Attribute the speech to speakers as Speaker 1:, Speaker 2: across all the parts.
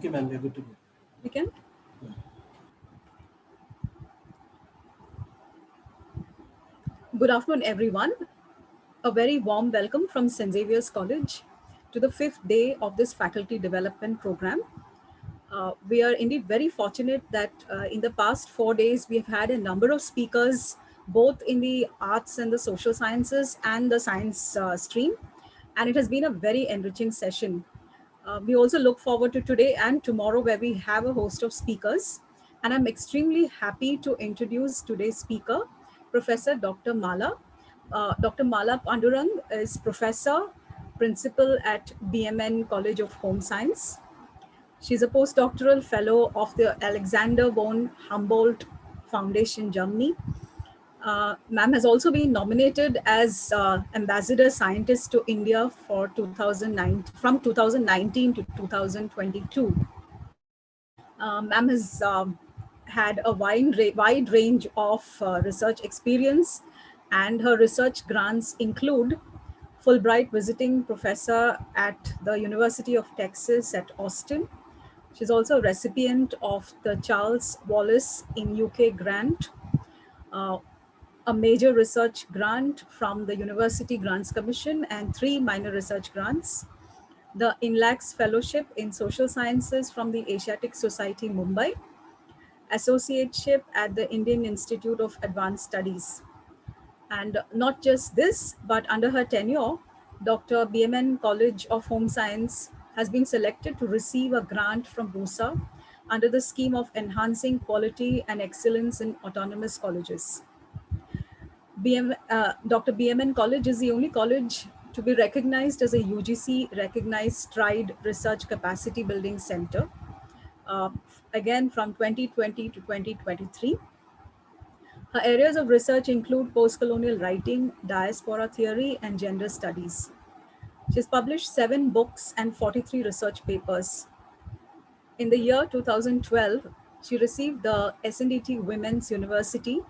Speaker 1: Okay, ma'am, we are good to go.
Speaker 2: We can?
Speaker 1: Yeah.
Speaker 2: Good afternoon, everyone. A very warm welcome from St. Xavier's College to the fifth day of this faculty development program. We are indeed very fortunate that in the past 4 days, we have had a number of speakers, both in the arts and the social sciences and the science stream. And it has been a very enriching session. We also look forward to today and tomorrow, where we have a host of speakers. And I'm extremely happy to introduce today's speaker, Professor Dr. Mala. Dr. Mala Pandurang is professor, principal at BMN College of Home Science. She's a postdoctoral fellow of the Alexander von Humboldt Foundation, Germany. Ma'am has also been nominated as ambassador scientist to India for 2009, from 2019 to 2022. Ma'am has had a wide range of research experience, and her research grants include Fulbright visiting professor at the University of Texas at Austin. She's also a recipient of the Charles Wallace in UK grant, uh, a major research grant from the University Grants Commission, and 3 minor research grants. The INLAX Fellowship in Social Sciences from the Asiatic Society, Mumbai, associateship at the Indian Institute of Advanced Studies. And not just this, but under her tenure, Dr. BMN College of Home Science has been selected to receive a grant from BUSA under the scheme of enhancing quality and excellence in autonomous colleges. Dr. BMN College is the only college to be recognized as a UGC recognized STRIDE Research Capacity Building Center, again from 2020 to 2023. Her areas of research include post-colonial writing, diaspora theory, and gender studies. She's published 7 books and 43 research papers. In the year 2012, she received the SNDT Women's University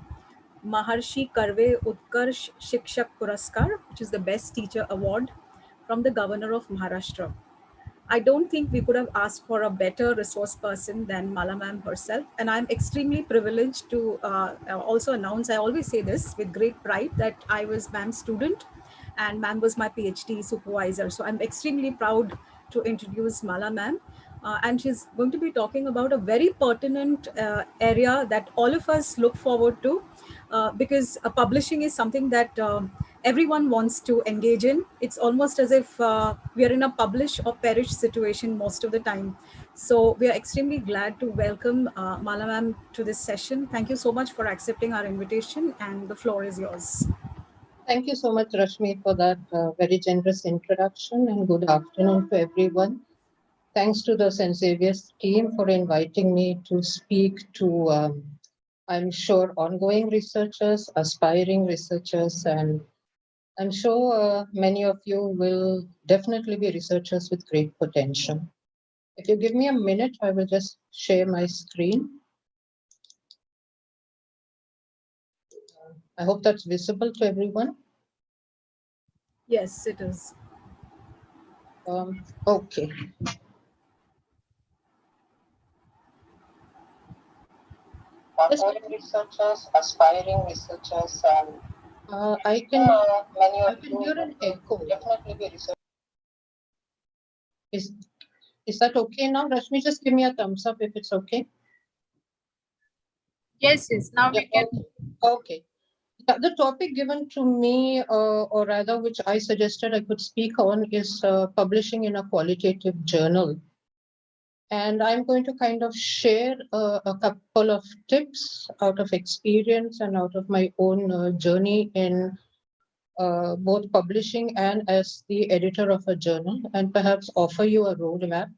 Speaker 2: Maharshi Karve Utkarsh Shikshak Puraskar, which is the Best Teacher Award from the Governor of Maharashtra. I don't think we could have asked for a better resource person than Mala ma'am herself. And I'm extremely privileged to also announce, I always say this with great pride, that I was ma'am's student and ma'am was my PhD supervisor. So I'm extremely proud to introduce Mala ma'am. And she's going to be talking about a very pertinent area that all of us look forward to, because publishing is something that everyone wants to engage in. It's almost as if we are in a publish or perish situation most of the time. So we are extremely glad to welcome Mala ma'am to this session. Thank you so much for accepting our invitation, and the floor is yours.
Speaker 3: Thank you so much, Rashmi, for that very generous introduction, and good afternoon to everyone. Thanks to the St. Xavier's team for inviting me to speak to, I'm sure, ongoing researchers, aspiring researchers, and I'm sure many of you will definitely be researchers with great potential. If you give me a minute, I will just share my screen. I hope that's visible to everyone.
Speaker 2: Yes, it is.
Speaker 3: Okay. Ongoing researchers, aspiring researchers, and I can hear an echo. Definitely be research. Is that okay now? Rashmi, just give me a thumbs up if it's okay.
Speaker 4: Yes, now we can.
Speaker 3: Okay. The topic given to me, or rather which I suggested I could speak on, is publishing in a qualitative journal. And I'm going to kind of share a couple of tips out of experience and out of my own journey in both publishing and as the editor of a journal, and perhaps offer you a roadmap.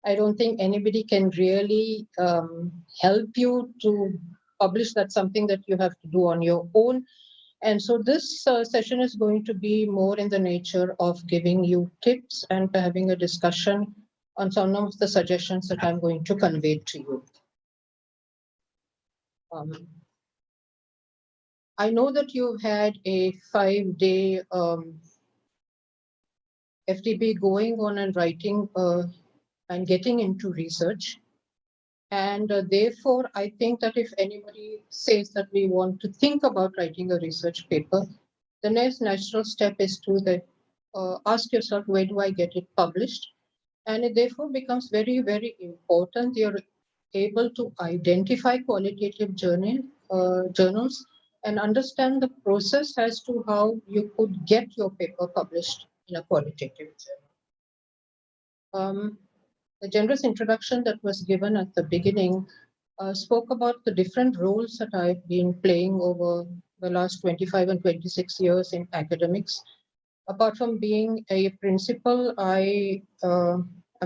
Speaker 3: I don't think anybody can really help you to publish. That's something that you have to do on your own. And so this session is going to be more in the nature of giving you tips and having a discussion on some of the suggestions that I'm going to convey to you. I know that you had a 5-day FDP going on and writing and getting into research. And therefore, I think that if anybody says that we want to think about writing a research paper, the next natural step is to ask yourself, where do I get it published? And it therefore becomes very, very important. You're able to identify qualitative journals and understand the process as to how you could get your paper published in a qualitative journal. The generous introduction that was given at the beginning spoke about the different roles that I've been playing over the last 25 and 26 years in academics. Apart from being a principal, I'm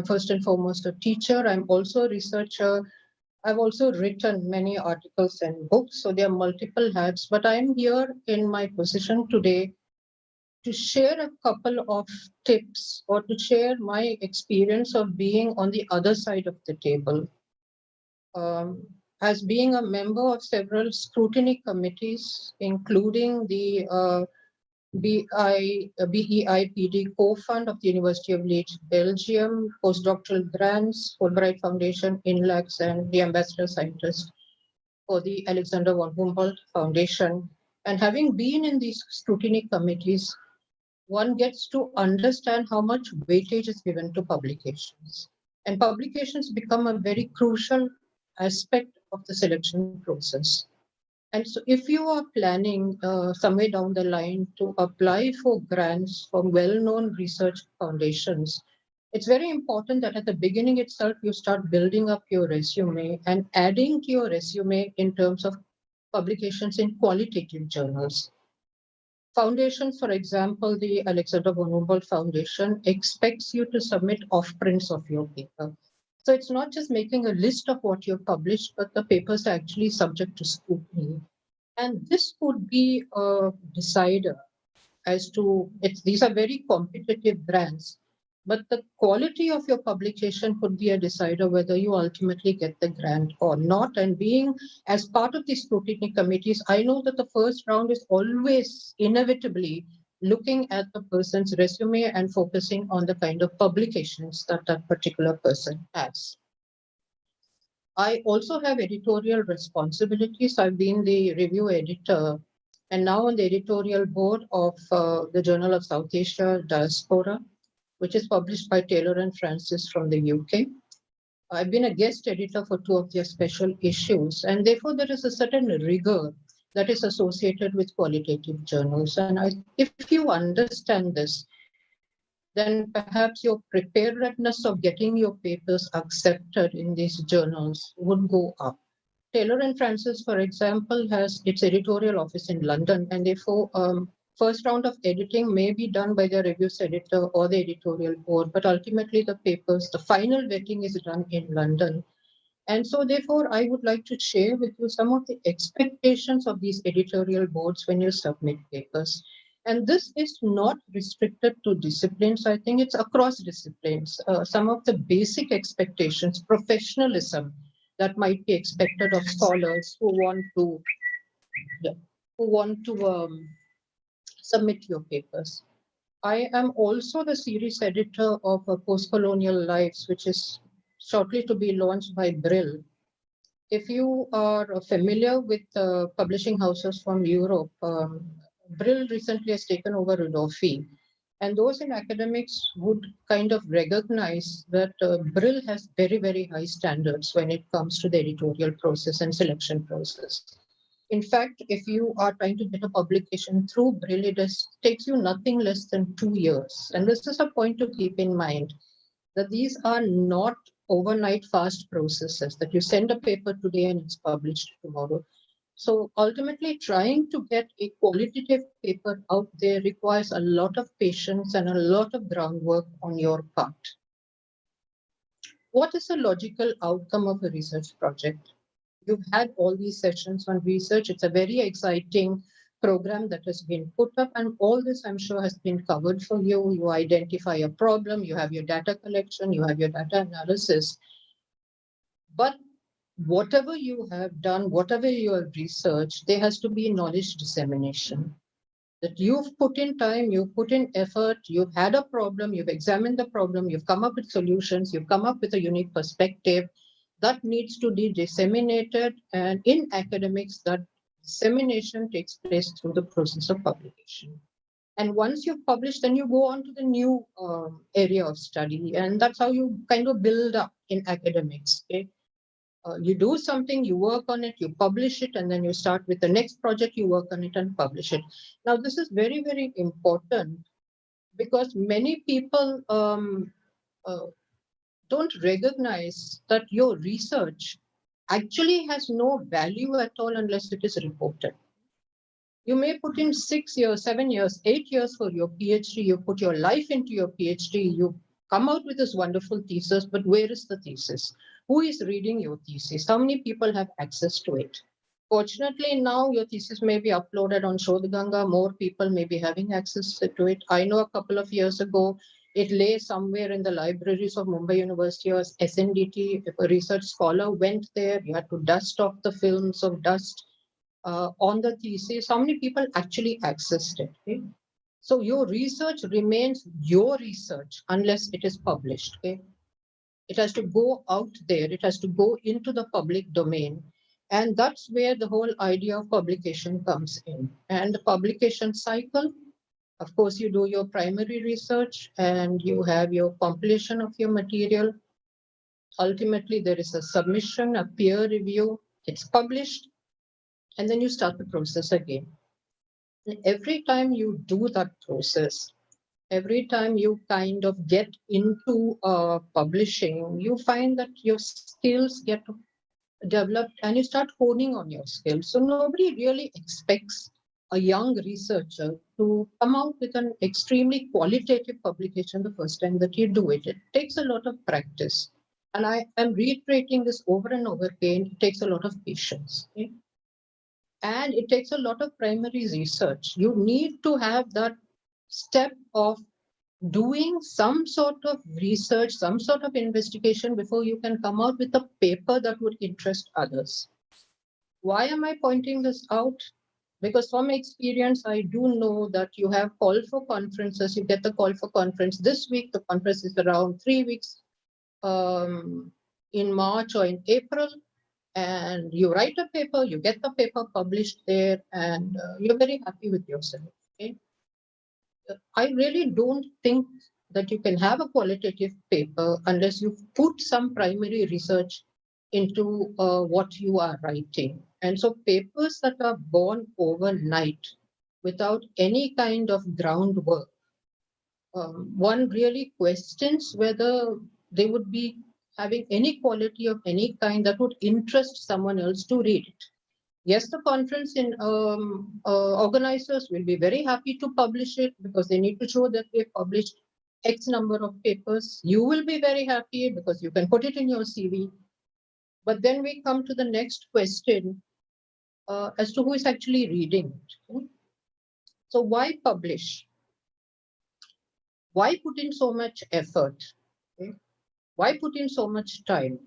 Speaker 3: first and foremost a teacher. I'm also a researcher. I've also written many articles and books, so there are multiple hats. But I'm here in my position today to share a couple of tips or to share my experience of being on the other side of the table. As being a member of several scrutiny committees, including the BEIPD co-fund of the University of Leeds, Belgium, postdoctoral grants, Fulbright Foundation, INLACS, and the ambassador scientist for the Alexander von Humboldt Foundation. And having been in these scrutiny committees, one gets to understand how much weightage is given to publications. And publications become a very crucial aspect of the selection process. And so if you are planning somewhere down the line to apply for grants from well-known research foundations, it's very important that at the beginning itself, you start building up your resume and adding to your resume in terms of publications in qualitative journals. Foundations, for example, the Alexander von Humboldt Foundation expects you to submit off-prints of your paper. So it's not just making a list of what you've published, but the papers are actually subject to scrutiny. And this could be a decider as to, these are very competitive grants, but the quality of your publication could be a decider whether you ultimately get the grant or not. And being as part of the scrutiny committees, I know that the first round is always inevitably looking at the person's resume and focusing on the kind of publications that that particular person has. I also have editorial responsibilities. I've been the review editor and now on the editorial board of the Journal of South Asia Diaspora, which is published by Taylor and Francis from the UK. I've been a guest editor for two of their special issues, and therefore there is a certain rigor that is associated with qualitative journals. And if you understand this, then perhaps your preparedness of getting your papers accepted in these journals would go up. Taylor and Francis, for example, has its editorial office in London, and therefore first round of editing may be done by the reviews editor or the editorial board, but ultimately the papers, the final vetting is done in London. And so therefore, I would like to share with you some of the expectations of these editorial boards when you submit papers. And this is not restricted to disciplines. I think it's across disciplines. Some of the basic expectations, professionalism that might be expected of scholars who want to submit your papers. I am also the series editor of Postcolonial Lives, which is shortly to be launched by Brill. If you are familiar with publishing houses from Europe, Brill recently has taken over Rudolphi. And those in academics would kind of recognize that Brill has very, very high standards when it comes to the editorial process and selection process. In fact, if you are trying to get a publication through Brill, it takes you nothing less than 2 years. And this is a point to keep in mind, that these are not overnight fast processes, that you send a paper today and it's published tomorrow. So ultimately, trying to get a qualitative paper out there requires a lot of patience and a lot of groundwork on your part. What is the logical outcome of a research project? You've had all these sessions on research. It's a very exciting program that has been put up, and all this, I'm sure, has been covered for you. You identify a problem, you have your data collection, you have your data analysis. But whatever you have done, whatever you have researched, there has to be knowledge dissemination. that you've put in time, you've put in effort, you've had a problem, you've examined the problem, you've come up with solutions, you've come up with a unique perspective that needs to be disseminated. And in academics, that dissemination takes place through the process of publication. And once you've published, then you go on to the new area of study. And that's how you kind of build up in academics. Okay? You do something, you work on it, you publish it, and then you start with the next project, you work on it and publish it. Now, this is very, very important because many people don't recognize that your research actually has no value at all unless it is reported. You may put in 6 years, 7 years, 8 years for your PhD, you put your life into your PhD, you come out with this wonderful thesis, but where is the thesis? Who is reading your thesis? How many people have access to it? Fortunately, now your thesis may be uploaded on Shodhganga, more people may be having access to it. I know a couple of years ago, it lay somewhere in the libraries of Mumbai University or SNDT. If a research scholar went there, you had to dust off the films of dust on the thesis. How many people actually accessed it? Okay? So your research remains your research unless it is published. Okay? It has to go out there. It has to go into the public domain. And that's where the whole idea of publication comes in. And the publication cycle, of course, you do your primary research and you have your compilation of your material. Ultimately, there is a submission, a peer review. It's published. And then you start the process again. And every time you do that process, every time you kind of get into publishing, you find that your skills get developed and you start honing on your skills. So nobody really expects a young researcher to come out with an extremely qualitative publication the first time that you do it. It takes a lot of practice. And I am reiterating this over and over again. It takes a lot of patience. Okay? And it takes a lot of primary research. You need to have that step of doing some sort of research, some sort of investigation before you can come out with a paper that would interest others. Why am I pointing this out? Because from experience, I do know that you have call for conferences, you get the call for conference this week, the conference is around 3 weeks in March or in April, and you write a paper, you get the paper published there, and you're very happy with yourself. Okay? I really don't think that you can have a qualitative paper unless you put some primary research into what you are writing. And so papers that are born overnight without any kind of groundwork, one really questions whether they would be having any quality of any kind that would interest someone else to read it. Yes, the conference organizers will be very happy to publish it because they need to show that they published X number of papers. You will be very happy because you can put it in your CV. But then we come to the next question as to who is actually reading it. Okay? So why publish? Why put in so much effort? Okay? Why put in so much time?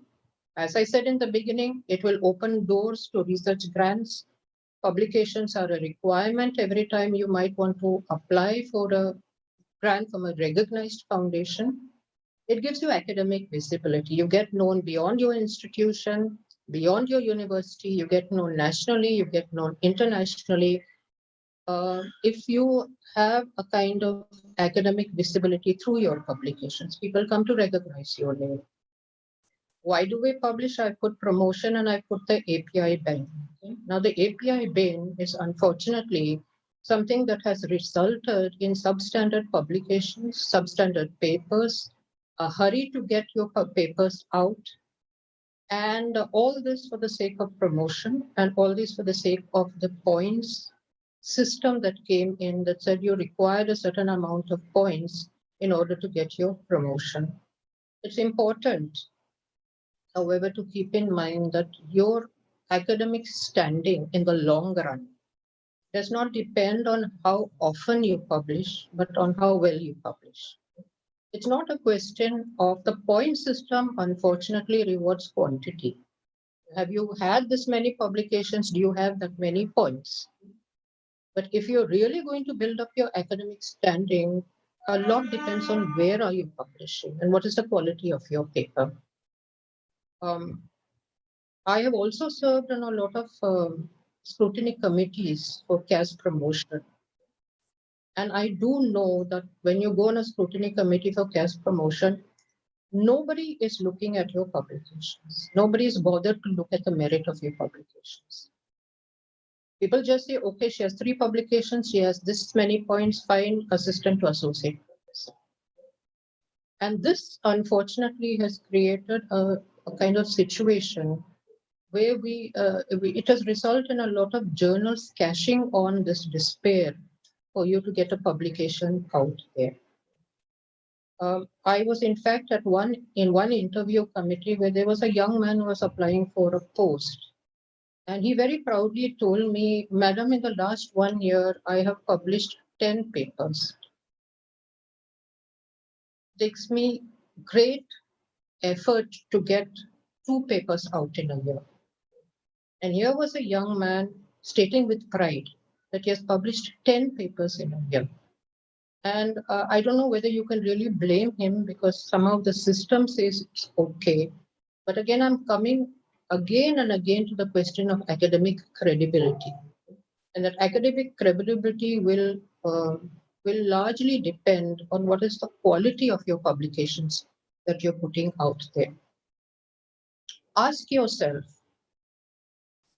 Speaker 3: As I said in the beginning, it will open doors to research grants. Publications are a requirement every time you might want to apply for a grant from a recognized foundation. It gives you academic visibility. You get known beyond your institution, beyond your university, you get known nationally, you get known internationally. If you have a kind of academic visibility through your publications, people come to recognize your name. Why do we publish? I put promotion and I put the API bin. Okay? Now the API bin is unfortunately something that has resulted in substandard publications, substandard papers, a hurry to get your papers out, and all this for the sake of promotion and all this for the sake of the points system that came in that said you required a certain amount of points in order to get your promotion. It's important, however, to keep in mind that your academic standing in the long run does not depend on how often you publish, but on how well you publish. It's not a question of the point system, unfortunately, rewards quantity. Have you had this many publications? Do you have that many points? But if you're really going to build up your academic standing, a lot depends on where are you publishing and what is the quality of your paper. I have also served on a lot of scrutiny committees for CAS promotion. And I do know that when you go on a scrutiny committee for CAS promotion, nobody is looking at your publications. Nobody is bothered to look at the merit of your publications. People just say, okay, she has 3 publications, she has this many points, fine, assistant to associate professor. And this, unfortunately, has created a kind of situation where it has resulted in a lot of journals cashing on this despair for you to get a publication out there. I was in fact in one interview committee where there was a young man who was applying for a post. And he very proudly told me, Madam, in the last 1 year, I have published 10 papers. It takes me great effort to get 2 papers out in a year. And here was a young man stating with pride that he has published 10 papers in a year. And I don't know whether you can really blame him because somehow the system says it's okay. But again, I'm coming again and again to the question of academic credibility. And that academic credibility will largely depend on what is the quality of your publications that you're putting out there. Ask yourself,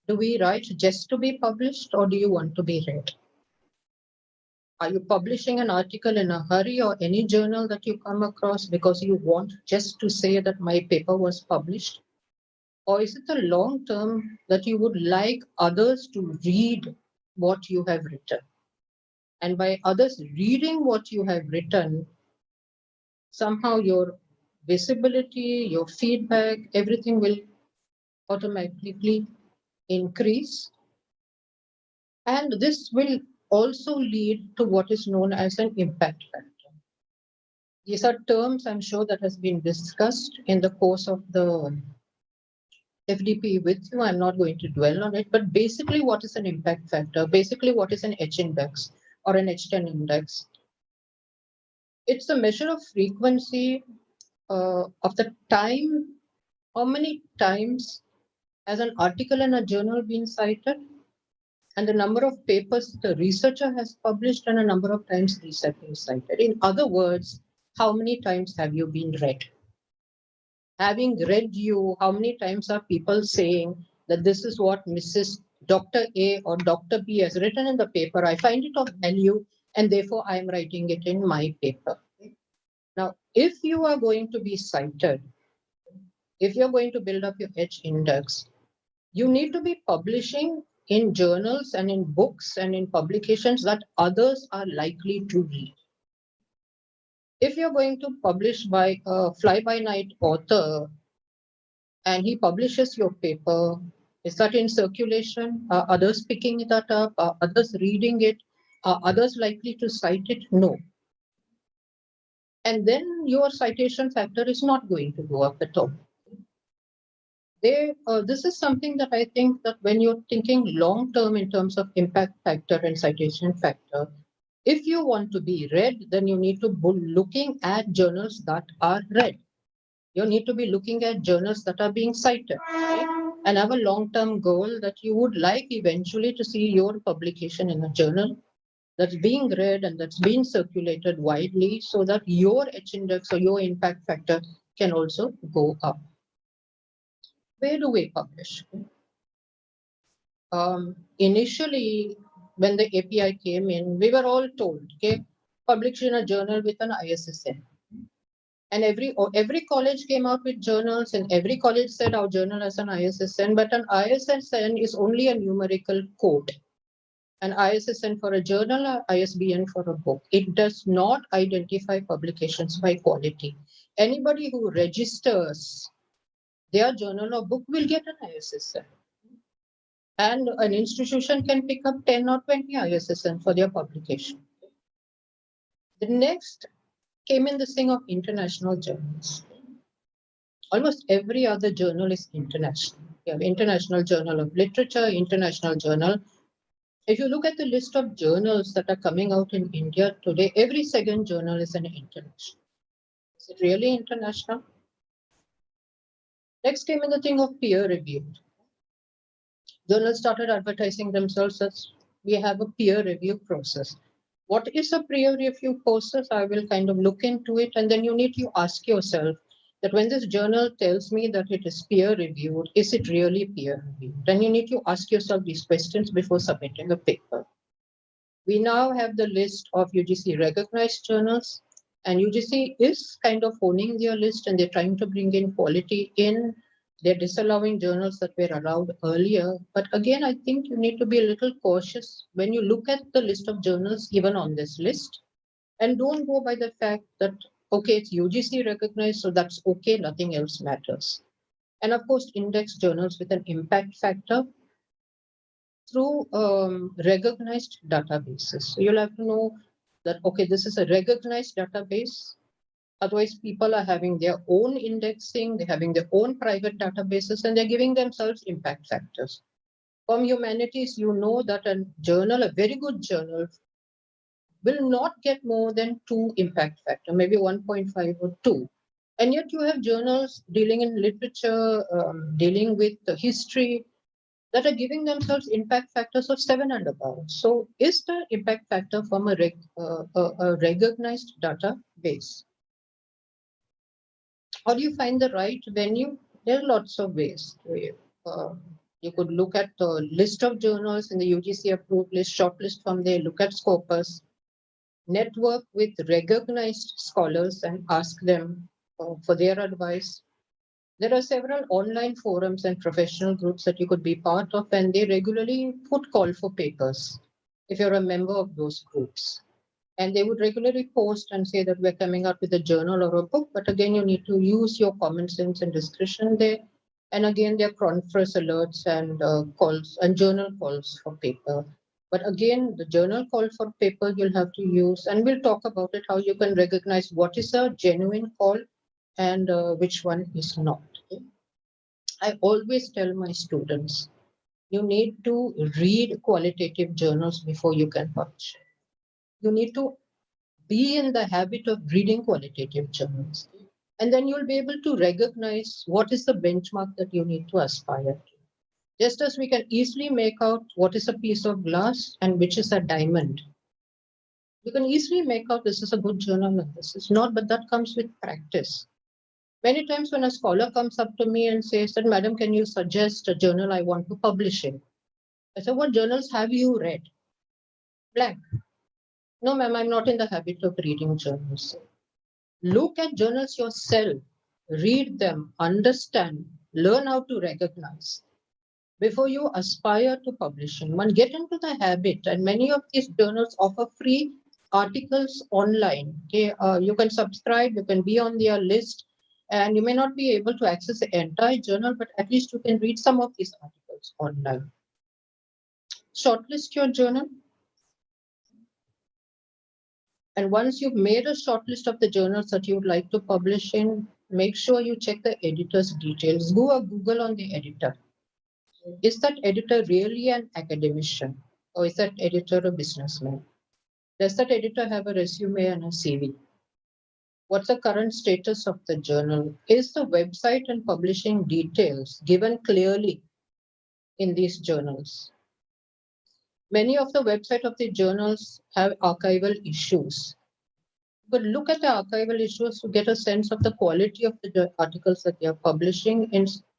Speaker 3: do we write just to be published or do you want to be read? Are you publishing an article in a hurry or any journal that you come across because you want just to say that my paper was published? Or is it the long term that you would like others to read what you have written? And by others reading what you have written, somehow your visibility, your feedback, everything will automatically increase. And this will also lead to what is known as an impact factor. These are terms I'm sure that has been discussed in the course of the FDP with you. I'm not going to dwell on it, but basically what is an impact factor? Basically what is an H index or an H10 index? It's a measure of frequency of the time, how many times has an article in a journal been cited, and the number of papers the researcher has published and a number of times these have been cited. In other words, how many times have you been read? Having read you, how many times are people saying that this is what Mrs. Dr. A or Dr. B has written in the paper, I find it of value, and therefore I am writing it in my paper. Now, if you are going to be cited, if you're going to build up your H index, you need to be publishing in journals and in books and in publications that others are likely to read. If you're going to publish by a fly-by-night author and he publishes your paper, is that in circulation? Are others picking it up? Are others reading it? Are others likely to cite it? No. And then your citation factor is not going to go up at all. This is something that I think that when you're thinking long term in terms of impact factor and citation factor, if you want to be read, then you need to be looking at journals that are read. You need to be looking at journals that are being cited, right? And have a long-term goal that you would like eventually to see your publication in a journal that's being read and that's being circulated widely so that your H index or your impact factor can also go up. Where do we publish? Initially, when the API came in, we were all told, okay, publish in a journal with an ISSN. And every college came out with journals, and every college said our journal has an ISSN, but an ISSN is only a numerical code. An ISSN for a journal, or ISBN for a book. It does not identify publications by quality. Anybody who registers their journal or book will get an ISSN. And an institution can pick up 10 or 20 ISSN for their publication. The next came in this thing of international journals. Almost every other journal is international. You have International Journal of Literature, International Journal If you look at the list of journals that are coming out in India today, every second journal is an international. Is it really international? Next came in the thing of peer review. Journals started advertising themselves as we have a peer review process. What is a peer review process? I will kind of look into it, and then you need to ask yourself that when this journal tells me that it is peer reviewed, is it really peer reviewed? Then you need to ask yourself these questions before submitting a paper. We now have the list of UGC recognized journals, and UGC is kind of owning their list, and they're trying to bring in quality in. They're disallowing journals that were allowed earlier. But again, I think you need to be a little cautious when you look at the list of journals given on this list, and don't go by the fact that, okay, it's UGC recognized, so that's okay, nothing else matters. And of course, index journals with an impact factor through recognized databases. So you'll have to know that, okay, this is a recognized database. Otherwise, people are having their own indexing, they're having their own private databases, and they're giving themselves impact factors. From humanities, you know that a journal, a very good journal, will not get more than 2 impact factor, maybe 1.5 or 2. And yet you have journals dealing in literature, dealing with the history, that are giving themselves impact factors of 7 and above. So is the impact factor from a recognized database? How do you find the right venue? There are lots of ways. You could look at the list of journals in the UGC approved list, shortlist from there, look at Scopus, network with recognized scholars and ask them for their advice. There are several online forums and professional groups that you could be part of, and they regularly put call for papers if you're a member of those groups. And they would regularly post and say that we're coming out with a journal or a book, but again, you need to use your common sense and discretion there. And again, there are conference alerts and calls and journal calls for paper. But again, the journal call for paper you'll have to use, and we'll talk about it, how you can recognize what is a genuine call and which one is not. I always tell my students, you need to read qualitative journals before you can publish. You need to be in the habit of reading qualitative journals. And then you'll be able to recognize what is the benchmark that you need to aspire to. Just as we can easily make out what is a piece of glass and which is a diamond. You can easily make out this is a good journal and this is not, but that comes with practice. Many times when a scholar comes up to me and says that, Madam, can you suggest a journal I want to publish in? I say, what journals have you read? Blank. No, ma'am, I'm not in the habit of reading journals. Look at journals yourself, read them, understand, learn how to recognize before you aspire to publishing. One, get into the habit, and many of these journals offer free articles online. Okay, you can subscribe, you can be on their list, and you may not be able to access the entire journal, but at least you can read some of these articles online. Shortlist your journal. And once you've made a shortlist of the journals that you would like to publish in, make sure you check the editor's details. Go or Google on the editor. Is that editor really an academician? Or is that editor a businessman? Does that editor have a resume and a CV? What's the current status of the journal? Is the website and publishing details given clearly in these journals? Many of the website of the journals have archival issues. But look at the archival issues to get a sense of the quality of the articles that they are publishing,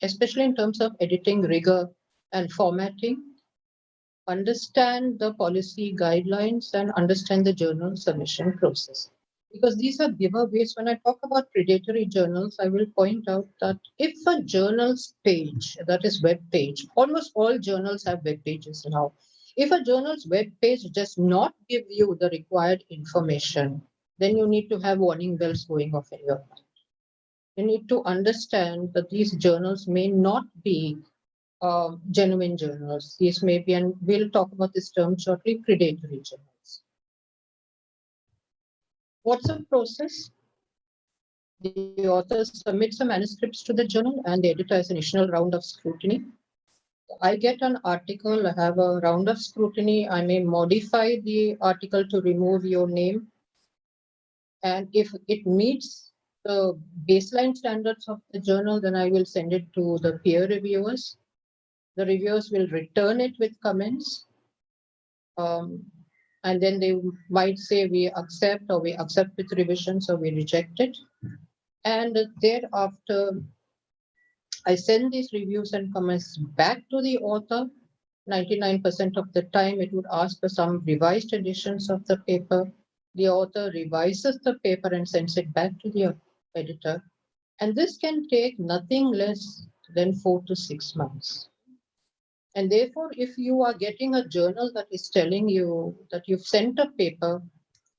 Speaker 3: especially in terms of editing rigor and formatting. Understand the policy guidelines and understand the journal submission process. Because these are giveaways. When I talk about predatory journals, I will point out that if a journal's page, that is web page, almost all journals have web pages now. If a journal's web page does not give you the required information, then you need to have warning bells going off in your mind. You need to understand that these journals may not be genuine journals. These may be, and we'll talk about this term shortly, predatory journals. What's the process? The author submits the manuscripts to the journal and the editor has an initial round of scrutiny. I get an article, I have a round of scrutiny. I may modify the article to remove your name. And if it meets the baseline standards of the journal, then I will send it to the peer reviewers. The reviewers will return it with comments. And then they might say we accept, or we accept with revisions, or we reject it. And thereafter, I send these reviews and comments back to the author. 99% of the time, it would ask for some revised editions of the paper. The author revises the paper and sends it back to the editor. And this can take nothing less than 4 to 6 months. And therefore, if you are getting a journal that is telling you that you've sent a paper,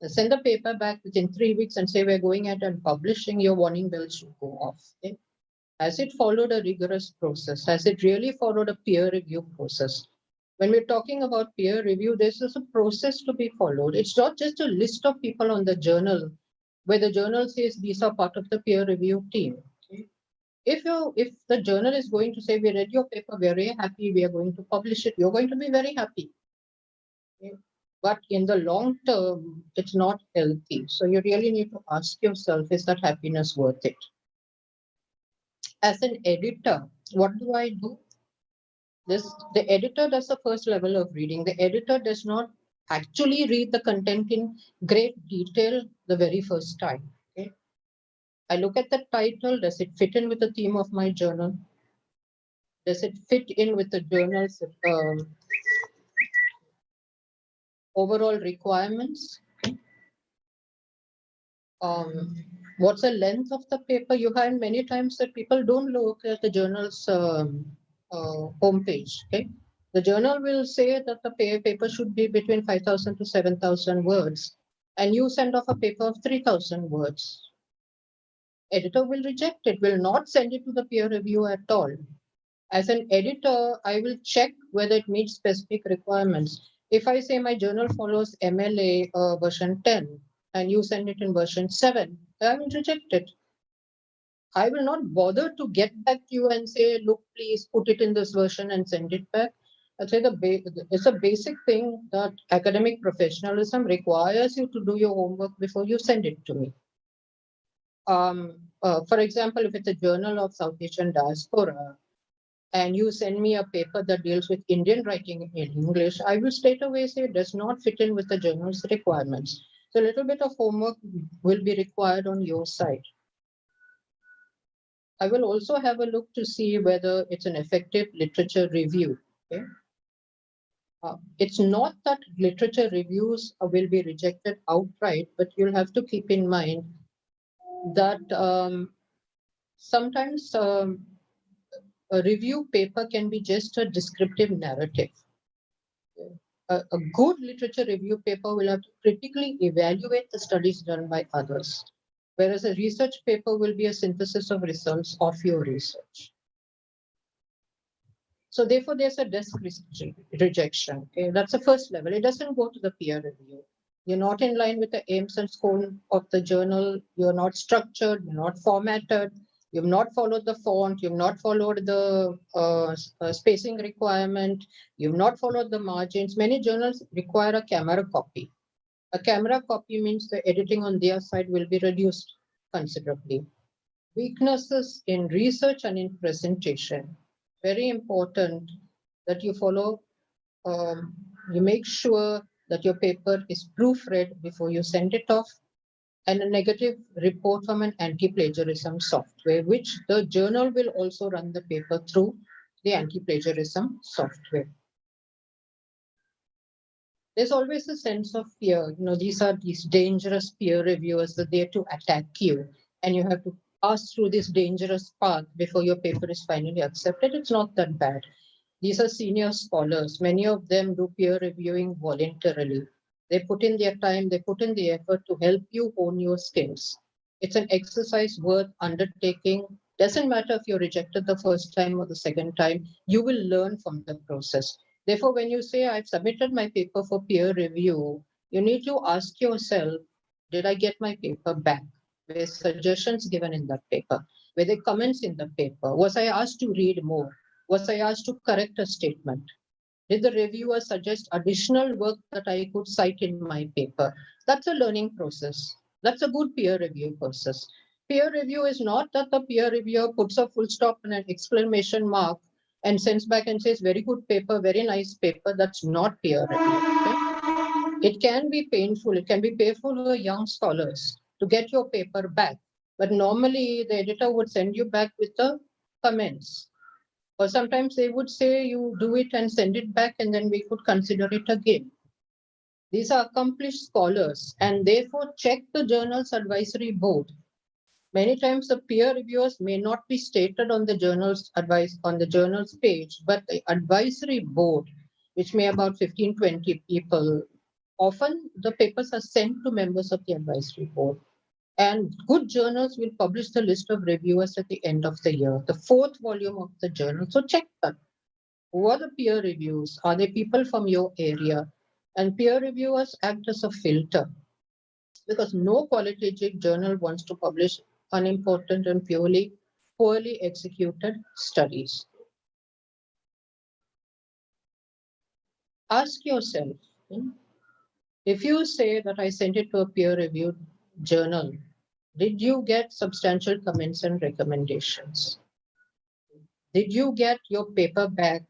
Speaker 3: send the paper back within 3 weeks and say we're going ahead and publishing, your warning bells should go off. Okay? Has it followed a rigorous process? Has it really followed a peer review process? When we're talking about peer review, this is a process to be followed. It's not just a list of people on the journal where the journal says these are part of the peer review team. Okay? If the journal is going to say we read your paper, we're very happy, we are going to publish it, you're going to be very happy. Okay? But in the long term, it's not healthy. So you really need to ask yourself, is that happiness worth it? As an editor, what do I do? The editor does the first level of reading. The editor does not actually read the content in great detail the very first time. Okay? I look at the title. Does it fit in with the theme of my journal? Does it fit in with the journal's overall requirements? What's the length of the paper? You find many times that people don't look at the journal's homepage. Okay? The journal will say that the paper should be between 5,000 to 7,000 words, and you send off a paper of 3,000 words. Editor will reject it, will not send it to the peer review at all. As an editor, I will check whether it meets specific requirements. If I say my journal follows MLA version 10 and you send it in version 7, I will reject it. I will not bother to get back to you and say, look, please put it in this version and send it back. I'd say it's a basic thing that academic professionalism requires you to do your homework before you send it to me. For example, if it's a journal of South Asian diaspora, and you send me a paper that deals with Indian writing in English, I will straight away say it does not fit in with the journal's requirements. So a little bit of homework will be required on your side. I will also have a look to see whether it's an effective literature review. Okay? It's not that literature reviews will be rejected outright, but you'll have to keep in mind that sometimes a review paper can be just a descriptive narrative. A good literature review paper will have to critically evaluate the studies done by others, whereas a research paper will be a synthesis of results of your research. So therefore, there's a desk rejection. Okay? That's the first level. It doesn't go to the peer review. You're not in line with the aims and scope of the journal. You're not structured. You're not formatted. You've not followed the font. You've not followed the spacing requirement. You've not followed the margins. Many journals require a camera copy. A camera copy means the editing on their side will be reduced considerably. Weaknesses in research and in presentation. Very important that you follow, you make sure that your paper is proofread before you send it off, and a negative report from an anti-plagiarism software, which the journal will also run the paper through the anti-plagiarism software. There's always a sense of fear. These are these dangerous peer reviewers that they're to attack you, and you have to pass through this dangerous path before your paper is finally accepted. It's not that bad. These are senior scholars. Many of them do peer reviewing voluntarily. They put in their time, they put in the effort to help you hone your skills. It's an exercise worth undertaking. Doesn't matter if you're rejected the first time or the second time, you will learn from the process. Therefore, when you say, I've submitted my paper for peer review, you need to ask yourself, did I get my paper back? Were suggestions given in that paper? Were there comments in the paper? Was I asked to read more? Was I asked to correct a statement? Did the reviewer suggest additional work that I could cite in my paper? That's a learning process. That's a good peer review process. Peer review is not that the peer reviewer puts a full stop and an exclamation mark and sends back and says, very good paper, very nice paper. That's not peer review. Okay? It can be painful. It can be painful for young scholars to get your paper back. But normally the editor would send you back with the comments. Or sometimes they would say you do it and send it back and then we could consider it again. These are accomplished scholars and therefore check the journal's advisory board. Many times the peer reviewers may not be stated on the journal's advice on the journal's page, but the advisory board, which may about 15, 20 people, often the papers are sent to members of the advisory board. And good journals will publish the list of reviewers at the end of the year, the fourth volume of the journal. So check that. Who are the peer reviews? Are they people from your area? And peer reviewers act as a filter because no qualitative journal wants to publish unimportant and poorly executed studies. Ask yourself, if you say that I sent it to a peer-reviewed journal, did you get substantial comments and recommendations? Did you get your paper back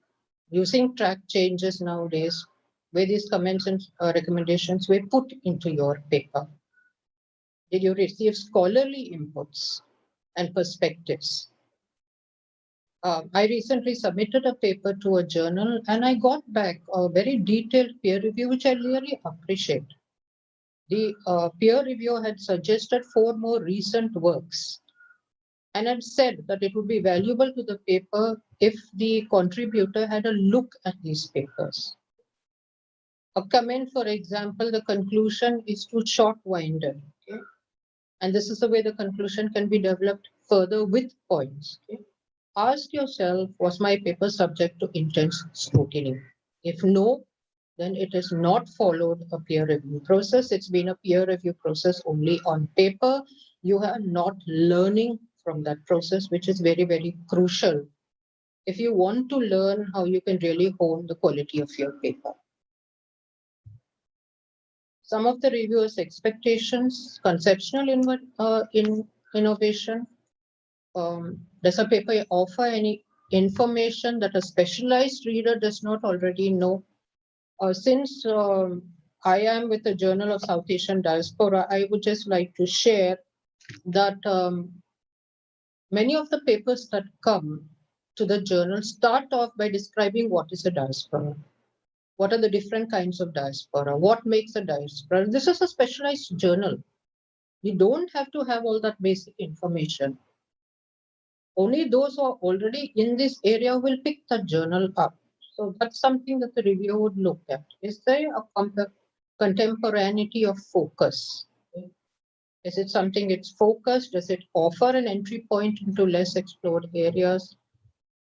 Speaker 3: using track changes nowadays, where these comments and recommendations were put into your paper? Did you receive scholarly inputs and perspectives? I recently submitted a paper to a journal and I got back a very detailed peer review, which I really appreciate. The peer reviewer had suggested 4 more recent works and had said that it would be valuable to the paper if the contributor had a look at these papers. A comment, for example, the conclusion is too short-winded. Okay? And this is the way the conclusion can be developed further with points. Okay? Ask yourself, was my paper subject to intense scrutiny? If no, then it has not followed a peer review process. It's been a peer review process only on paper. You are not learning from that process, which is very, very crucial if you want to learn how you can really hone the quality of your paper. Some of the reviewers' expectations, conceptual innovation. Does a paper offer any information that a specialized reader does not already know? Since I am with the Journal of South Asian Diaspora, I would just like to share that many of the papers that come to the journal start off by describing what is a diaspora. What are the different kinds of diaspora? What makes a diaspora? This is a specialized journal. You don't have to have all that basic information. Only those who are already in this area will pick the journal up. So that's something that the reviewer would look at. Is there a contemporaneity of focus? Is it something it's focused? Does it offer an entry point into less explored areas?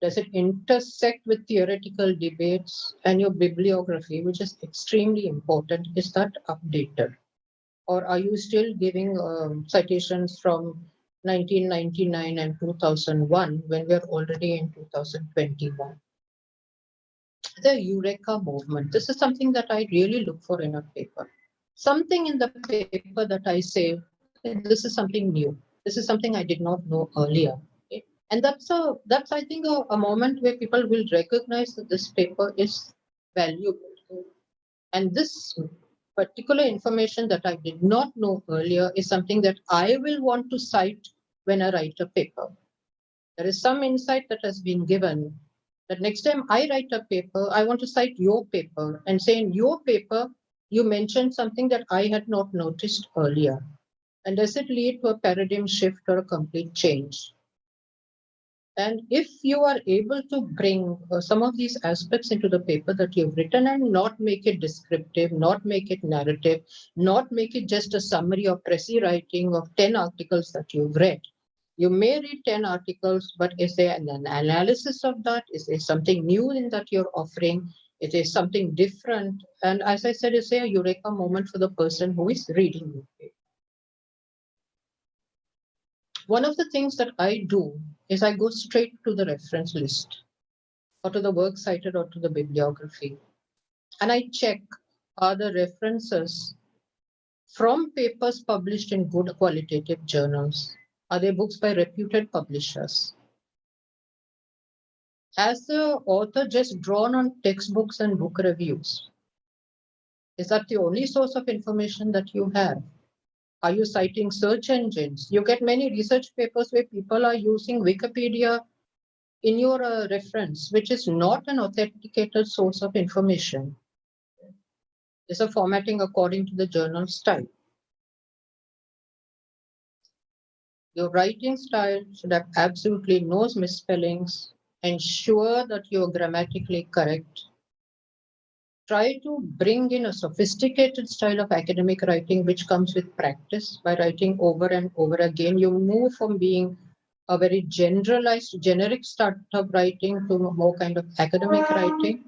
Speaker 3: Does it intersect with theoretical debates? And your bibliography, which is extremely important, is that updated? Or are you still giving citations from 1999 and 2001 when we're already in 2021? The Eureka movement. This is something that I really look for in a paper. Something in the paper that I say, this is something new. This is something I did not know earlier. Okay? And that's I think a moment where people will recognize that this paper is valuable. And this particular information that I did not know earlier is something that I will want to cite when I write a paper. There is some insight that has been given that next time I write a paper, I want to cite your paper and say in your paper, you mentioned something that I had not noticed earlier. And does it lead to a paradigm shift or a complete change? And if you are able to bring some of these aspects into the paper that you've written and not make it descriptive, not make it narrative, not make it just a summary or pressy writing of 10 articles that you've read. You may read 10 articles, but is there an analysis of that? Is there something new in that you're offering? Is there something different? And as I said, is there a eureka moment for the person who is reading your paper? One of the things that I do is I go straight to the reference list. or to the works cited or to the bibliography. And I check, are the references from papers published in good qualitative journals? Are they books by reputed publishers? Has the author just drawn on textbooks and book reviews? Is that the only source of information that you have? Are you citing search engines? You get many research papers where people are using Wikipedia in your reference, which is not an authenticated source of information. It's a formatting according to the journal style. Your writing style should have absolutely no misspellings. Ensure that you're grammatically correct. Try to bring in a sophisticated style of academic writing, which comes with practice. By writing over and over again, you move from being a very generalized, generic start of writing to more kind of academic writing.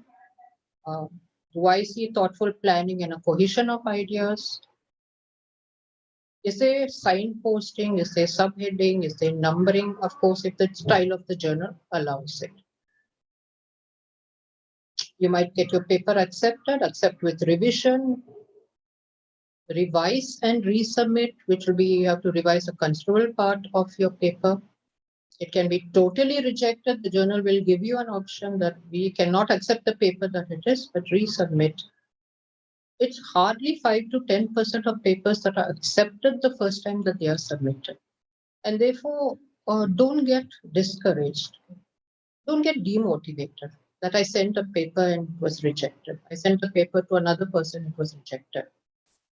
Speaker 3: Wisely thoughtful planning and a cohesion of ideas. Is there signposting? Is there subheading? Is there numbering? Of course, if the style of the journal allows it. You might get your paper accepted, accept with revision, revise and resubmit, which will be you have to revise a considerable part of your paper. It can be totally rejected. The journal will give you an option that we cannot accept the paper that it is, but resubmit. It's hardly 5 to 10% of papers that are accepted the first time that they are submitted. And therefore, don't get discouraged. Don't get demotivated that I sent a paper and it was rejected. I sent a paper to another person, it was rejected.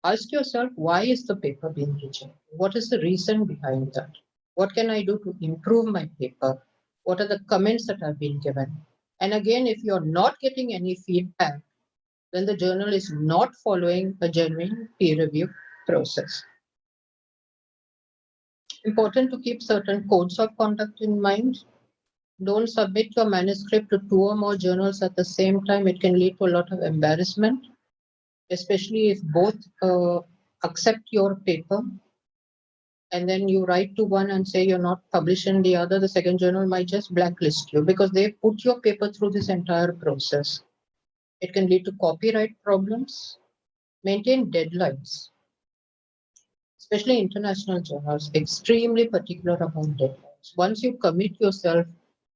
Speaker 3: Ask yourself, why is the paper being rejected? What is the reason behind that? What can I do to improve my paper? What are the comments that have been given? And again, if you're not getting any feedback, then the journal is not following a genuine peer review process. Important to keep certain codes of conduct in mind. Don't submit your manuscript to 2 or more journals at the same time. It can lead to a lot of embarrassment, especially if both accept your paper and then you write to one and say you're not publishing the other. The second journal might just blacklist you because they put your paper through this entire process. It can lead to copyright problems. Maintain deadlines. Especially international journals, extremely particular about deadlines. Once you commit yourself,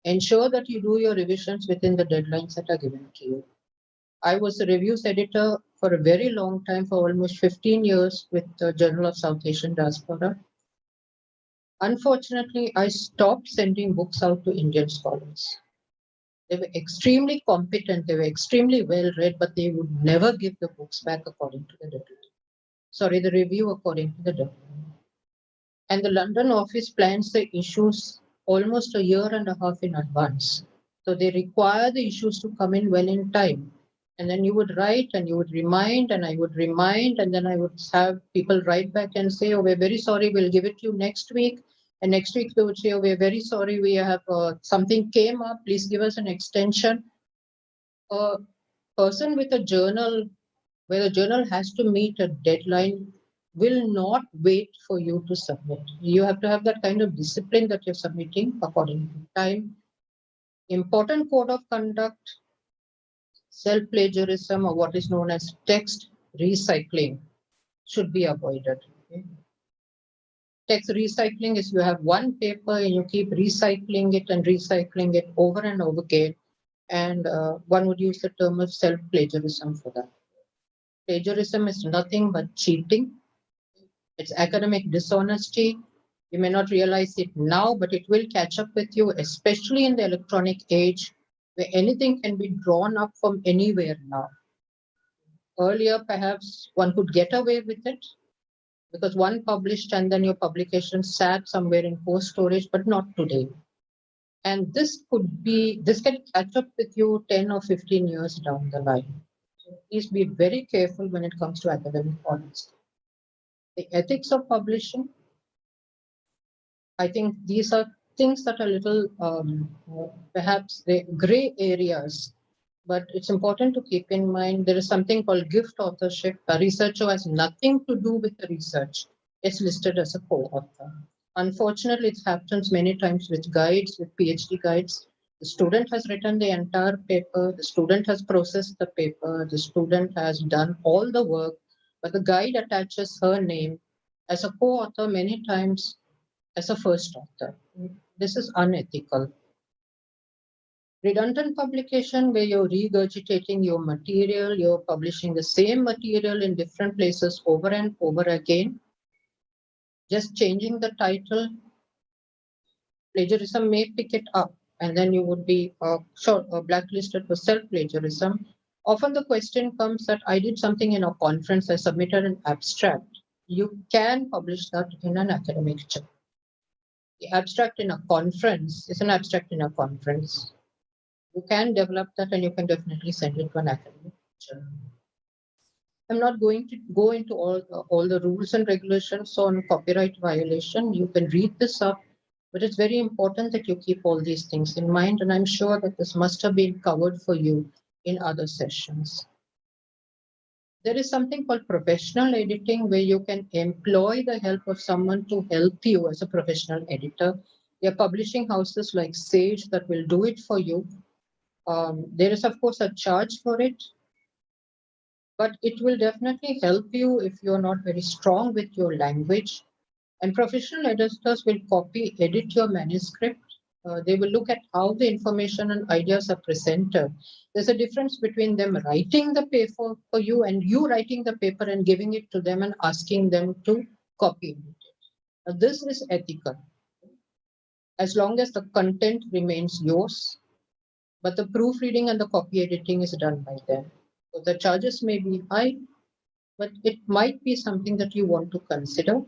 Speaker 3: ensure that you do your revisions within the deadlines that are given to you. I was a reviews editor for a very long time, for almost 15 years with the Journal of South Asian Diaspora. Unfortunately, I stopped sending books out to Indian scholars. They were extremely competent, they were extremely well read, but they would never give the books back according to the deadline. Sorry, the review according to the deadline. And the London office plans the issues almost a year and a half in advance. So they require the issues to come in well in time. And then you would write and you would remind and I would remind and then I would have people write back and say, oh, we're very sorry, we'll give it to you next week. And next week they would say, oh, we're very sorry, we have something came up, please give us an extension. A person with a journal, where the journal has to meet a deadline, will not wait for you to submit. You have to have that kind of discipline that you're submitting according to time. Important code of conduct, self-plagiarism or what is known as text recycling should be avoided. Okay? Text recycling is you have one paper and you keep recycling it over and over again. And one would use the term of self-plagiarism for that. Plagiarism is nothing but cheating. It's academic dishonesty. You may not realize it now, but it will catch up with you, especially in the electronic age, where anything can be drawn up from anywhere now. Earlier, perhaps one could get away with it because one published and then your publication sat somewhere in post storage, but not today. And this can catch up with you 10 or 15 years down the line. So please be very careful when it comes to academic honesty. The ethics of publishing, I think these are things that are little, perhaps the gray areas, but it's important to keep in mind there is something called gift authorship. A researcher has nothing to do with the research. It's listed as a co-author. Unfortunately, it happens many times with guides, with PhD guides. The student has written the entire paper, the student has processed the paper, the student has done all the work, but the guide attaches her name as a co-author, many times as a first author. This is unethical. Redundant publication, where you're regurgitating your material, you're publishing the same material in different places over and over again, just changing the title. Plagiarism may pick it up, and then you would be blacklisted for self-plagiarism. Often the question comes that I did something in a conference, I submitted an abstract. You can publish that in an academic journal. The abstract in a conference is an abstract in a conference. You can develop that and you can definitely send it to an academic journal. I'm not going to go into all the rules and regulations on copyright violation. You can read this up, but it's very important that you keep all these things in mind. And I'm sure that this must have been covered for you in other sessions. There is something called professional editing, where you can employ the help of someone to help you as a professional editor. There are publishing houses like Sage that will do it for you. There is, of course, a charge for it, but it will definitely help you if you're not very strong with your language. And professional editors will copy, edit your manuscript. They will look at how the information and ideas are presented. There's a difference between them writing the paper for you and you writing the paper and giving it to them and asking them to copy it. This is ethical, as long as the content remains yours, but the proofreading and the copy editing is done by them. So the charges may be high, but it might be something that you want to consider.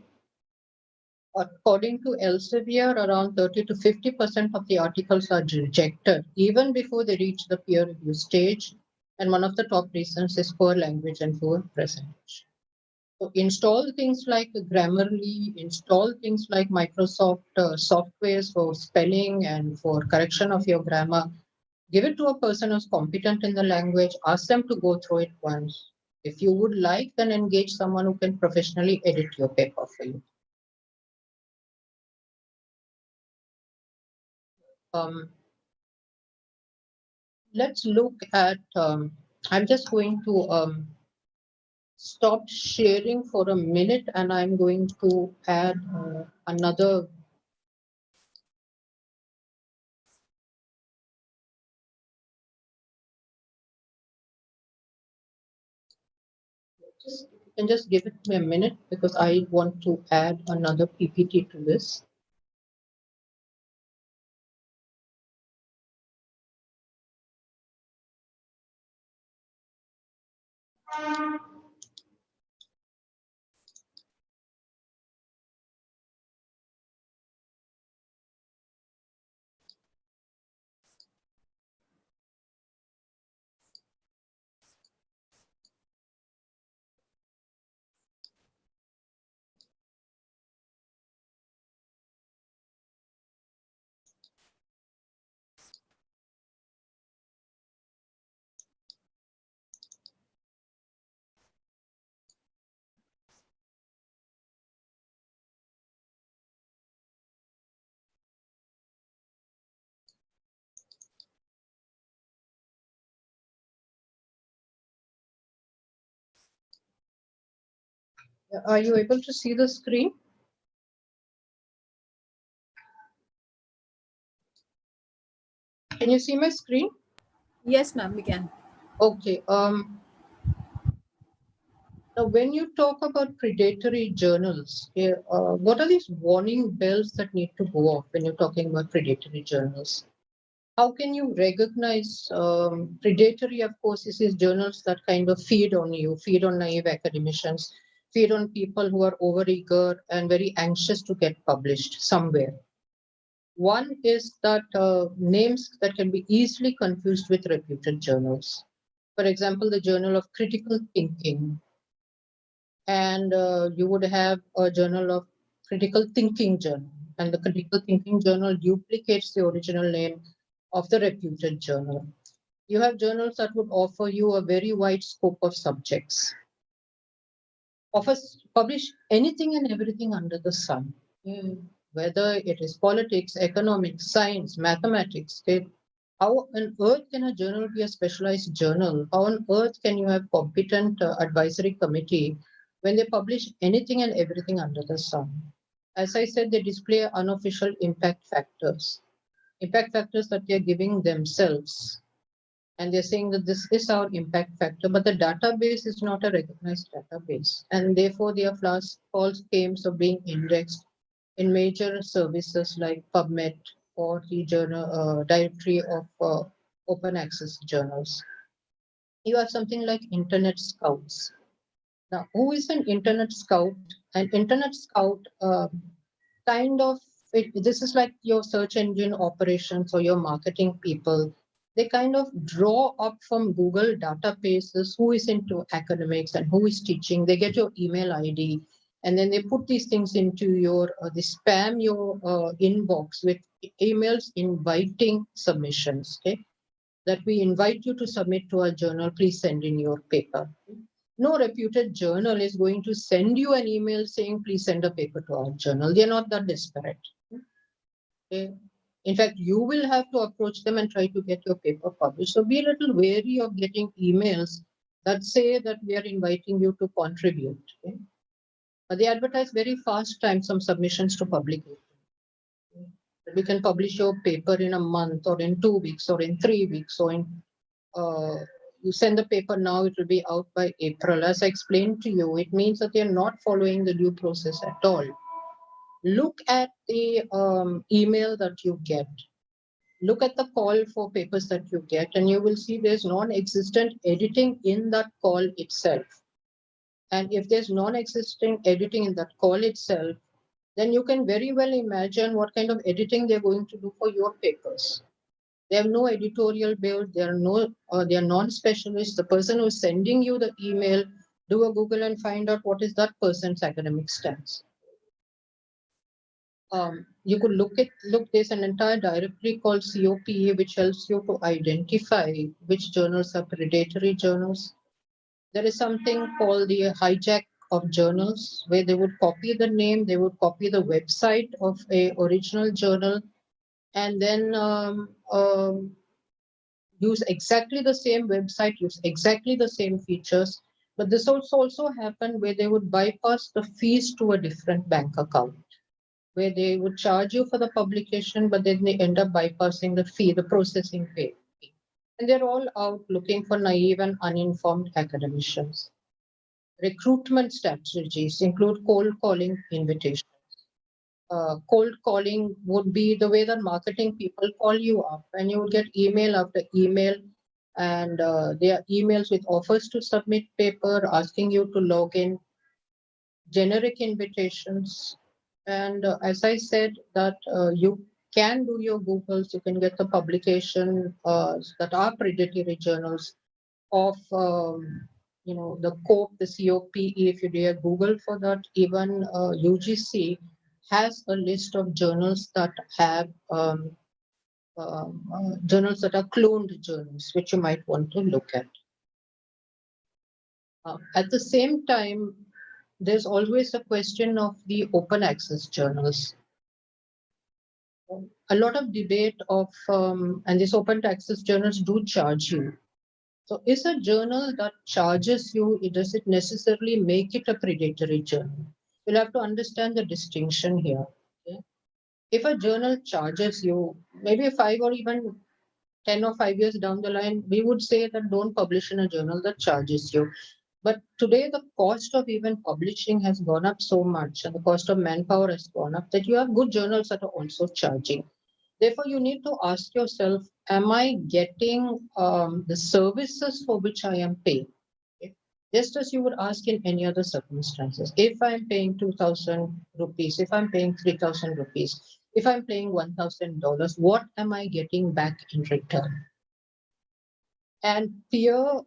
Speaker 3: According to Elsevier, around 30 to 50% of the articles are rejected even before they reach the peer review stage. And one of the top reasons is poor language and poor presentation. So install things like Grammarly, install things like Microsoft softwares for spelling and for correction of your grammar. Give it to a person who's competent in the language, ask them to go through it once. If you would like, then engage someone who can professionally edit your paper for you. Let's look at, I'm just going to stop sharing for a minute and I'm going to add another. You can just give it me a minute because I want to add another PPT to this. Are you able to see the screen? Can you see my screen?
Speaker 2: Yes, ma'am, we can.
Speaker 3: Okay. Now, when you talk about predatory journals, what are these warning bells that need to go off when you're talking about predatory journals? How can you recognize predatory? Of course, this is journals that kind of feed on you, feed on naive academicians, feed on people who are overeager and very anxious to get published somewhere. One is that names that can be easily confused with reputed journals. For example, the Journal of Critical Thinking, and you would have a Journal of Critical Thinking Journal, and the Critical Thinking Journal duplicates the original name of the reputed journal. You have journals that would offer you a very wide scope of subjects, publish anything and everything under the sun, whether it is politics, economics, science, mathematics. How on earth can a journal be a specialized journal? How on earth can you have competent advisory committee when they publish anything and everything under the sun? As I said, they display unofficial impact factors that they're giving themselves. And they're saying that this is our impact factor, but the database is not a recognized database. And therefore, there are false claims of being indexed in major services like PubMed or the directory of open access journals. You have something like Internet Scouts. Now, who is an Internet Scout? An Internet Scout kind of, this is like your search engine operations or your marketing people. They kind of draw up from Google databases who is into academics and who is teaching. They get your email ID, and then they put these things into your, they spam your inbox with emails inviting submissions. Okay, that we invite you to submit to our journal. Please send in your paper. No reputed journal is going to send you an email saying, please send a paper to our journal. They're not that desperate. Okay. In fact, you will have to approach them and try to get your paper published. So be a little wary of getting emails that say that we are inviting you to contribute. Okay. But they advertise very fast time some submissions to publication. We can publish your paper in a month or in 2 weeks or in 3 weeks or in uh, you send the paper now, it will be out by April. As I explained to you, it means that they're not following the due process at all. Look at the email that you get. Look at the call for papers that you get, and you will see there's non-existent editing in that call itself. And if there's non-existent editing in that call itself, then you can very well imagine what kind of editing they're going to do for your papers. They have no editorial build. They are non-specialists. The person who's sending you the email, do a Google and find out what is that person's academic stance. You could look. There's an entire directory called COPE, which helps you to identify which journals are predatory journals. There is something called the hijack of journals, where they would copy the name, they would copy the website of a original journal, and then use exactly the same website, use exactly the same features. But this also happened where they would bypass the fees to a different bank account, where they would charge you for the publication, but then they end up bypassing the fee, the processing fee. And they're all out looking for naive and uninformed academicians. Recruitment strategies include cold calling invitations. Cold calling would be the way that marketing people call you up, and you would get email after email, and there are emails with offers to submit paper, asking you to log in, generic invitations. And as I said, that you can do your Googles, you can get the publication that are predatory journals of the COPE, the COPE. If you do a Google for that, even UGC has a list of journals that have journals that are cloned journals, which you might want to look at. At the same time, there's always a question of the open access journals. A lot of debate of, and these open access journals do charge you. So is a journal that charges you, does it necessarily make it a predatory journal? You'll have to understand the distinction here. Okay? If a journal charges you, maybe 5 or even 10 or 5 years down the line, we would say that don't publish in a journal that charges you. But today, the cost of even publishing has gone up so much, and the cost of manpower has gone up, that you have good journals that are also charging. Therefore, you need to ask yourself, am I getting the services for which I am paying? Okay? Just as you would ask in any other circumstances. If I'm paying 2,000 rupees, if I'm paying 3,000 rupees, if I'm paying $1,000, what am I getting back in return? And peer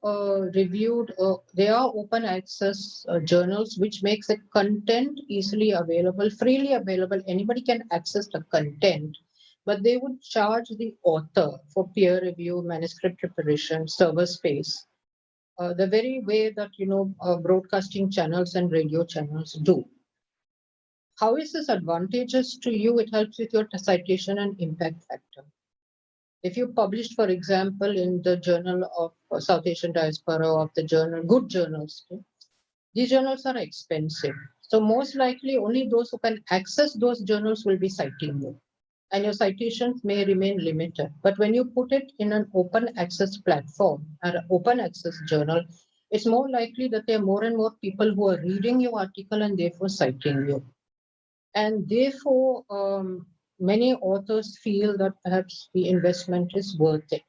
Speaker 3: reviewed, they are open access journals, which makes the content easily available, freely available. Anybody can access the content, but they would charge the author for peer review, manuscript preparation, server space, the very way that broadcasting channels and radio channels do. How is this advantageous to you? It helps with your citation and impact factor. If you published, for example, in the Journal of South Asian Diaspora or of the journal, good journals, okay, these journals are expensive. So most likely only those who can access those journals will be citing you. And your citations may remain limited. But when you put it in an open access platform or an open access journal, it's more likely that there are more and more people who are reading your article and therefore citing you. And therefore, many authors feel that perhaps the investment is worth it.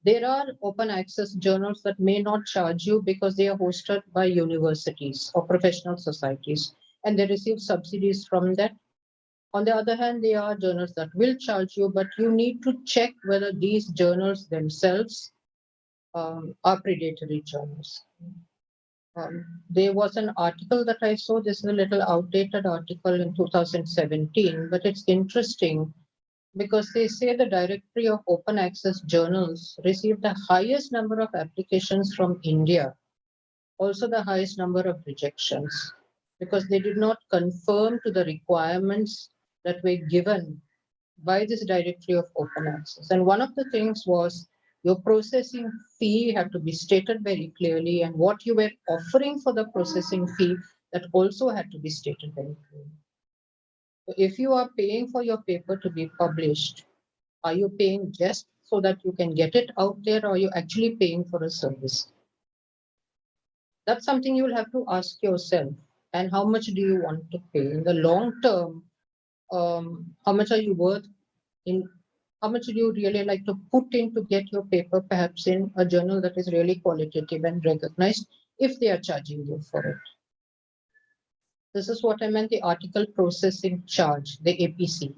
Speaker 3: There are open access journals that may not charge you because they are hosted by universities or professional societies, and they receive subsidies from that. On the other hand, there are journals that will charge you, but you need to check whether these journals themselves are predatory journals. There was an article that I saw, this is a little outdated article in 2017, but it's interesting because they say the directory of open access journals received the highest number of applications from India, also the highest number of rejections, because they did not conform to the requirements that were given by this directory of open access. And one of the things was your processing fee had to be stated very clearly, and what you were offering for the processing fee, that also had to be stated very clearly. So if you are paying for your paper to be published, are you paying just so that you can get it out there, or are you actually paying for a service? That's something you'll have to ask yourself. And how much do you want to pay? In the long term, how much are you worth in, how much do you really like to put in to get your paper perhaps in a journal that is really qualitative and recognized if they are charging you for it? This is what I meant, the article processing charge, the APC.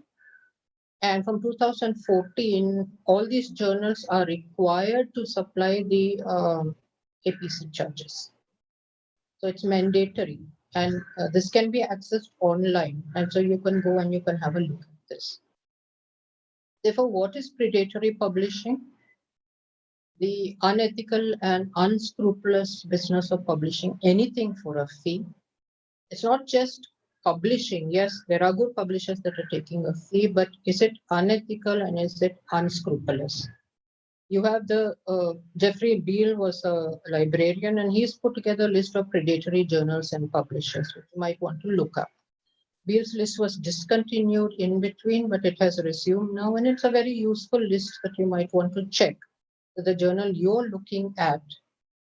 Speaker 3: And from 2014, all these journals are required to supply the APC charges. So it's mandatory. And this can be accessed online. And so you can go and you can have a look at this. Therefore, what is predatory publishing? The unethical and unscrupulous business of publishing anything for a fee. It's not just publishing. Yes, there are good publishers that are taking a fee, but is it unethical and is it unscrupulous? You have the Jeffrey Beal was a librarian, and he's put together a list of predatory journals and publishers, which you might want to look up. Beal's list was discontinued in between, but it has resumed now, and it's a very useful list that you might want to check. The journal you're looking at,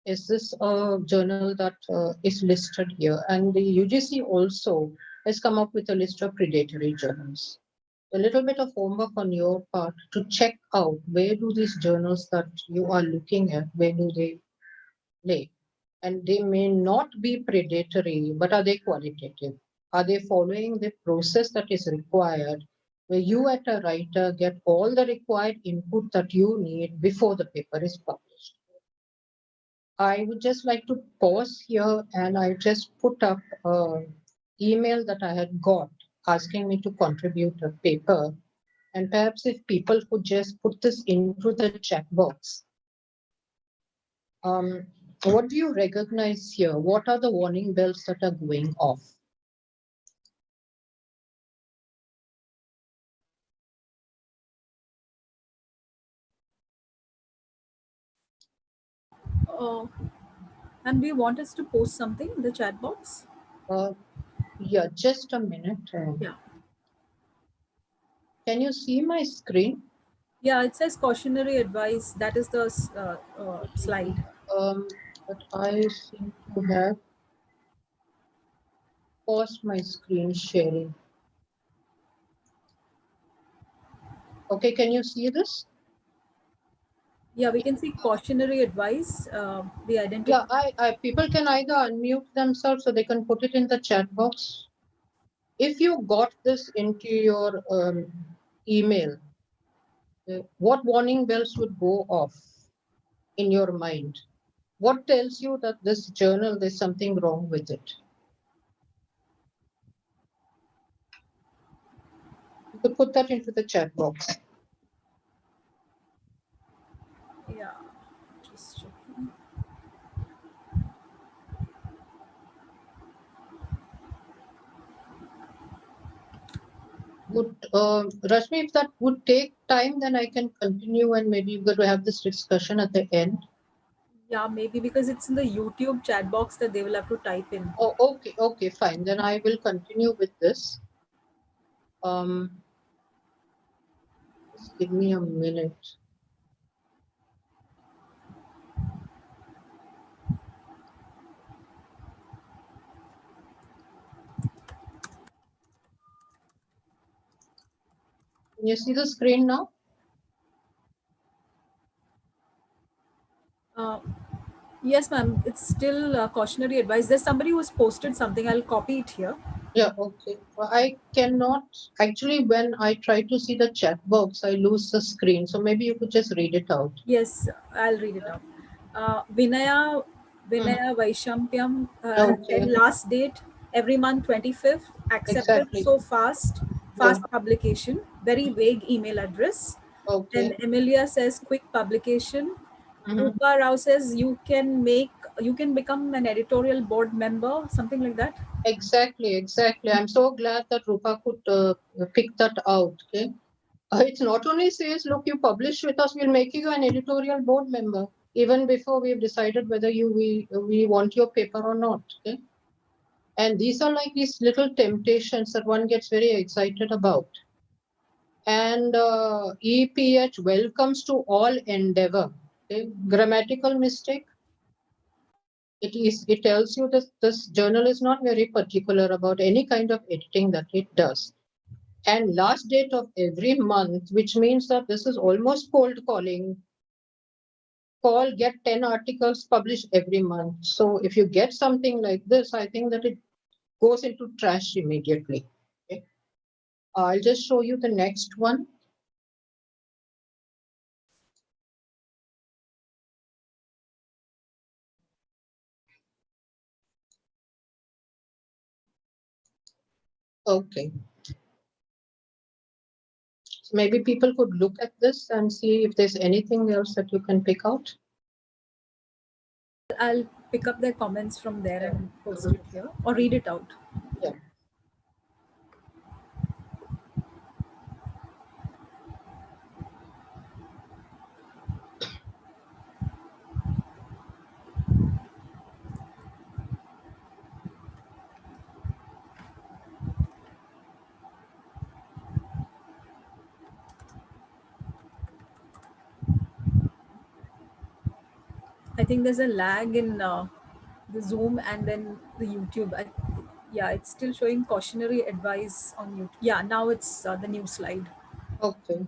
Speaker 3: is this a journal that is listed here? And the UGC also has come up with a list of predatory journals. A little bit of homework on your part to check out where do these journals that you are looking at, where do they lay? And they may not be predatory, but are they qualitative? Are they following the process that is required, where you as a writer get all the required input that you need before the paper is published? I would just like to pause here, and I just put up an email that I had got asking me to contribute a paper. And perhaps if people could just put this into the chat box. What do you recognize here? What are the warning bells that are going off?
Speaker 2: Uh, and do you want us to post something in the chat box?
Speaker 3: Yeah, just a minute.
Speaker 2: Yeah.
Speaker 3: Can you see my screen?
Speaker 2: Yeah, it says cautionary advice. That is the slide.
Speaker 3: But I seem to have paused my screen sharing. Okay, can you see this?
Speaker 2: Yeah, we can see cautionary advice. We identify.
Speaker 3: Yeah, people can either unmute themselves or they can put it in the chat box. If you got this into your email, what warning bells would go off in your mind? What tells you that this journal, there's something wrong with it? You could put that into the chat box.
Speaker 2: Yeah, just checking.
Speaker 3: Rashmi, if that would take time, then I can continue and maybe we're going to have this discussion at the end.
Speaker 2: Yeah, maybe because it's in the YouTube chat box that they will have to type in.
Speaker 3: Oh, okay, fine. Then I will continue with this. Just give me a minute. Can you see the screen now?
Speaker 2: Yes, ma'am. It's still cautionary advice. There's somebody who's posted something. I'll copy it here.
Speaker 3: Yeah, okay. Well, I cannot actually, when I try to see the chat box, I lose the screen. So maybe you could just read it out.
Speaker 2: Yes, I'll read it out. Vinaya Vaishampyam
Speaker 3: Okay,
Speaker 2: and last date every month 25th. Accepted
Speaker 3: exactly.
Speaker 2: so fast.
Speaker 3: Yeah.
Speaker 2: Fast publication. Very vague email address.
Speaker 3: Okay.
Speaker 2: And Emilia says quick publication. Rupa Rao says you can become an editorial board member, something like that.
Speaker 3: Exactly. I'm so glad that Rupa could pick that out. Okay. It's not only says, look, you publish with us, we'll make you an editorial board member, even before we've decided whether we want your paper or not. Okay. And these are like these little temptations that one gets very excited about. And EPH welcomes to all endeavor. Okay. Grammatical mistake. It tells you that this journal is not very particular about any kind of editing that it does. And last date of every month, which means that this is almost cold calling. Call, get 10 articles published every month. So if you get something like this, I think that it goes into trash immediately. Okay. I'll just show you the next one. Okay. So maybe people could look at this and see if there's anything else that you can pick out.
Speaker 2: I'll pick up their comments from there and post it here or read it out.
Speaker 3: Yeah.
Speaker 2: I think there's a lag in the Zoom and then the YouTube. Yeah, it's still showing cautionary advice on YouTube. Yeah, now it's the new slide.
Speaker 3: Okay.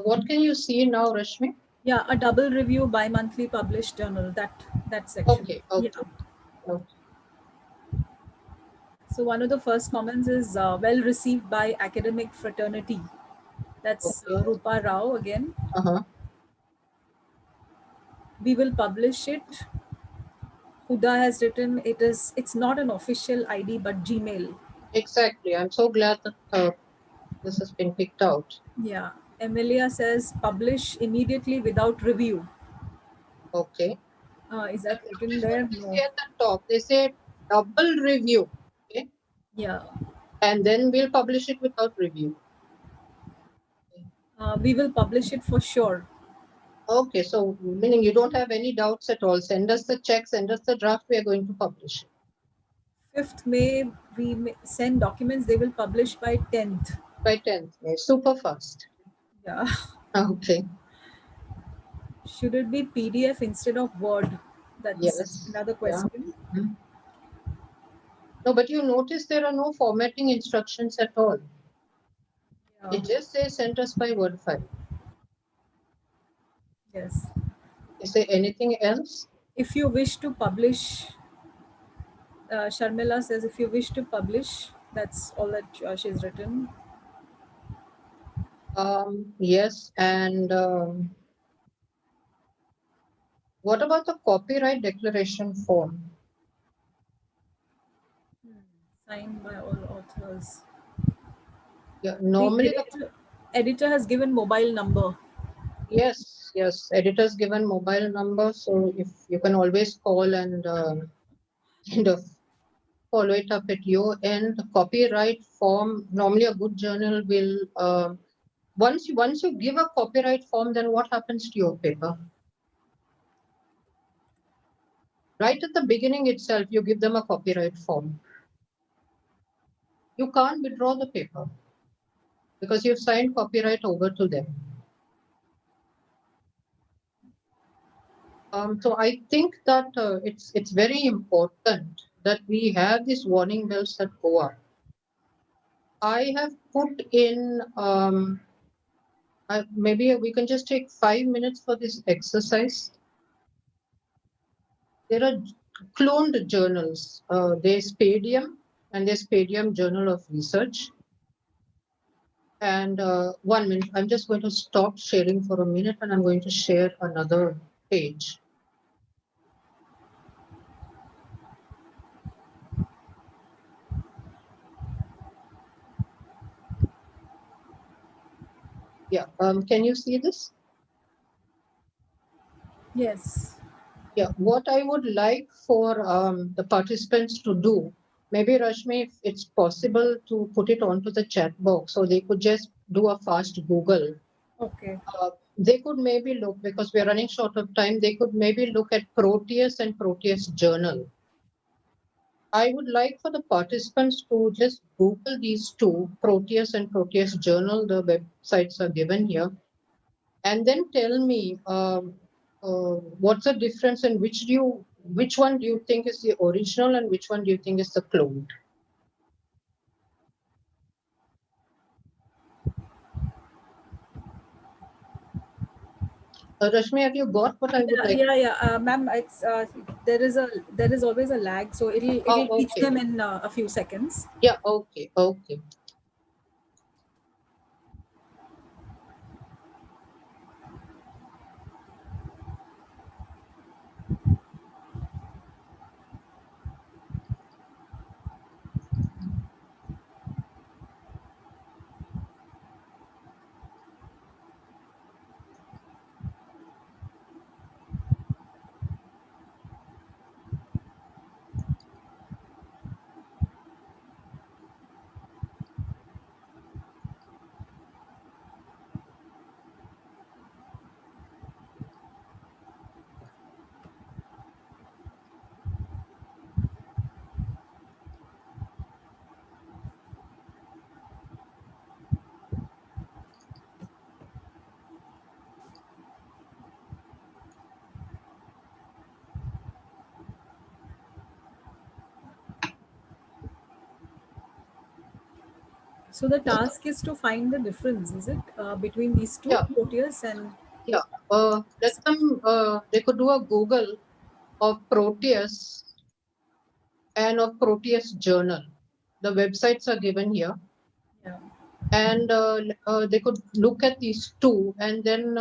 Speaker 3: What can you see now, Rashmi?
Speaker 2: Yeah, a double review bi-monthly published journal. That section.
Speaker 3: Okay.
Speaker 2: Yeah.
Speaker 3: Okay.
Speaker 2: So one of the first comments is well received by academic fraternity. That's
Speaker 3: Okay.
Speaker 2: Rupa Rao again.
Speaker 3: Uh-huh.
Speaker 2: We will publish it. Huda has written it's not an official ID but Gmail.
Speaker 3: Exactly. I'm so glad that this has been picked out.
Speaker 2: Yeah. Emilia says publish immediately without review.
Speaker 3: Okay.
Speaker 2: Is that written
Speaker 3: Notice what
Speaker 2: there?
Speaker 3: they
Speaker 2: No.
Speaker 3: say at the top. They say double review. Okay.
Speaker 2: Yeah.
Speaker 3: And then we'll publish it without review.
Speaker 2: We will publish it for sure.
Speaker 3: Okay. So meaning you don't have any doubts at all. Send us the check, send us the draft. We are going to publish it.
Speaker 2: 5th May, send documents. They will publish by 10th.
Speaker 3: By 10th May. Super fast.
Speaker 2: Yeah.
Speaker 3: Okay.
Speaker 2: Should it be PDF instead of Word? That's
Speaker 3: Yes.
Speaker 2: another
Speaker 3: Yeah.
Speaker 2: question.
Speaker 3: Mhm. No, but you notice there are no formatting instructions at all.
Speaker 2: Yeah.
Speaker 3: It just says send us by Word file.
Speaker 2: Yes.
Speaker 3: Is there anything else?
Speaker 2: If you wish to publish, Sharmila says, if you wish to publish, that's all that she's written.
Speaker 3: Yes, and what about the copyright declaration form?
Speaker 2: Signed by all authors.
Speaker 3: Yeah,
Speaker 2: The
Speaker 3: normally
Speaker 2: editor has given mobile number.
Speaker 3: yes, editor's given mobile number, so if you can always call and kind of follow it up at your end. The copyright form, normally a good journal will once you give a copyright form, then what happens to your paper? Right at the beginning itself, you give them a copyright form. You can't withdraw the paper because you've signed copyright over to them. So I think that it's very important that we have these warning bells that go up. I have put in maybe we can just take 5 minutes for this exercise. There are cloned journals. There's Padium and there's Padium Journal of Research. And 1 minute, I'm just going to stop sharing for a minute and I'm going to share another page. Yeah, can you see this?
Speaker 2: Yes.
Speaker 3: Yeah, what I would like for the participants to do, maybe Rashmi, if it's possible to put it onto the chat box so they could just do a fast Google.
Speaker 2: Okay.
Speaker 3: They could maybe look, because we're running short of time, they could maybe look at Proteus and Proteus Journal. I would like for the participants to just Google these two, Proteus and Proteus Journal. The websites are given here. And then tell me what's the difference and which one do you think is the original and which one do you think is the cloned? Rashmi, have you got what I would like?
Speaker 2: Ma'am, it's there is always a lag, so it'll
Speaker 3: Oh,
Speaker 2: teach
Speaker 3: okay.
Speaker 2: them in a few seconds.
Speaker 3: Yeah, okay.
Speaker 2: So the task is to find the difference, is it, between these two,
Speaker 3: Yeah,
Speaker 2: Proteus and
Speaker 3: yeah. Let them, they could do a Google of Proteus and of Proteus Journal. The websites are given here.
Speaker 2: yeah.
Speaker 3: And they could look at these two and then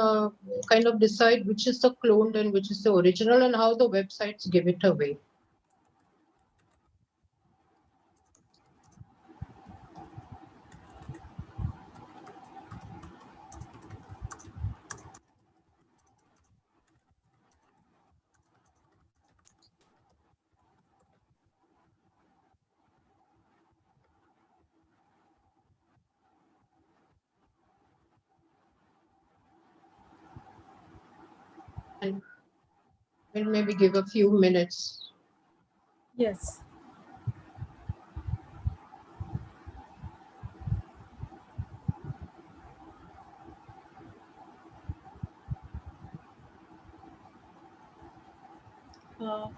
Speaker 3: kind of decide which is the cloned and which is the original and how the websites give it away. And we'll maybe give a few minutes.
Speaker 2: Yes.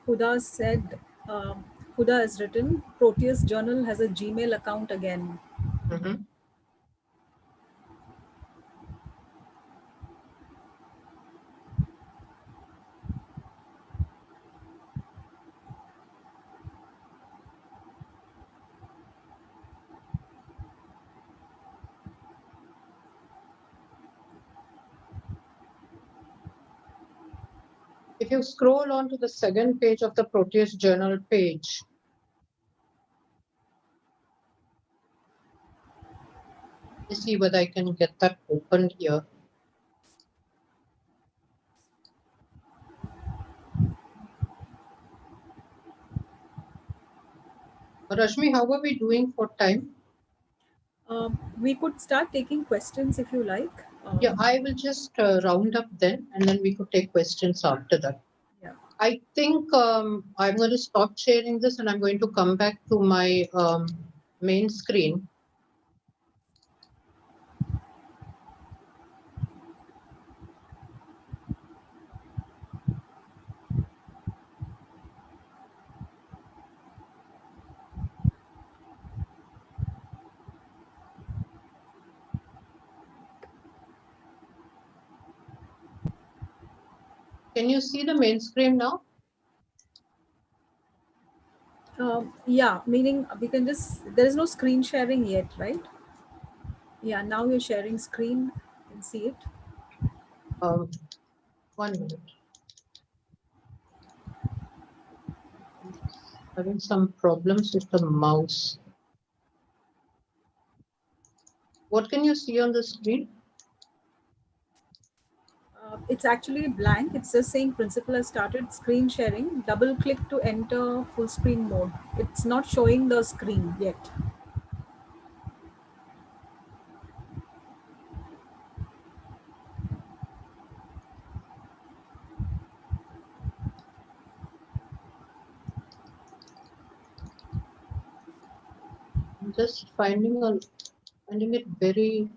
Speaker 2: Huda said, Huda has written, Proteus Journal has a Gmail account again.
Speaker 3: Mhm. If you scroll on to the second page of the Proteus Journal page, Let's see whether I can get that open here. Rashmi, how are we doing for time?
Speaker 2: We could start taking questions if you like.
Speaker 3: Yeah, I will just round up then, and then we could take questions after that.
Speaker 2: Yeah.
Speaker 3: I think I'm going to stop sharing this, and I'm going to come back to my main screen. Can you see the main screen now?
Speaker 2: Yeah, meaning we can just, there is no screen sharing yet, right? Yeah, now you're sharing screen. You can see it.
Speaker 3: 1 minute. Having some problems with the mouse. What can you see on the screen?
Speaker 2: It's actually blank. It's just saying principal has started screen sharing. Double click to enter full screen mode. It's not showing the screen yet.
Speaker 3: I'm just finding it very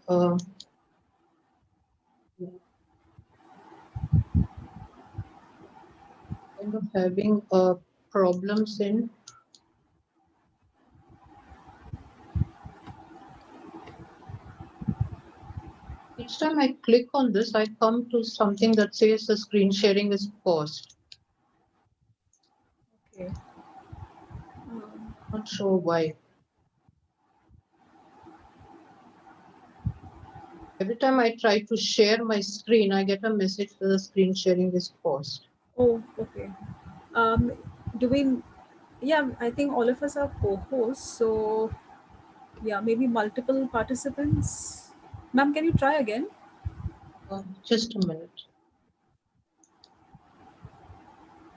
Speaker 3: kind of having problems in. Each time I click on this, I come to something that says the screen sharing is paused.
Speaker 2: Okay.
Speaker 3: Not sure why. Every time I try to share my screen, I get a message that the screen sharing is paused.
Speaker 2: Oh, okay. Um, do we, yeah, I think all of us are co-hosts. So, yeah, maybe multiple participants. Ma'am, can you try again?
Speaker 3: Just a minute.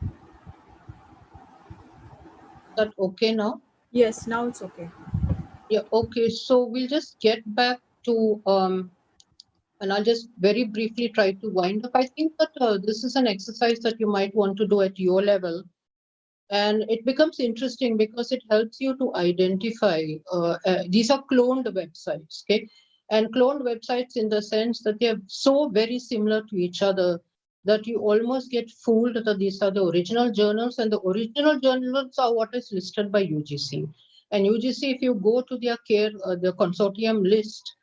Speaker 3: Is that okay now?
Speaker 2: Yes, now it's okay.
Speaker 3: Yeah, okay. So we'll just get back to, and I'll just very briefly try to wind up. I think that this is an exercise that you might want to do at your level. And it becomes interesting because it helps you to identify, these are cloned websites, okay? And cloned websites in the sense that they are so very similar to each other that you almost get fooled that these are the original journals, and the original journals are what is listed by UGC. And UGC, if you go to their the consortium list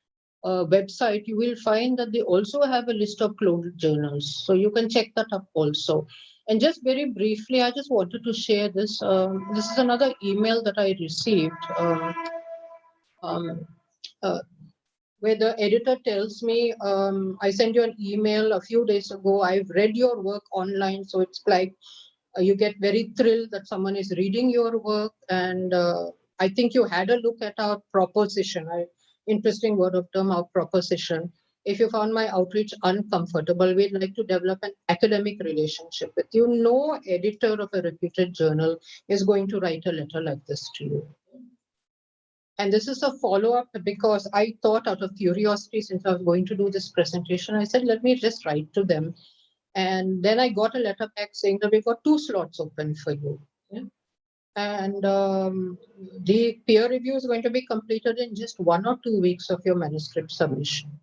Speaker 3: website, you will find that they also have a list of cloned journals. So you can check that up also. And just very briefly, I just wanted to share this. This is another email that I received, um, uh, where the editor tells me, I sent you an email a few days ago. I've read your work online. So it's like you get very thrilled that someone is reading your work. And I think you had a look at our proposition. Interesting word of term, our proposition. If you found my outreach uncomfortable, we'd like to develop an academic relationship with you. No editor of a reputed journal is going to write a letter like this to you. And this is a follow-up because I thought, out of curiosity, since I was going to do this presentation, I said, let me just write to them. And then I got a letter back saying that we've got 2 slots open for you. Yeah? And the peer review is going to be completed in just 1 or 2 weeks of your manuscript submission.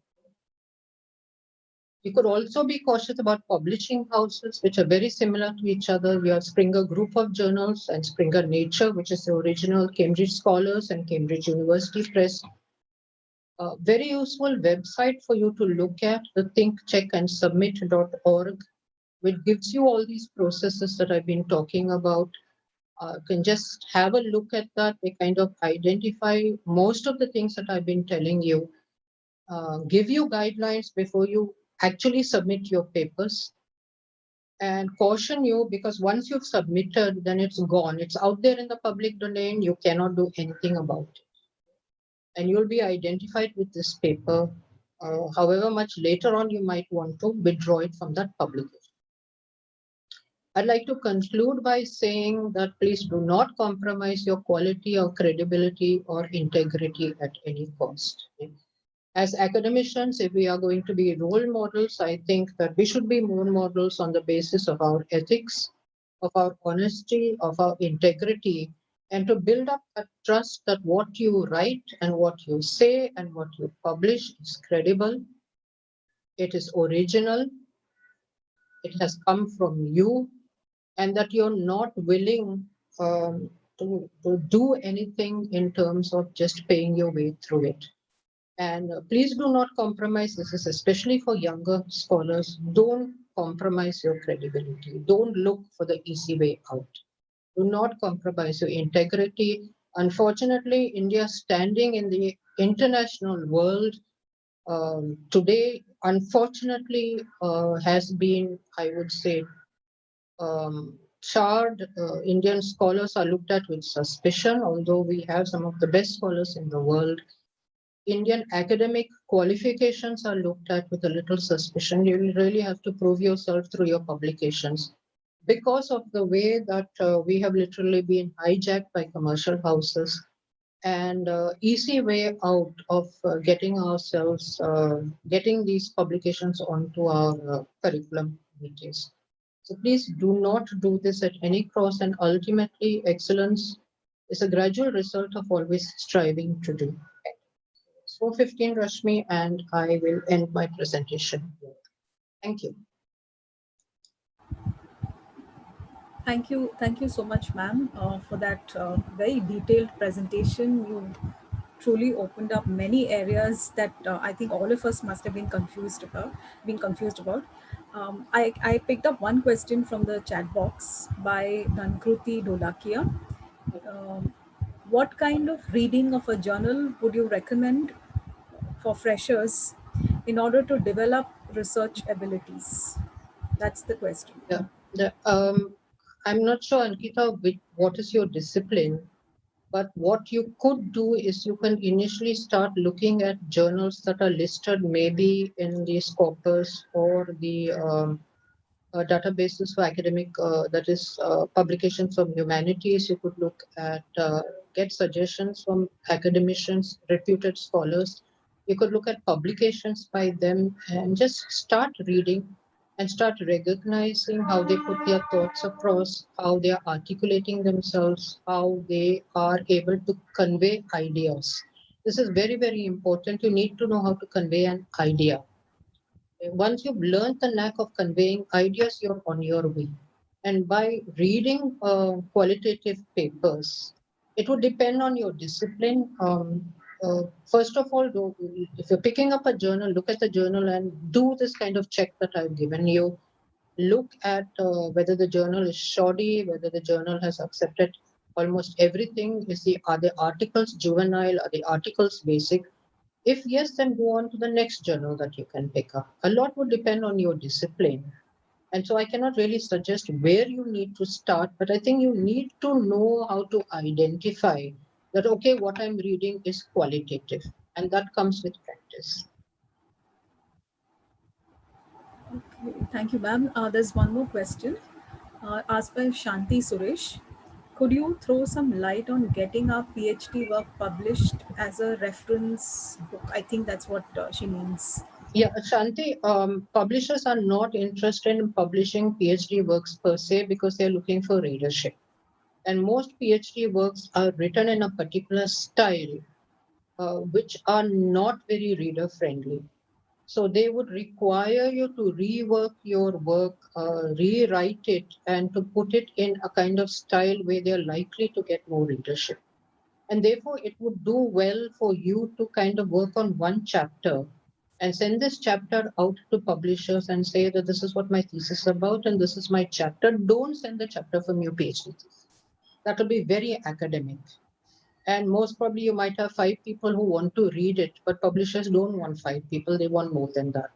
Speaker 3: You could also be cautious about publishing houses, which are very similar to each other. We have Springer Group of Journals and Springer Nature, which is the original Cambridge Scholars and Cambridge University Press. A very useful website for you to look at, the thinkcheckandsubmit.org, which gives you all these processes that I've been talking about. You can just have a look at that. They kind of identify most of the things that I've been telling you, give you guidelines before you actually submit your papers, and caution you because once you've submitted, then it's gone. It's out there in the public domain. You cannot do anything about it. and you'll be identified with this paper, however much later on you might want to withdraw it from that publication. I'd like to conclude by saying that please do not compromise your quality or credibility or integrity at any cost. As academicians, if we are going to be role models, I think that we should be role models on the basis of our ethics, of our honesty, of our integrity, and to build up that trust that what you write and what you say and what you publish is credible, it is original, it has come from you, and that you're not willing to do anything in terms of just paying your way through it. And please do not compromise. This is especially for younger scholars. Don't compromise your credibility. Don't look for the easy way out. Do not compromise your integrity. Unfortunately, India's standing in the international world today, unfortunately, has been, I would say, charred. Indian scholars are looked at with suspicion, although we have some of the best scholars in the world. Indian academic qualifications are looked at with a little suspicion. You really have to prove yourself through your publications because of the way that we have literally been hijacked by commercial houses, and easy way out of getting these publications onto our curriculum meetings. So please do not do this at any cost, and ultimately excellence is a gradual result of always striving to do. It's 4:15, Rashmi, and I will end my presentation here. Thank you.
Speaker 2: Thank you so much, ma'am, for that very detailed presentation. You truly opened up many areas that I think all of us must have been confused about. I picked up one question from the chat box by Nankruti Dolakia. Um, what kind of reading of a journal would you recommend for freshers in order to develop research abilities? That's the question.
Speaker 3: Yeah. I'm not sure, Ankita, what is your discipline, but what you could do is you can initially start looking at journals that are listed maybe in the Scopus or the databases for academic, that is publications of humanities. You could look at, get suggestions from academicians, reputed scholars. You could look at publications by them and just start reading and start recognizing how they put their thoughts across, how they are articulating themselves, how they are able to convey ideas. This is very, very important. You need to know how to convey an idea. Once you've learned the knack of conveying ideas, you're on your way. And by reading qualitative papers, it would depend on your discipline. First of all, if you're picking up a journal, look at the journal and do this kind of check that I've given you. Look at whether the journal is shoddy, whether the journal has accepted almost everything. Are the articles juvenile? Are the articles basic? If yes, then go on to the next journal that you can pick up. A lot would depend on your discipline. And so I cannot really suggest where you need to start, but I think you need to know how to identify that, okay, what I'm reading is qualitative, and that comes with practice.
Speaker 2: Okay, thank you, ma'am. There's one more question asked by Shanti Suresh. Could you throw some light on getting our PhD work published as a reference book? I think that's what she means.
Speaker 3: Yeah, Shanti, publishers are not interested in publishing PhD works per se because they're looking for readership. And most PhD works are written in a particular style, which are not very reader friendly. So they would require you to rework your work, rewrite it, and to put it in a kind of style where they're likely to get more readership. And therefore, it would do well for you to kind of work on one chapter and send this chapter out to publishers and say that this is what my thesis is about and this is my chapter. Don't send the chapter from your PhD thesis. That will be very academic. And most probably you might have 5 people who want to read it, but publishers don't want 5 people, they want more than that.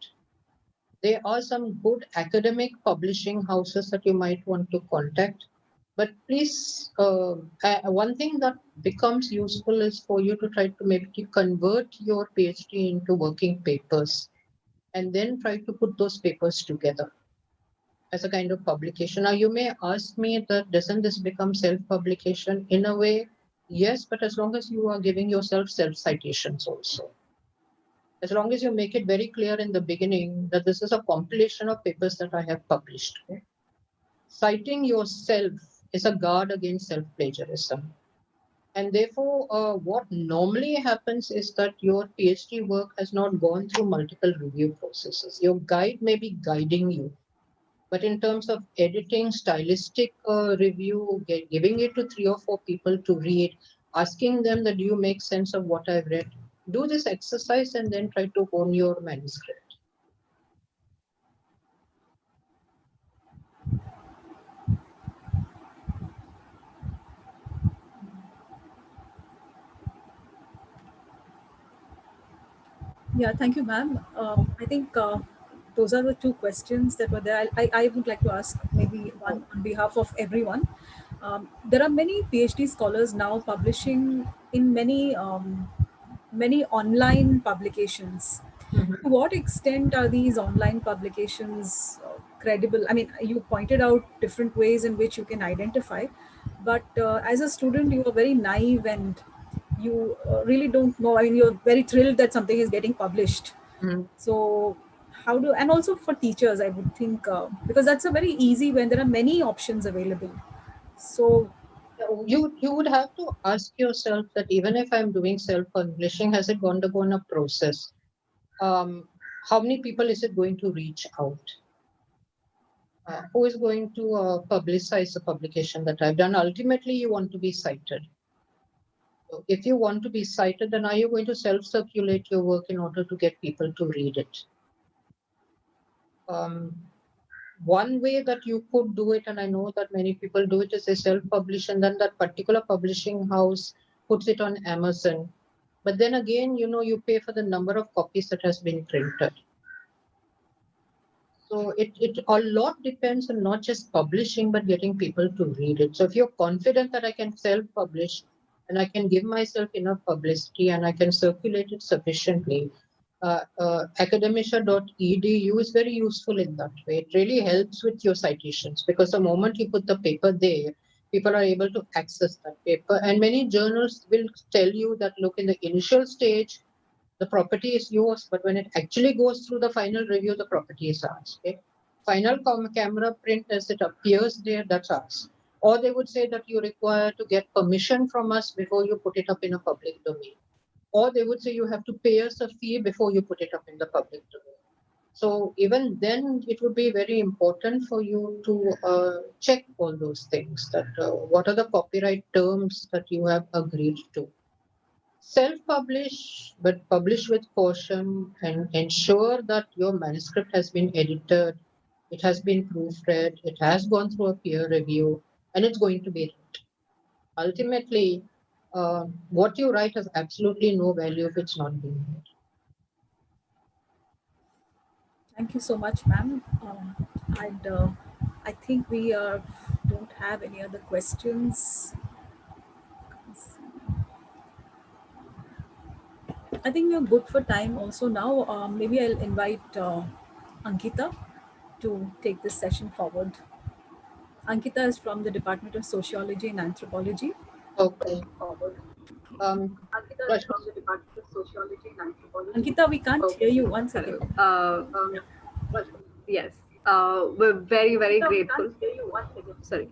Speaker 3: There are some good academic publishing houses that you might want to contact. But please, one thing that becomes useful is for you to try to maybe convert your PhD into working papers and then try to put those papers together as a kind of publication. Now, you may ask me that doesn't this become self-publication? In a way, yes, but as long as you are giving yourself self-citations also. As long as you make it very clear in the beginning that this is a compilation of papers that I have published. Okay? Citing yourself is a guard against self-plagiarism. And therefore, what normally happens is that your PhD work has not gone through multiple review processes. Your guide may be guiding you, but in terms of editing, stylistic review, giving it to 3 or 4 people to read, asking them that do you make sense of what I've read, do this exercise and then try to hone your manuscript.
Speaker 2: Yeah, thank you, ma'am. I think those are the two questions that were there. I would like to ask maybe one on behalf of everyone. There are many PhD scholars now publishing in many online publications. To what extent are these online publications credible? I mean, you pointed out different ways in which you can identify, but as a student, you are very naive and you really don't know. I mean, you're very thrilled that something is getting published. So, how do, and also for teachers, I would think, because that's a very easy when there are many options available. So,
Speaker 3: You would have to ask yourself that even if I'm doing self-publishing, has it undergone a process? How many people is it going to reach out? Who is going to publicize the publication that I've done? Ultimately, you want to be cited. So if you want to be cited, then are you going to self-circulate your work in order to get people to read it? One way that you could do it, and I know that many people do it, is they self-publish and then that particular publishing house puts it on Amazon. But then again, you pay for the number of copies that has been printed. So it a lot depends on not just publishing, but getting people to read it. So if you're confident that I can self-publish and I can give myself enough publicity and I can circulate it sufficiently, academia.edu is very useful in that way. It really helps with your citations because the moment you put the paper there, people are able to access that paper. And many journals will tell you that, look, in the initial stage, the property is yours, but when it actually goes through the final review, the property is ours. Okay? Final camera print as it appears there, that's ours. Or they would say that you require to get permission from us before you put it up in a public domain. Or they would say you have to pay us a fee before you put it up in the public domain. So even then, it would be very important for you to check all those things, that what are the copyright terms that you have agreed to. Self-publish, but publish with caution and ensure that your manuscript has been edited, it has been proofread, it has gone through a peer review, and it's going to be read. Ultimately, what you write has absolutely no value if it's not being read.
Speaker 2: thank you so much, ma'am. And I think we don't have any other questions. I think we're good for time also now. Maybe I'll invite Ankita to take this session forward. Ankita is from the Department of Sociology and Anthropology.
Speaker 3: Okay.
Speaker 2: Ankita is
Speaker 3: Rashmi,
Speaker 2: from the Department of Sociology and Anthropology. Ankita, we can't hear you. One second.
Speaker 1: Yes, we're very, very grateful. Sorry.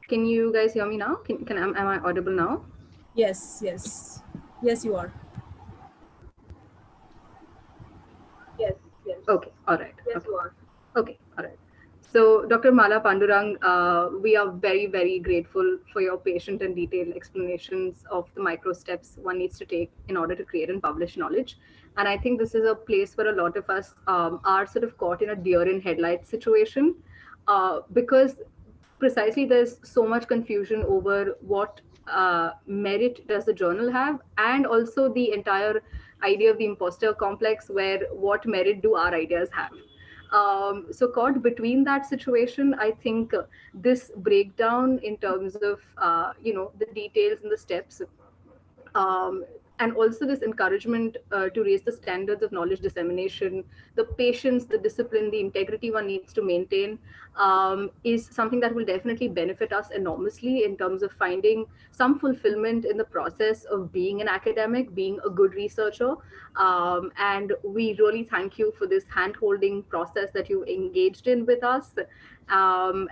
Speaker 1: Can you guys hear me now? Am I audible now?
Speaker 2: Yes, yes. Yes, you are.
Speaker 1: Yes, yes. Okay, all right. Yes, okay. You are. Okay, all right. So, Dr. Mala Pandurang, we are very, very grateful for your patient and detailed explanations of the micro steps one needs to take in order to create and publish knowledge. And I think this is a place where a lot of us are sort of caught in a deer in headlights situation because precisely there's so much confusion over what merit does the journal have, and also the entire idea of the imposter complex, where what merit do our ideas have. So caught between that situation, I think this breakdown in terms of the details and the steps, um, and also this encouragement to raise the standards of knowledge dissemination, the patience, the discipline, the integrity one needs to maintain, is something that will definitely benefit us enormously in terms of finding some fulfillment in the process of being an academic, being a good researcher. And we really thank you for this hand-holding process that you engaged in with us. And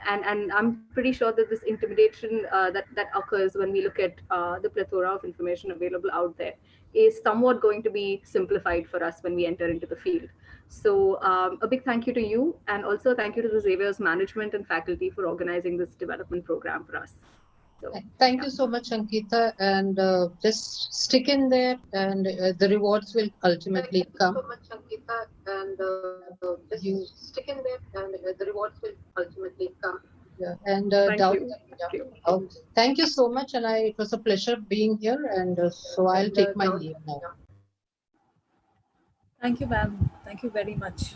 Speaker 1: I'm pretty sure that this intimidation that occurs when we look at the plethora of information available out there is somewhat going to be simplified for us when we enter into the field. So a big thank you to you, and also thank you to the Xavier's management and faculty for organizing this development program for us. So,
Speaker 3: thank you so much, Ankita, and just stick in there, and the rewards will ultimately come.
Speaker 4: Thank you so much, Ankita, and just stick in there, and the rewards will ultimately come.
Speaker 3: Yeah, and
Speaker 1: thank
Speaker 3: doubt.
Speaker 1: you. Thank you.
Speaker 3: Okay. Thank you so much, and it was a pleasure being here, and so I'll take my leave now.
Speaker 2: Thank you, ma'am. Thank you very much.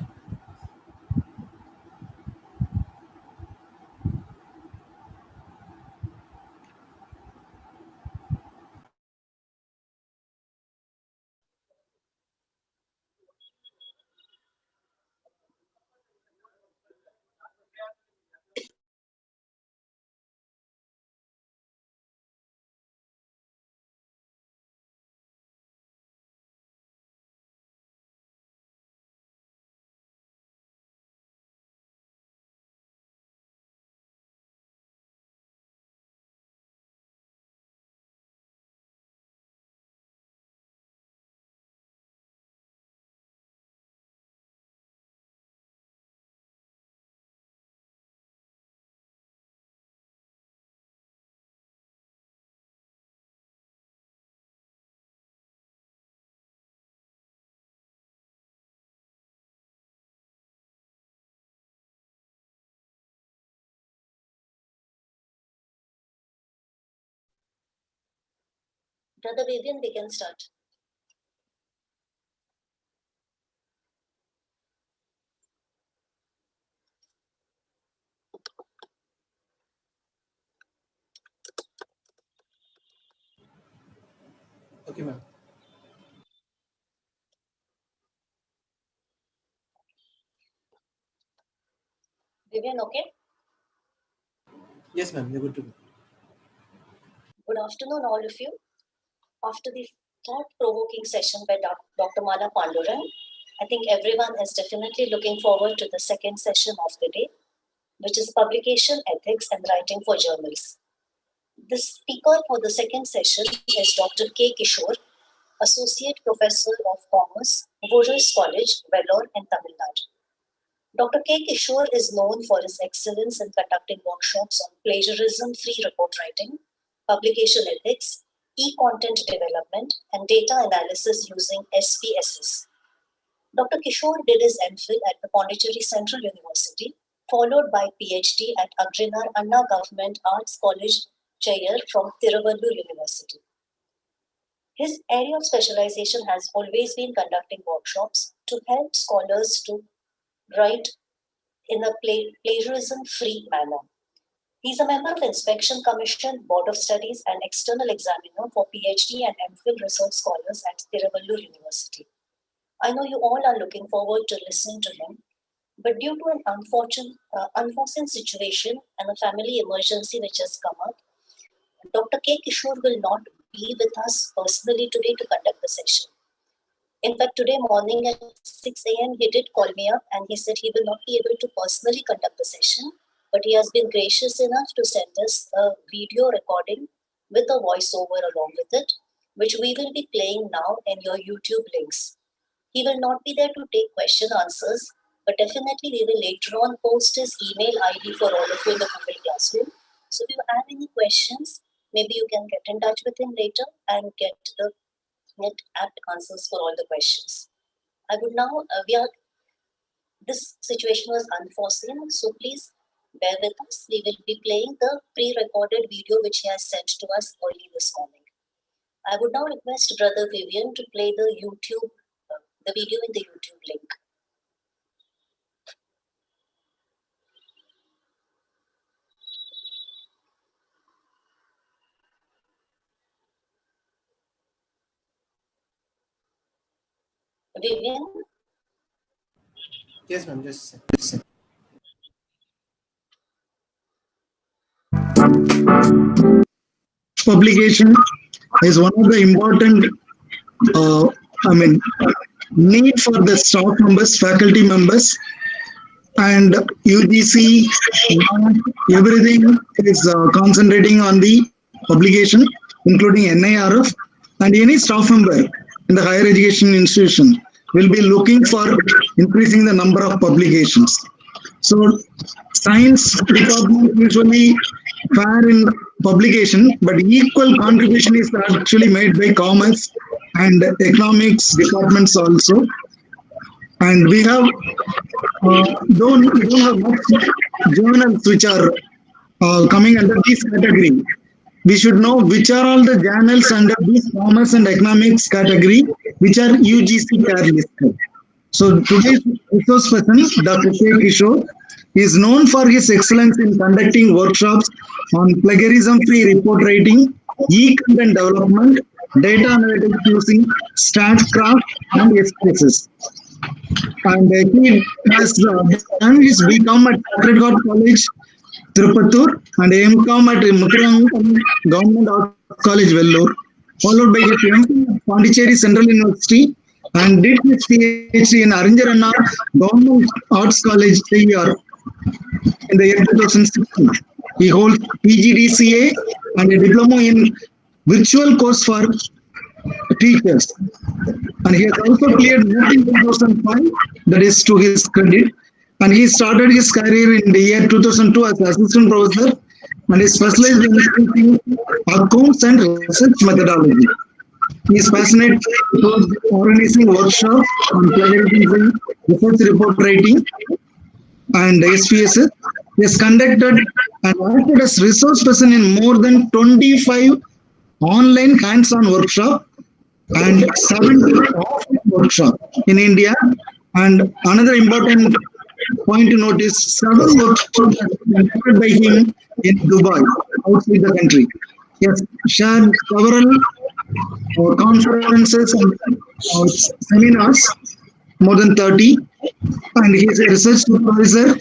Speaker 5: Brother Vivian, we can start.
Speaker 6: Okay, ma'am.
Speaker 5: Vivian, okay?
Speaker 6: Yes, ma'am, you're good to go.
Speaker 5: Good afternoon, all of you. After the thought-provoking session by Dr. Mala Pandurang, I think everyone is definitely looking forward to the second session of the day, which is Publication Ethics and Writing for Journals. The speaker for the second session is Dr. K. Kishore, Associate Professor of Commerce, Wooders College, Vellore in Tamil Nadu. Dr. K. Kishore is known for his excellence in conducting workshops on plagiarism-free report writing, publication ethics, e-content development, and data analysis using SPSS. Dr. Kishore did his MPhil at the Pondicherry Central University, followed by PhD at Agrinar Anna Government Arts College, Cheyar from Tiruvallur University. His area of specialization has always been conducting workshops to help scholars to write in a plagiarism-free manner. He's a member of Inspection Commission, Board of Studies, and external examiner for PhD and MPhil research scholars at Tiruvallur University. I know you all are looking forward to listening to him, but due to an unforeseen situation and a family emergency which has come up, Dr. K. Kishore will not be with us personally today to conduct the session. In fact, today morning at 6 a.m., he did call me up and he said he will not be able to personally conduct the session, but he has been gracious enough to send us a video recording with a voiceover along with it, which we will be playing now in your YouTube links. He will not be there to take question answers, but definitely we will later on post his email ID for all of you in the Google Classroom. So if you have any questions, maybe you can get in touch with him later and get apt answers for all the questions. I would now, this situation was unforeseen, so please bear with us. We will be playing the pre-recorded video which he has sent to us early this morning. I would now request Brother Vivian to play the video in the YouTube link. Vivian?
Speaker 6: Yes, ma'am. Just a second.
Speaker 7: Publication is one of the important, need for the staff members, faculty members, and UGC. Everything is concentrating on the publication, including NIRF, and any staff member in the higher education institution will be looking for increasing the number of publications. So science department usually fair in publication, but equal contribution is actually made by commerce and economics departments also. And we have don't have much journals which are coming under this category. We should know which are all the journals under this commerce and economics category, which are UGC care listed. So today's resource person, Dr. Kishore, is known for his excellence in conducting workshops on plagiarism-free report writing, e-content development, data analytics using StatCraft and SPSS. And he has done his BCom at Sacred Heart College, Tirupatur, and MCom at Mukkuram Government Arts College, Vellore, followed by his MPhil at Pondicherry Central University, and did his PhD in Arinjaranna Government Arts College, CR, in the year 2016. He holds PGDCA and a diploma in virtual course for teachers. And he has also cleared NET in 2005, that is to his credit. And he started his career in the year 2002 as assistant professor and is specialized in accounts and research methodology. He is passionate about organizing workshops on plagiarism, research report writing, and SPSS. He has conducted and acted as resource person in more than 25 online hands-on workshops and 7 offline workshops in India. And another important point to note is 7 workshops conducted by him in Dubai, outside the country. He has shared several conferences and seminars, more than 30, and he is a research supervisor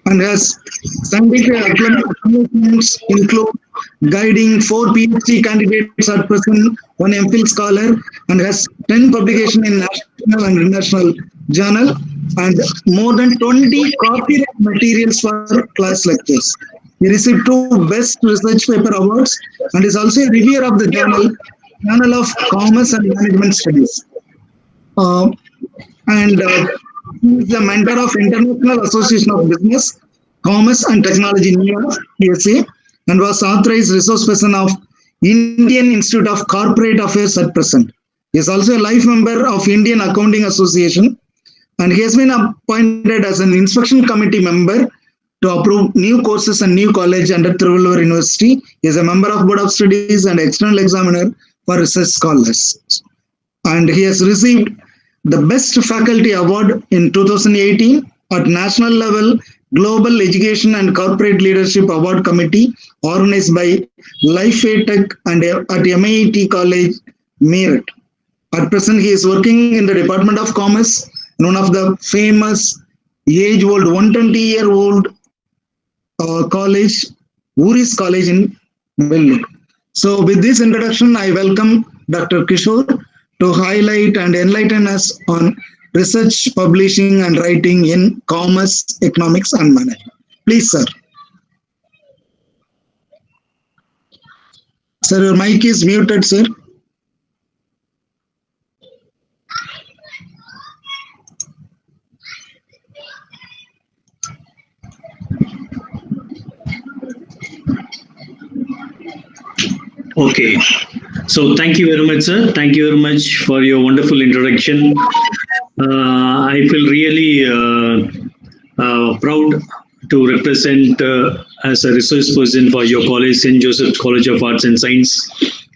Speaker 7: and has scientific accomplishments include guiding 4 PhD candidates at present, 1 MPhil scholar, and has 10 publications in national and international journal, and more than 20 copyright materials for class lectures. He received 2 Best Research Paper Awards and is also a reviewer of the Journal of Commerce and Management Studies. He is the mentor of International Association of Business, Commerce and Technology, New York, USA, and was authorized resource person of Indian Institute of Corporate Affairs at present. He is also a life member of Indian Accounting Association, and he has been appointed as an inspection committee member to approve new courses and new college under Tiruvallur University. He is a member of Board of Studies and external examiner for research scholars. And he has received the Best Faculty Award in 2018 at national level Global Education and Corporate Leadership Award Committee organized by Lifeway Tech and at MIT College, Meerut. At present, he is working in the Department of Commerce, one of the famous age-old, 120-year-old college, Uris College in Vellore. So with this introduction, I welcome Dr. Kishore to highlight and enlighten us on research, publishing and writing in commerce, economics and management. Please, sir. Sir, your mic is muted, sir.
Speaker 8: Okay, so thank you very much, sir. Thank you very much for your wonderful introduction. I feel really proud to represent as a resource person for your college, St. Joseph's College of Arts and Science.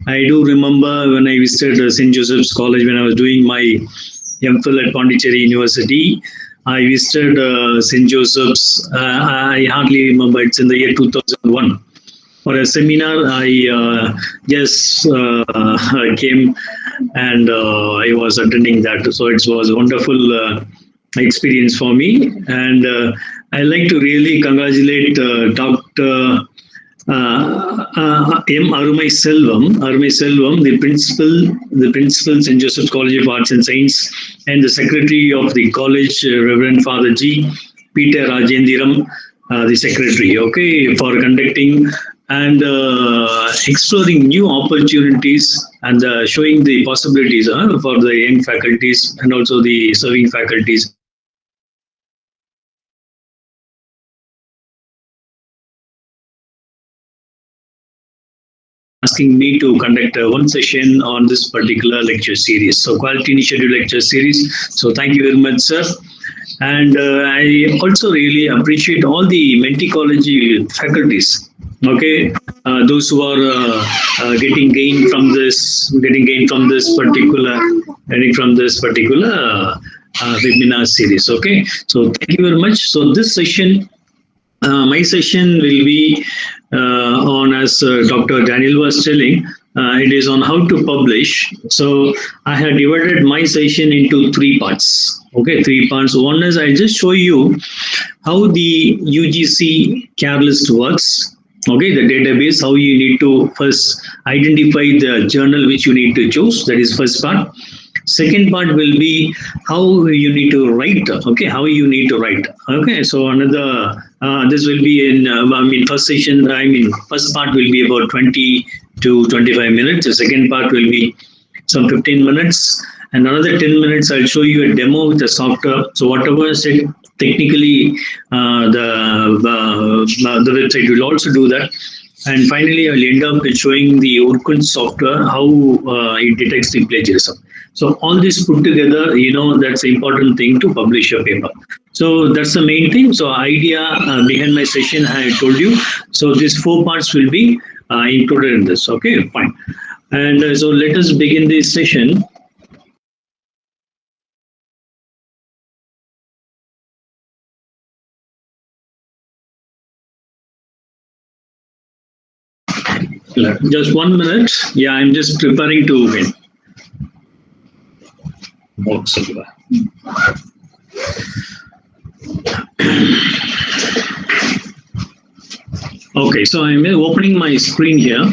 Speaker 8: I do remember when I visited St. Joseph's College when I was doing my MPhil at Pondicherry University. I visited St. Joseph's, I hardly remember, it's in the year 2001. For a seminar, I just came and I was attending that. So it was a wonderful experience for me, and I like to really congratulate Dr. M. Arumai Selvam, the principal St. Joseph's College of Arts and Science, and the secretary of the college, Reverend Father G. Peter Rajendiram, the secretary, okay, for conducting and exploring new opportunities and showing the possibilities for the young faculties and also the serving faculties. Asking me to conduct one session on this particular lecture series. So quality initiative lecture series. So thank you very much, sir. And I also really appreciate all the Mentiecology faculties. Okay, those who are getting gain from this particular webinar series. Okay, so thank you very much. So this session, my session will be on, as Dr. Daniel was telling, it is on how to publish. So I have divided my session into 3 parts. Okay, 3 parts. One is I'll just show you how the UGC CARE list works. Okay, the database, how you need to first identify the journal which you need to choose. That is first part. Second part will be how you need to write. Okay, how you need to write. Okay, so another this will be in first session. First part will be about 20 to 25 minutes. The second part will be some 15 minutes, and another 10 minutes I'll show you a demo with the software. So whatever said technically, the website will also do that. And finally, I'll end up with showing the Urkund software, how it detects the plagiarism. So all this put together, that's the important thing to publish a paper. So that's the main thing. So idea behind my session, I told you. So these 4 parts will be included in this. Okay, fine. And so let us begin this session. Just 1 minute. Yeah, I'm just preparing to win. Okay, so I'm opening my screen here.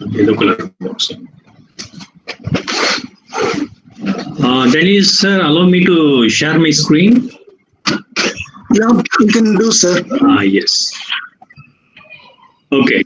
Speaker 8: Okay, the color box. Dennis, sir, allow me to share my screen.
Speaker 7: Yeah, you can do, sir.
Speaker 8: Yes. Okay.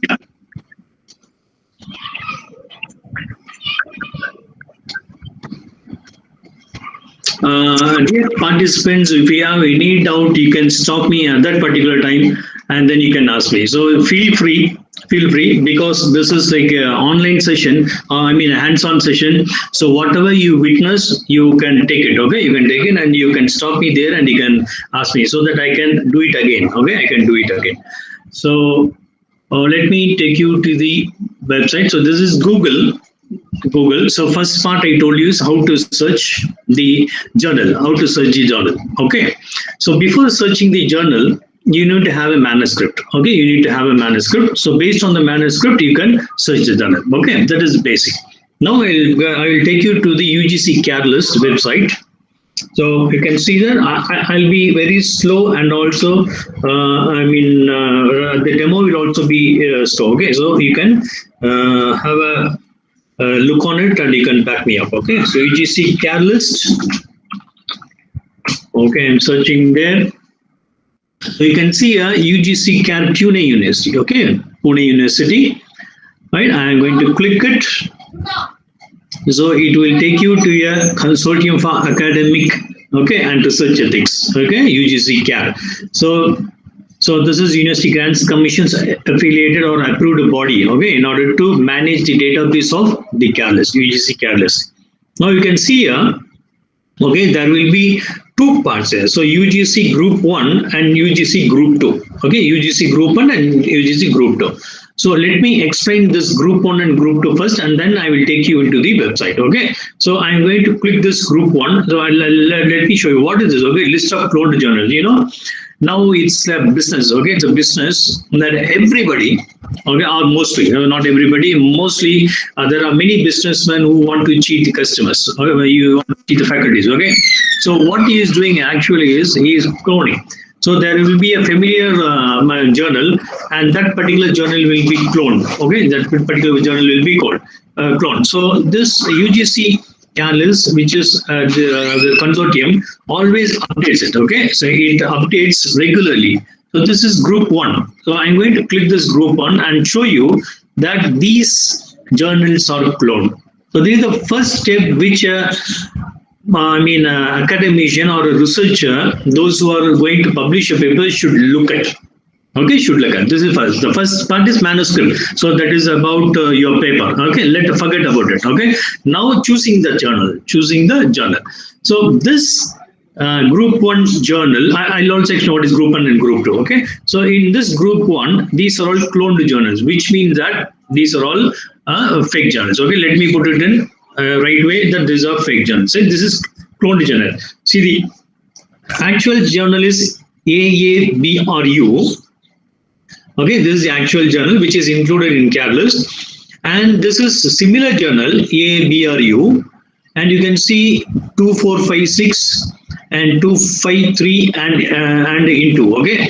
Speaker 8: Dear participants, if you have any doubt, you can stop me at that particular time and then you can ask me. So feel free, because this is like an online session, a hands-on session. So whatever you witness, you can take it, okay? You can take it and you can stop me there and you can ask me so that I can do it again, okay? I can do it again. So let me take you to the website. So this is Google. So first part I told you is how to search the journal, okay? So before searching the journal, you need to have a manuscript, okay? You need to have a manuscript. So based on the manuscript, you can search the journal, okay? That is basic. Now I will take you to the UGC CARE list website. So you can see that I'll be very slow, and also the demo will also be slow, okay? So you can have a look on it and you can back me up, okay? So UGC CARE list. Okay, I'm searching there. So you can see here UGC CARE Pune University, okay? Pune University, right? I'm going to click it. So it will take you to a consortium for academic, okay, and research ethics, okay? UGC CARE. So this is University Grants Commission's affiliated or approved body, okay, in order to manage the database of the CARE list, UGC CARE list. Now you can see here, okay, there will be 2 parts here. So UGC Group 1 and UGC Group 2, okay, UGC Group 1 and UGC Group 2. So let me explain this Group 1 and Group 2 first, and then I will take you into the website, okay? So I'm going to click this Group 1. So let me show you what is this, okay? List of cloned journals, Now it's a business. Okay, it's a business that everybody, okay, or mostly, not everybody, mostly there are many businessmen who want to cheat the customers. Okay, you want to cheat the faculties. Okay, so what he is doing actually is he is cloning. So there will be a familiar journal, and that particular journal will be cloned. Okay, that particular journal will be called cloned. So this UGC Catalyst, which is the consortium, always updates it. Okay, so it updates regularly. So this is group 1. So I'm going to click this group 1 and show you that these journals are cloned. So this is the first step which academician or a researcher, those who are going to publish a paper should look at. Okay, should look at. This is first. The first part is manuscript. So that is about your paper. Okay, forget about it. Okay, now choosing the journal. So this group 1 journal, I'll also explain what is group 1 and group 2. Okay, so in this group 1, these are all cloned journals, which means that these are all fake journals. Okay, let me put it in right way that these are fake journals. So this is cloned journal. See, the actual journal is AABRU. Okay, this is the actual journal which is included in Catalyst, and this is a similar journal AABRU, and you can see 2456 and 253 and into. Okay,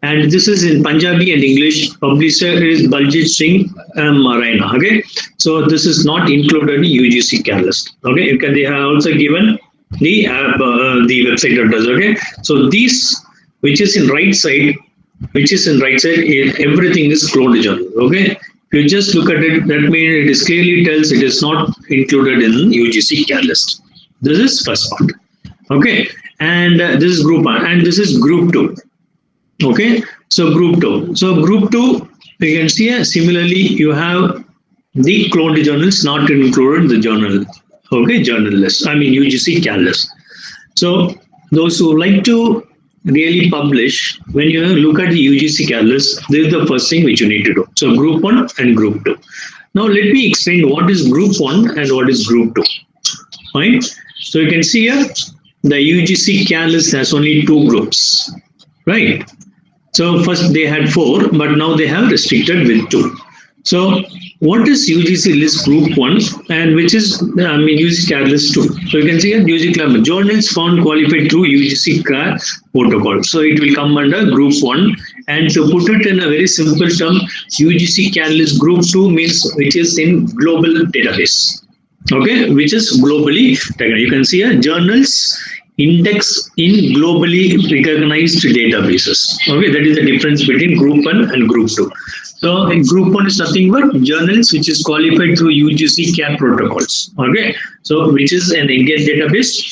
Speaker 8: and this is in Punjabi and English. Publisher is Baljit Singh Raina. Okay, so this is not included in UGC Catalyst. Okay, they have also given the website address. Okay, so these, which is in right side, everything is cloned journal. Okay, if you just look at it, that means it clearly tells it is not included in UGC Catalyst. This is first part. Okay, and this is group 1, and this is group 2. Okay, so group 2. So group 2, you can see similarly you have the cloned journals not included in the journal. Okay, journal list. UGC Catalyst. So those who like to really publish, when you look at the UGC Catalyst, this is the first thing which you need to do. So group 1 and group 2. Now let me explain what is group 1 and what is group 2. Right? So you can see here the UGC Catalyst has only 2 groups. Right? So first they had 4, but now they have restricted with 2. So what is UGC list group 1 and which is UGC Catalyst 2? So you can see here UGC journals found qualified through UGC CAR protocol. So it will come under group 1, and to put it in a very simple term, UGC Catalyst group 2 means which is in global database. Okay, which is globally taken. You can see here journals index in globally recognized databases. Okay, that is the difference between group 1 and group 2. So in group 1 is nothing but journals which is qualified through UGC CAR protocols. Okay, so which is an Indian database,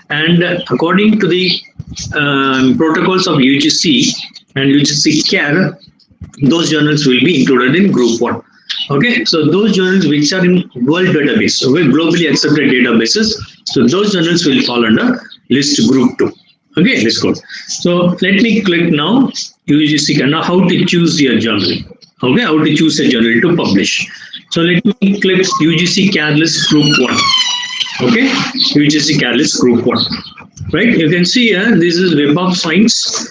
Speaker 8: and according to the protocols of UGC and UGC CAR, those journals will be included in group 1. Okay, so those journals which are in world database, okay, globally accepted databases, so those journals will fall under list group 2. Okay, let's go. So let me click now UGC. Now how to choose your journal. Okay, how to choose a journal to publish. So let me click UGC Catalyst group 1. Okay, UGC Catalyst group 1. Right, you can see here this is Web of Science,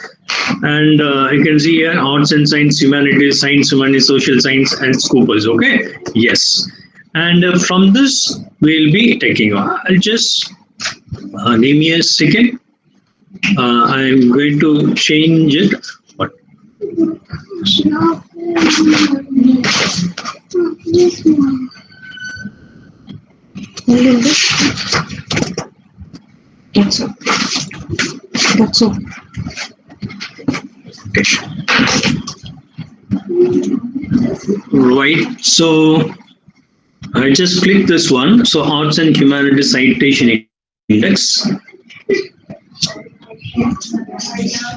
Speaker 8: and you can see here arts and science, humanities, social science, and Scoopers. Okay, yes, and from this we'll be taking. I'll just give me a second. I'm going to change it. What?
Speaker 9: That's all. That's all.
Speaker 8: Okay. Right. So I just click this one. So Arts and Humanities Citation Index.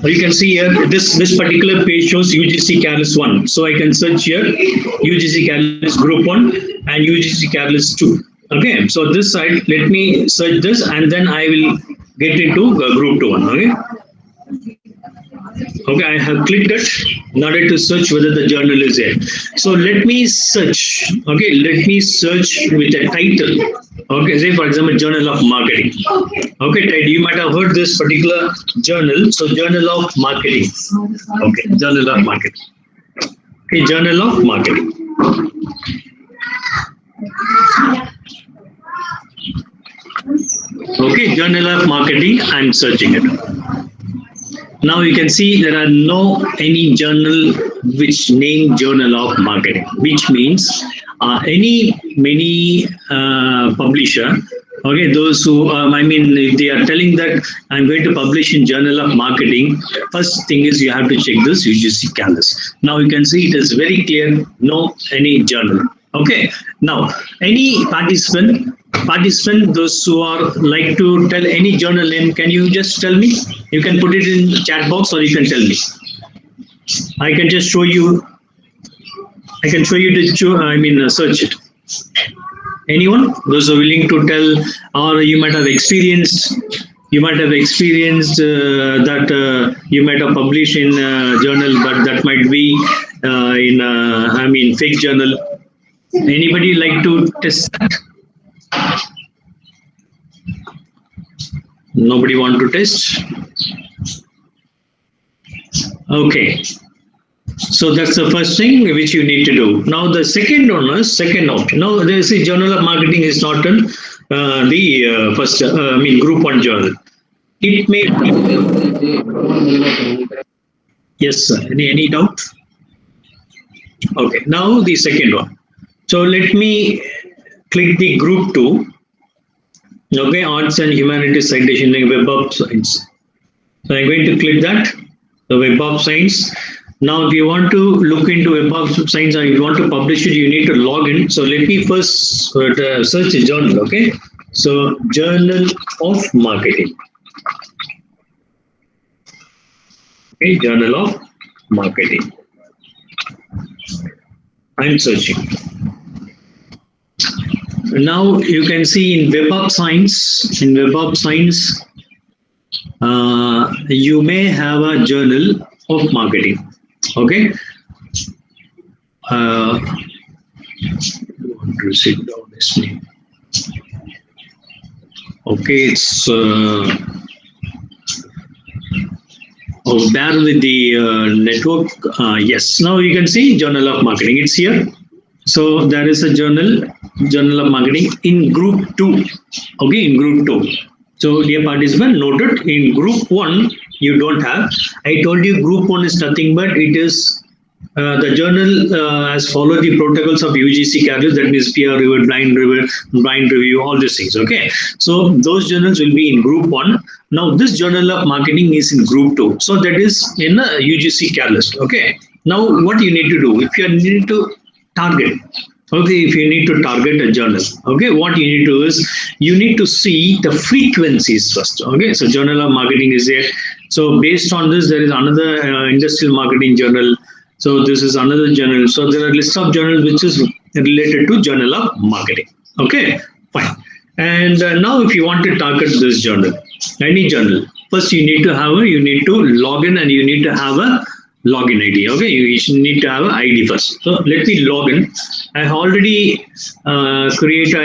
Speaker 8: You can see here this particular page shows UGC Catalyst 1. So I can search here UGC Catalyst Group 1 and UGC Catalyst 2. Okay, so this side, let me search this and then I will get into Group 2 one. Okay. Okay, I have clicked it in order to search whether the journal is there. So let me search. Okay, let me search with a title. Okay, say for example, Journal of Marketing. Okay, Ted, you might have heard this particular journal. So, Journal of Marketing. Okay, Journal of Marketing. Okay, Journal of Marketing. Okay, Journal of Marketing. I'm searching it. Now you can see there are no any journal which name Journal of Marketing, which means many publisher. Okay, those who I mean, if they are telling that I'm going to publish in Journal of Marketing, first thing is you have to check this UGC Callis. Now you can see it is very clear, no any journal. Okay, now any participant, those who are like to tell any journal name, can you just tell me? You can put it in the chat box or you can tell me. I can just show you. I can show you to search it. Anyone? Those who are willing to tell, or you might have experienced. You might have experienced that you might have published in journal, but that might be in fake journal. Anybody like to test that? Nobody want to test? Okay. So that's the first thing which you need to do. Now the second one is second option. Now there is a Journal of Marketing is not in the first, Group 1 journal. It may. Yes, sir. Any doubt? Okay. Now the second one. So let me click the Group 2. Okay, Arts and Humanities citation in Web of Science. So I'm going to click that, the Web of Science. Now, if you want to look into Web of Science or you want to publish it, you need to log in. So let me first search a journal. Okay, so Journal of Marketing. Okay, Journal of Marketing. I'm searching. Now you can see in Web of Science, you may have a Journal of Marketing. Okay. Okay, it's bear with the network. Yes, now you can see Journal of Marketing. It's here. So there is a Journal of Marketing in Group 2. Okay, in Group 2. So dear participant, noted in Group 1 you don't have. I told you Group 1 is nothing but it is the journal has followed the protocols of UGC Callis, that means peer review, blind review, all these things. Okay, so those journals will be in Group 1. Now this Journal of Marketing is in Group 2. So that is in UGC Callis. Okay, now what you need to do, if you need to target, okay, if you need to target a journal, okay, what you need to do is you need to see the frequencies first. Okay, so Journal of Marketing is there. So based on this, there is another industrial marketing journal. So this is another journal. So there are a list of journals which is related to Journal of Marketing. Okay, fine. And now if you want to target this journal, any journal, first you need to log in and you need to have a login ID. Okay, you need to have an ID first. So let me log in. I have already I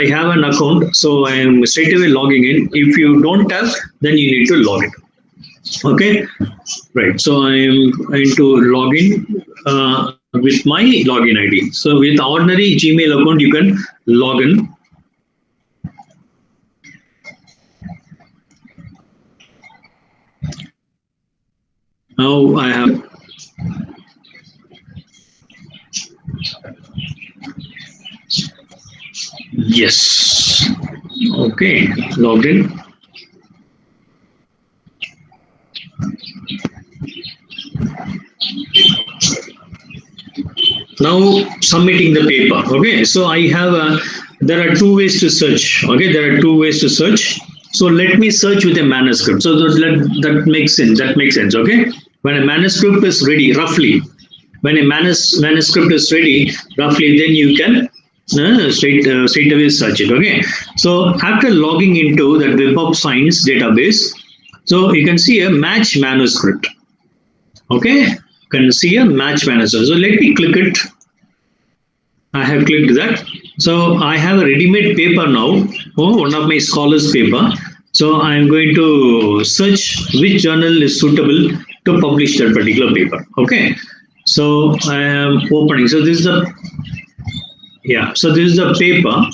Speaker 8: have an account, so I am straight away logging in. If you don't have, then you need to log in. Okay, right. So I am going to log in with my login ID. So with ordinary Gmail account, you can log in. Now I have. Yes. Okay, logged in. Now submitting the paper. Okay, so I have there are two ways to search. Okay, there are two ways to search. So let me search with a manuscript. So that makes sense. That makes sense. Okay, when a manuscript is ready, roughly, when a manuscript is ready, roughly, then you can straight away search it. Okay, so after logging into that Web of Science database, so you can see a match manuscript. Okay, you can see a match manuscript. So let me click it. I have clicked that. So I have a ready-made paper now, one of my scholars paper. So I'm going to search which journal is suitable to publish that particular paper. Okay. So I am opening. So this is the, yeah. So this is the paper.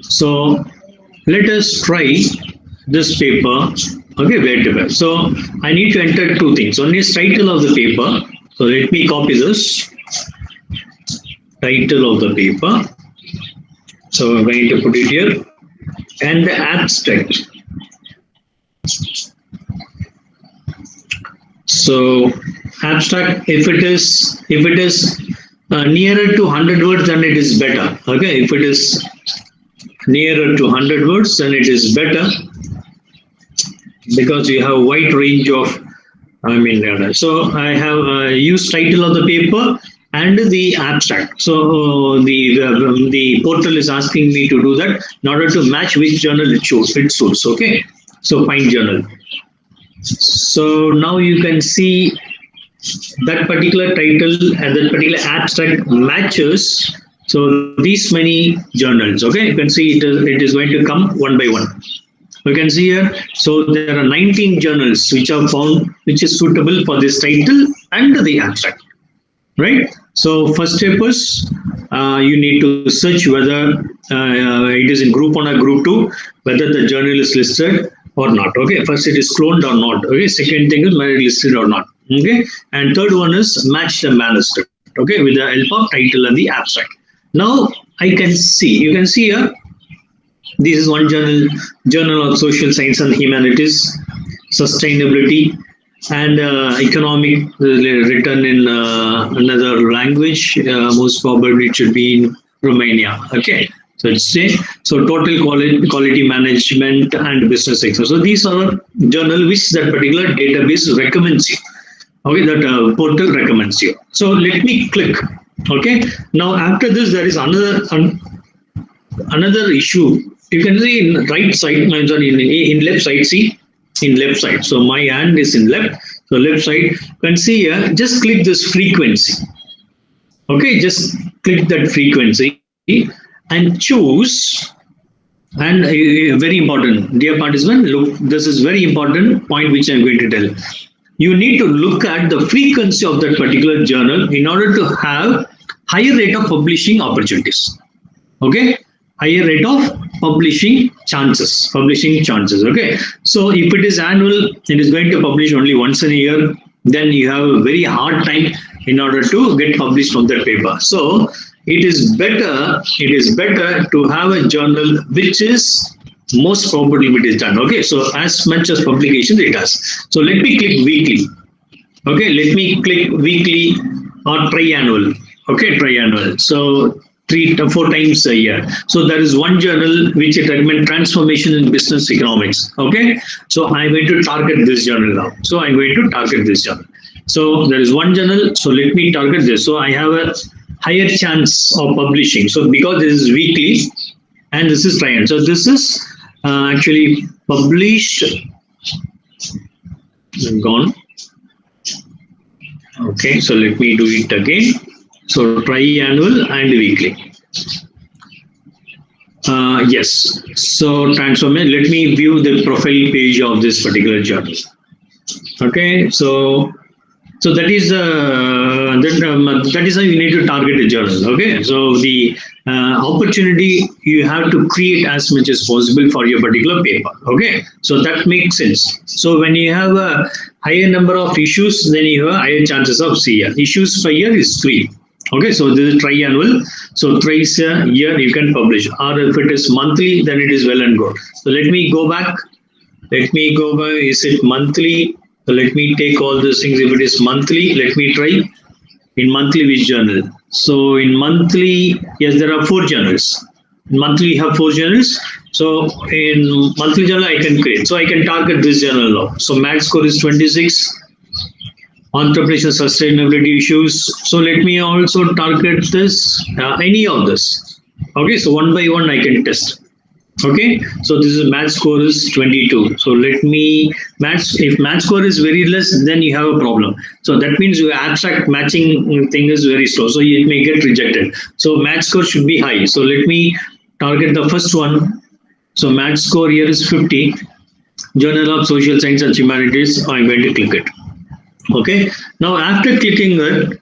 Speaker 8: So let us try this paper. Okay, wait. So I need to enter two things. One is title of the paper. So let me copy this. Title of the paper. So I'm going to put it here. And the abstract. So abstract, if it is nearer to 100 words, then it is better. Okay, if it is nearer to 100 words, then it is better, because you have a wide range of, so I have used title of the paper and the abstract. So the portal is asking me to do that in order to match which journal it suits. Okay, so find journal. So now you can see that particular title and that particular abstract matches. So these many journals. Okay, you can see it is going to come one by one. You can see here, so there are 19 journals which are found, which is suitable for this title and the abstract, right? So first step is you need to search whether it is in group 1 or group 2, whether the journal is listed or not. Okay, first it is cloned or not. Okay, second thing is whether it is listed or not. Okay, and third one is match the manuscript. Okay, with the help of title and the abstract. Now I can see, you can see here, this is one journal of social science and humanities, sustainability and economic, written in another language. Most probably it should be in Romania. Okay, so it's so total quality management and business excellence. So these are journal which that particular database recommends you. Okay, that portal recommends you. So let me click. Okay, now after this there is another issue. You can see in right side, in left side, see, in left side. So my hand is in left. So left side, you can see here, just click this frequency. Okay, just click that frequency and choose. And very important, dear participant, look, this is very important point which I'm going to tell. You need to look at the frequency of that particular journal in order to have higher rate of publishing opportunities. Okay, higher rate of publishing chances. Okay, so if it is annual, it is going to publish only once in a year, then you have a very hard time in order to get published from that paper. So it is better to have a journal which is most probably it is done. Okay, so as much as publication it has. So let me click weekly. Okay, let me click weekly or triannual. Okay, triannual. So 3 to 4 times a year. So there is one journal which it recommends, transformation in business economics. Okay, so I'm going to target this journal now. So I'm going to target this journal. So there is one journal. So let me target this. So I have a higher chance of publishing. So because this is weekly and this is triannual. So this is actually published. Gone. Okay, so let me do it again. So triannual and weekly. Yes. So transformation. Let me view the profile page of this particular journal. Okay. So that is that is how you need to target a journal. Okay. So the opportunity you have to create as much as possible for your particular paper. Okay. So that makes sense. So when you have a higher number of issues, then you have higher chances of CA. Issues per year is 3. Okay, so this is triannual. So thrice a year you can publish. Or if it is monthly, then it is well and good. So let me go back. Is it monthly? So let me take all these things. If it is monthly, let me try. In monthly, which journal? So in monthly, yes, there are 4 journals. In monthly, you have 4 journals. So in monthly journal, I can create. So I can target this journal now. So max score is 26. Entrepreneurship, sustainability issues. So let me also target this, any of this. Okay, so one by one I can test. Okay, so this is math score is 22. So let me if math score is very less, then you have a problem. So that means your abstract matching thing is very slow. So it may get rejected. So math score should be high. So let me target the first one. So math score here is 50. Journal of Social Science and Humanities. I'm going to click it. Okay. Now after clicking it,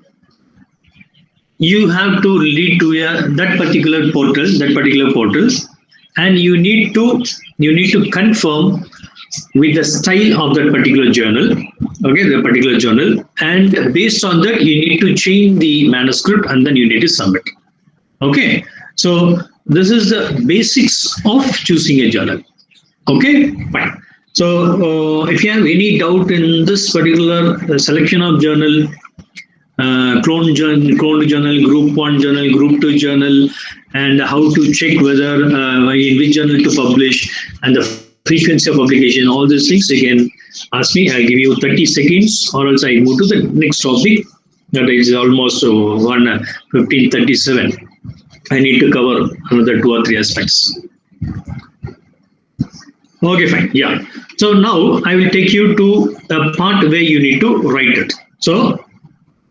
Speaker 8: you have to lead to that particular portal, and you need to confirm with the style of that particular journal. Okay, the particular journal, and based on that you need to change the manuscript and then you need to submit. Okay, so this is the basics of choosing a journal. Okay, fine. So if you have any doubt in this particular selection of journal, cloned journal, group 1 journal, group 2 journal, and how to check whether in which journal to publish, and the frequency of publication, all these things you can ask me. I'll give you 30 seconds, or else I move to the next topic. That is almost 15:37. I need to cover another 2 or 3 aspects. Okay, fine. Yeah. So now I will take you to the part where you need to write it. So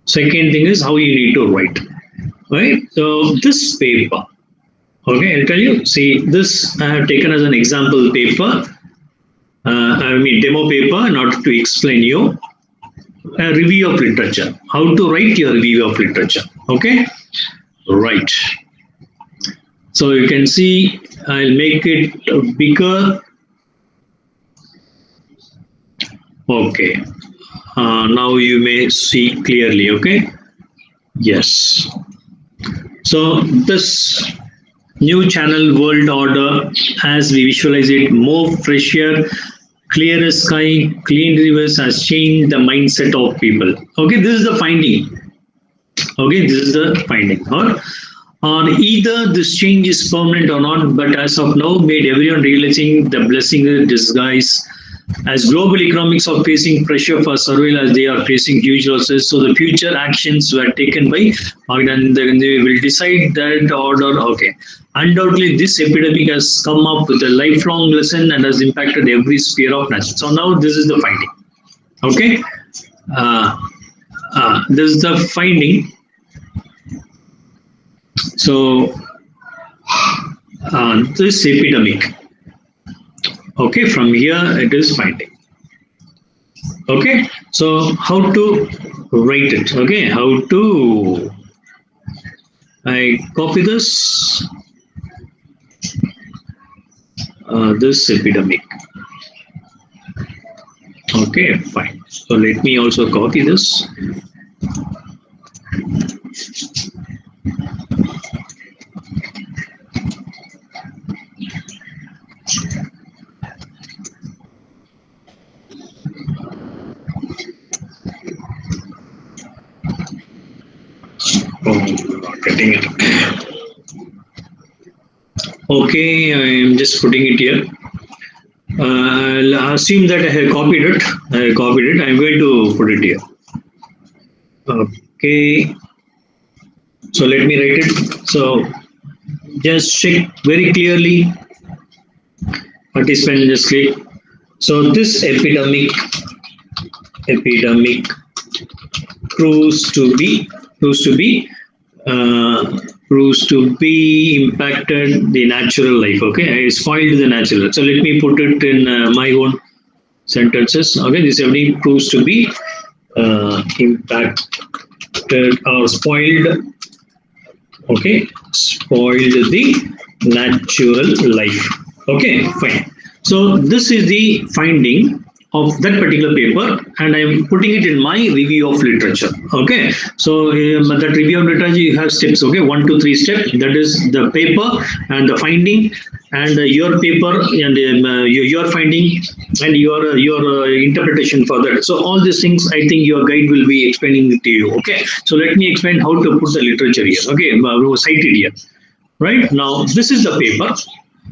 Speaker 8: second thing is how you need to write. Right. So this paper. Okay, I'll tell you. See, this I have taken as an example paper. Demo paper, not to explain you. A review of literature. How to write your review of literature. Okay. Right. So you can see, I'll make it bigger. Okay. Now you may see clearly. Okay. Yes. So this new channel world order, as we visualize it, more fresher, clearer sky, clean rivers, has changed the mindset of people. Okay, this is the finding. Okay, this is the finding. Or either this change is permanent or not, but as of now, made everyone realizing the blessing in disguise. As global economics are facing pressure for survival, as they are facing huge losses, so the future actions were taken by, and they will decide that order. Okay, undoubtedly, this epidemic has come up with a lifelong lesson and has impacted every sphere of nature. So now this is the finding. Okay, this is the finding. So this epidemic. Okay, from here it is finding. Okay, so how to write it? Okay, how to, I copy this, this epidemic. Okay, fine. So let me also copy this. Oh, not getting it. Okay, I am just putting it here. I'll assume that I have copied it. I'm going to put it here. Okay. So let me write it. So just check very clearly. Participant, just click. So this epidemic proves to be impacted the natural life. Okay, I spoiled the natural. So let me put it in my own sentences. Okay, this epidemic proves to be impacted or spoiled. Okay, spoiled the natural life. Okay, fine. So this is the finding of that particular paper, and I am putting it in my review of literature. Okay, so that review of literature, you have steps. Okay, 1, 2, 3 steps. That is the paper and the finding, and your paper and your finding and your interpretation for that. So all these things, I think your guide will be explaining it to you. Okay, so let me explain how to put the literature here. Okay, cite it here. Right now, this is the paper.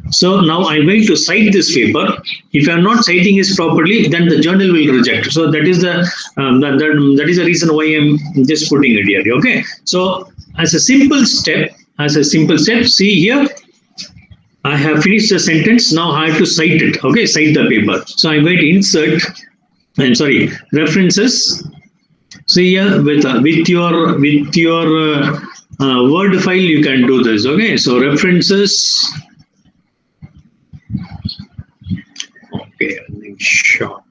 Speaker 8: So now I'm going to cite this paper. If I'm not citing it properly, then the journal will reject. So that is the reason why I'm just putting it here. Okay. So as a simple step, see here. I have finished the sentence. Now I have to cite it. Okay, cite the paper. So I'm going to insert. I'm sorry, references. So here with your Word file, you can do this. Okay, so references. Okay, short.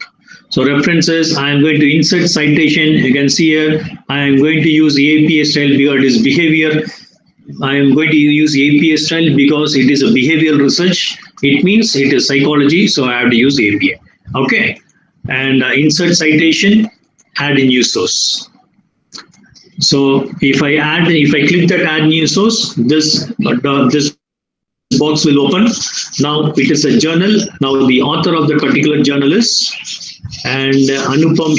Speaker 8: So references, I am going to insert citation. You can see here, I am going to use APA style because it is behavior. I am going to use APA style because it is a behavioral research. It means it is psychology, so I have to use APA. Okay, and insert citation, add a new source. So if I click that add new source, this box will open. Now it is a journal. Now the author of the particular journal is Anupam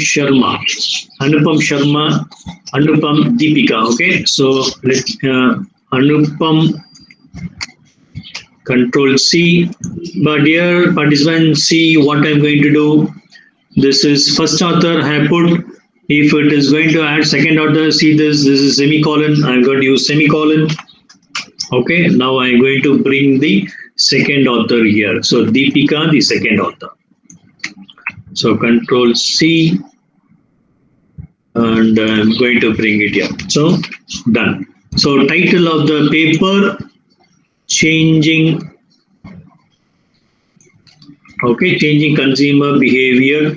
Speaker 8: Deepika. Okay, so let Anupam, Control C. But dear participants, see what I'm going to do. This is first author. I have put. If it is going to add second author, see this. This is semicolon. I'm going to use semicolon. Okay. Now I'm going to bring the second author here. So Deepika, the second author. So Control C, and I'm going to bring it here. So done. So title of the paper, changing. Okay, changing consumer behavior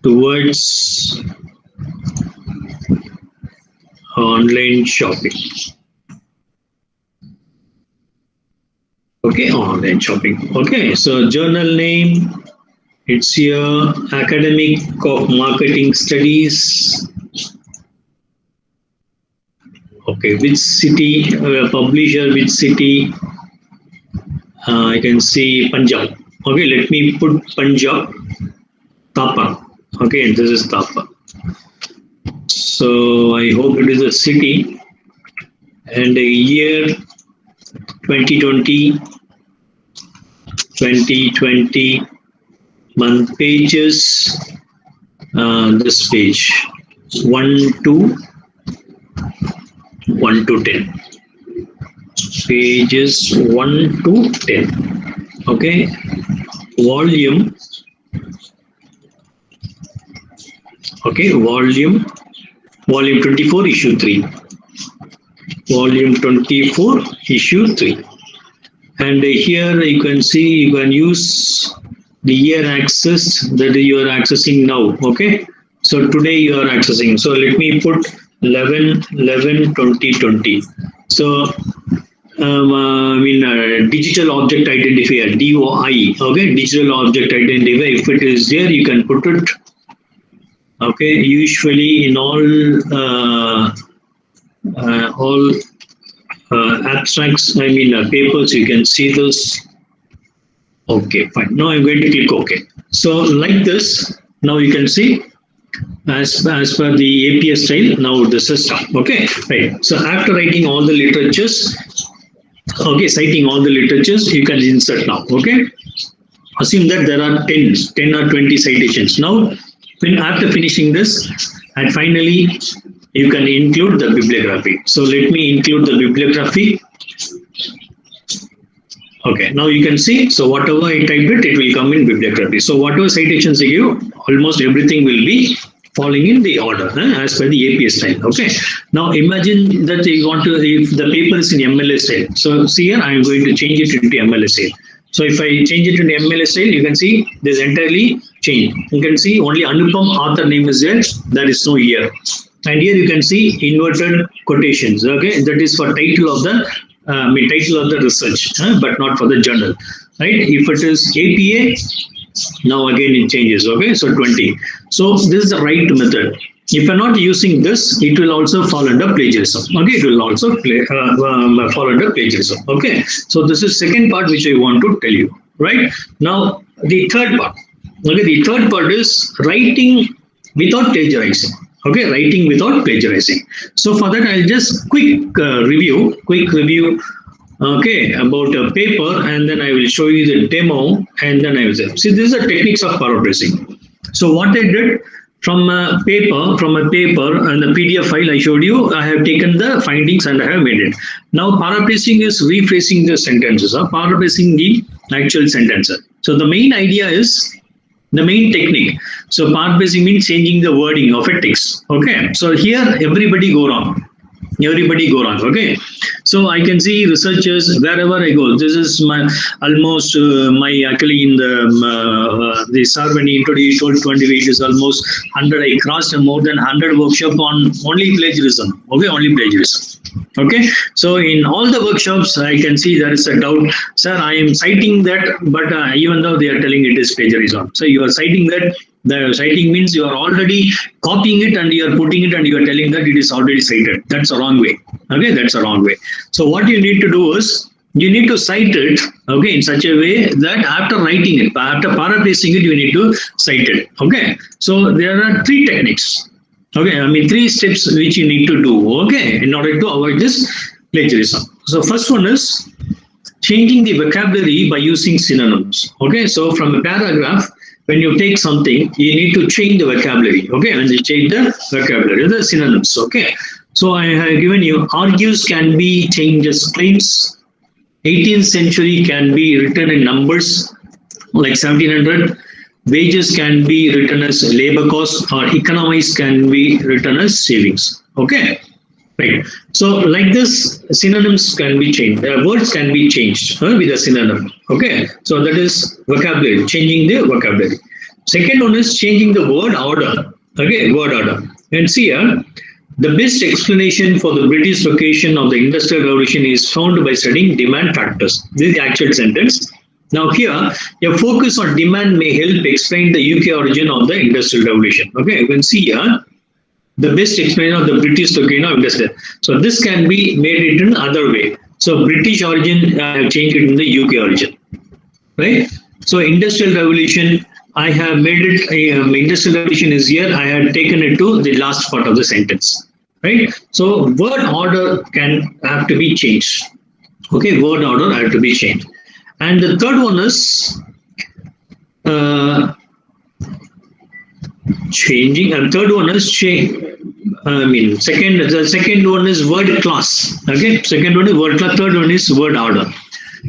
Speaker 8: towards online shopping. Okay, online shopping. Okay, so journal name, it's here, Academic of Marketing Studies. Okay, which city, publisher, which city? I can see Punjab. Okay, let me put Punjab, Tapa. Okay, this is Tapa. So I hope it is a city and a year 2020, month pages, this page 1 to 10. Pages 1 to 10. Okay, volume. Okay, volume 24, issue 3. Volume 24, issue 3. And here you can see, you can use the year access that you are accessing now. Okay, so today you are accessing. So let me put 11/11/2020. So digital object identifier, DOI. Okay, digital object identifier. If it is there, you can put it. Okay, usually in all abstracts, papers, you can see this. Okay, fine. Now I'm going to click OK. So like this, now you can see as per the APA style, now this is done. Okay, right. So after writing all the literatures, okay, citing all the literatures, you can insert now. Okay, assume that there are 10 or 20 citations. Now, after finishing this, and finally, you can include the bibliography. So let me include the bibliography. Okay, now you can see, so whatever I typed it will come in bibliography. So whatever citations you give, almost everything will be falling in the order as per the APA style. Okay, now imagine that you want to, if the paper is in MLA style. So see here, I am going to change it into MLA style. So if I change it into MLA style, you can see this entirely changed. You can see only Anupam author name is there. There is no year. And here you can see inverted quotations. Okay, that is for title of the research, but not for the journal. Right? If it is APA, now again it changes. Okay, so 20. So this is the right method. If you're not using this, it will also fall under plagiarism. Okay, it will also fall under plagiarism. Okay, so this is second part which I want to tell you. Right now, the third part. Okay, the third part is writing without plagiarizing. Okay, writing without plagiarizing. So for that, I'll just quick review. Okay, about a paper, and then I will show you the demo, and then I will say, see, this is the techniques of paraphrasing. So what I did, from a paper and the PDF file I showed you, I have taken the findings and I have made it. Now paraphrasing is rephrasing the sentences or paraphrasing the actual sentence. So the main idea is the main technique. So paraphrasing means changing the wording of a text. Okay. So here everybody go wrong. Okay. So I can see researchers wherever I go. This is my almost my actually in the sir when he introduced 28 is almost 100. I crossed more than 100 workshop on only plagiarism. Okay, only plagiarism. Okay, so in all the workshops I can see there is a doubt. Sir, I am citing that, but even though they are telling it is plagiarism, so you are citing that. The citing means you are already copying it and you are putting it and you are telling that it is already cited. That's a wrong way. Okay, that's a wrong way. So what you need to do is you need to cite it, okay, in such a way that after writing it, after paraphrasing it, you need to cite it. Okay, so there are three techniques. Okay, I mean 3 steps which you need to do. Okay, in order to avoid this plagiarism. So first one is changing the vocabulary by using synonyms. Okay, so from a paragraph, when you take something, you need to change the vocabulary. Okay, and you change the vocabulary, the synonyms. Okay, so I have given you argues can be changed as claims. 18th century can be written in numbers like 1700. Wages can be written as labor cost, or economize can be written as savings. Okay, right. So like this, synonyms can be changed. Words can be changed with a synonym. Okay, so that is vocabulary, changing the vocabulary. Second one is changing the word order. Okay, word order. And see here, the best explanation for the British location of the Industrial Revolution is found by studying demand factors. This is the actual sentence. Now here, a focus on demand may help explain the UK origin of the Industrial Revolution. Okay, you can see here, the best explanation of the British location of industrial. So this can be made it in other way. So British origin, I have changed it in the UK origin, right? So Industrial Revolution, I have made it, Industrial Revolution is here, I have taken it to the last part of the sentence, right? So word order can have to be changed. Okay, word order have to be changed. And the third one is changing, and third one is change. The second one is word class. Okay, second one is word class. Third one is word order.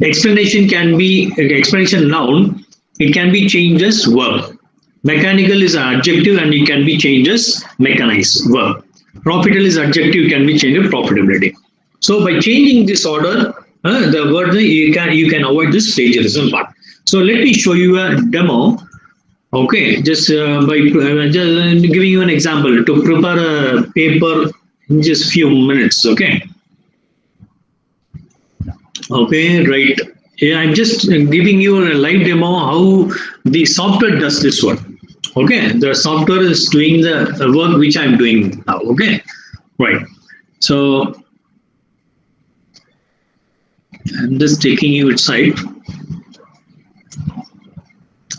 Speaker 8: Explanation can be explanation noun. It can be changed as verb. Mechanical is an adjective and it can be changed as mechanized verb. Profitable is adjective, can be changed to profitability. So by changing this order, the word you can avoid this plagiarism part. So let me show you a demo. Okay, just by just giving you an example to prepare a paper in just few minutes. Okay. Okay, right. Yeah, I'm just giving you a live demo how the software does this work. Okay, the software is doing the work which I'm doing now. Okay, right. So I'm just taking you inside.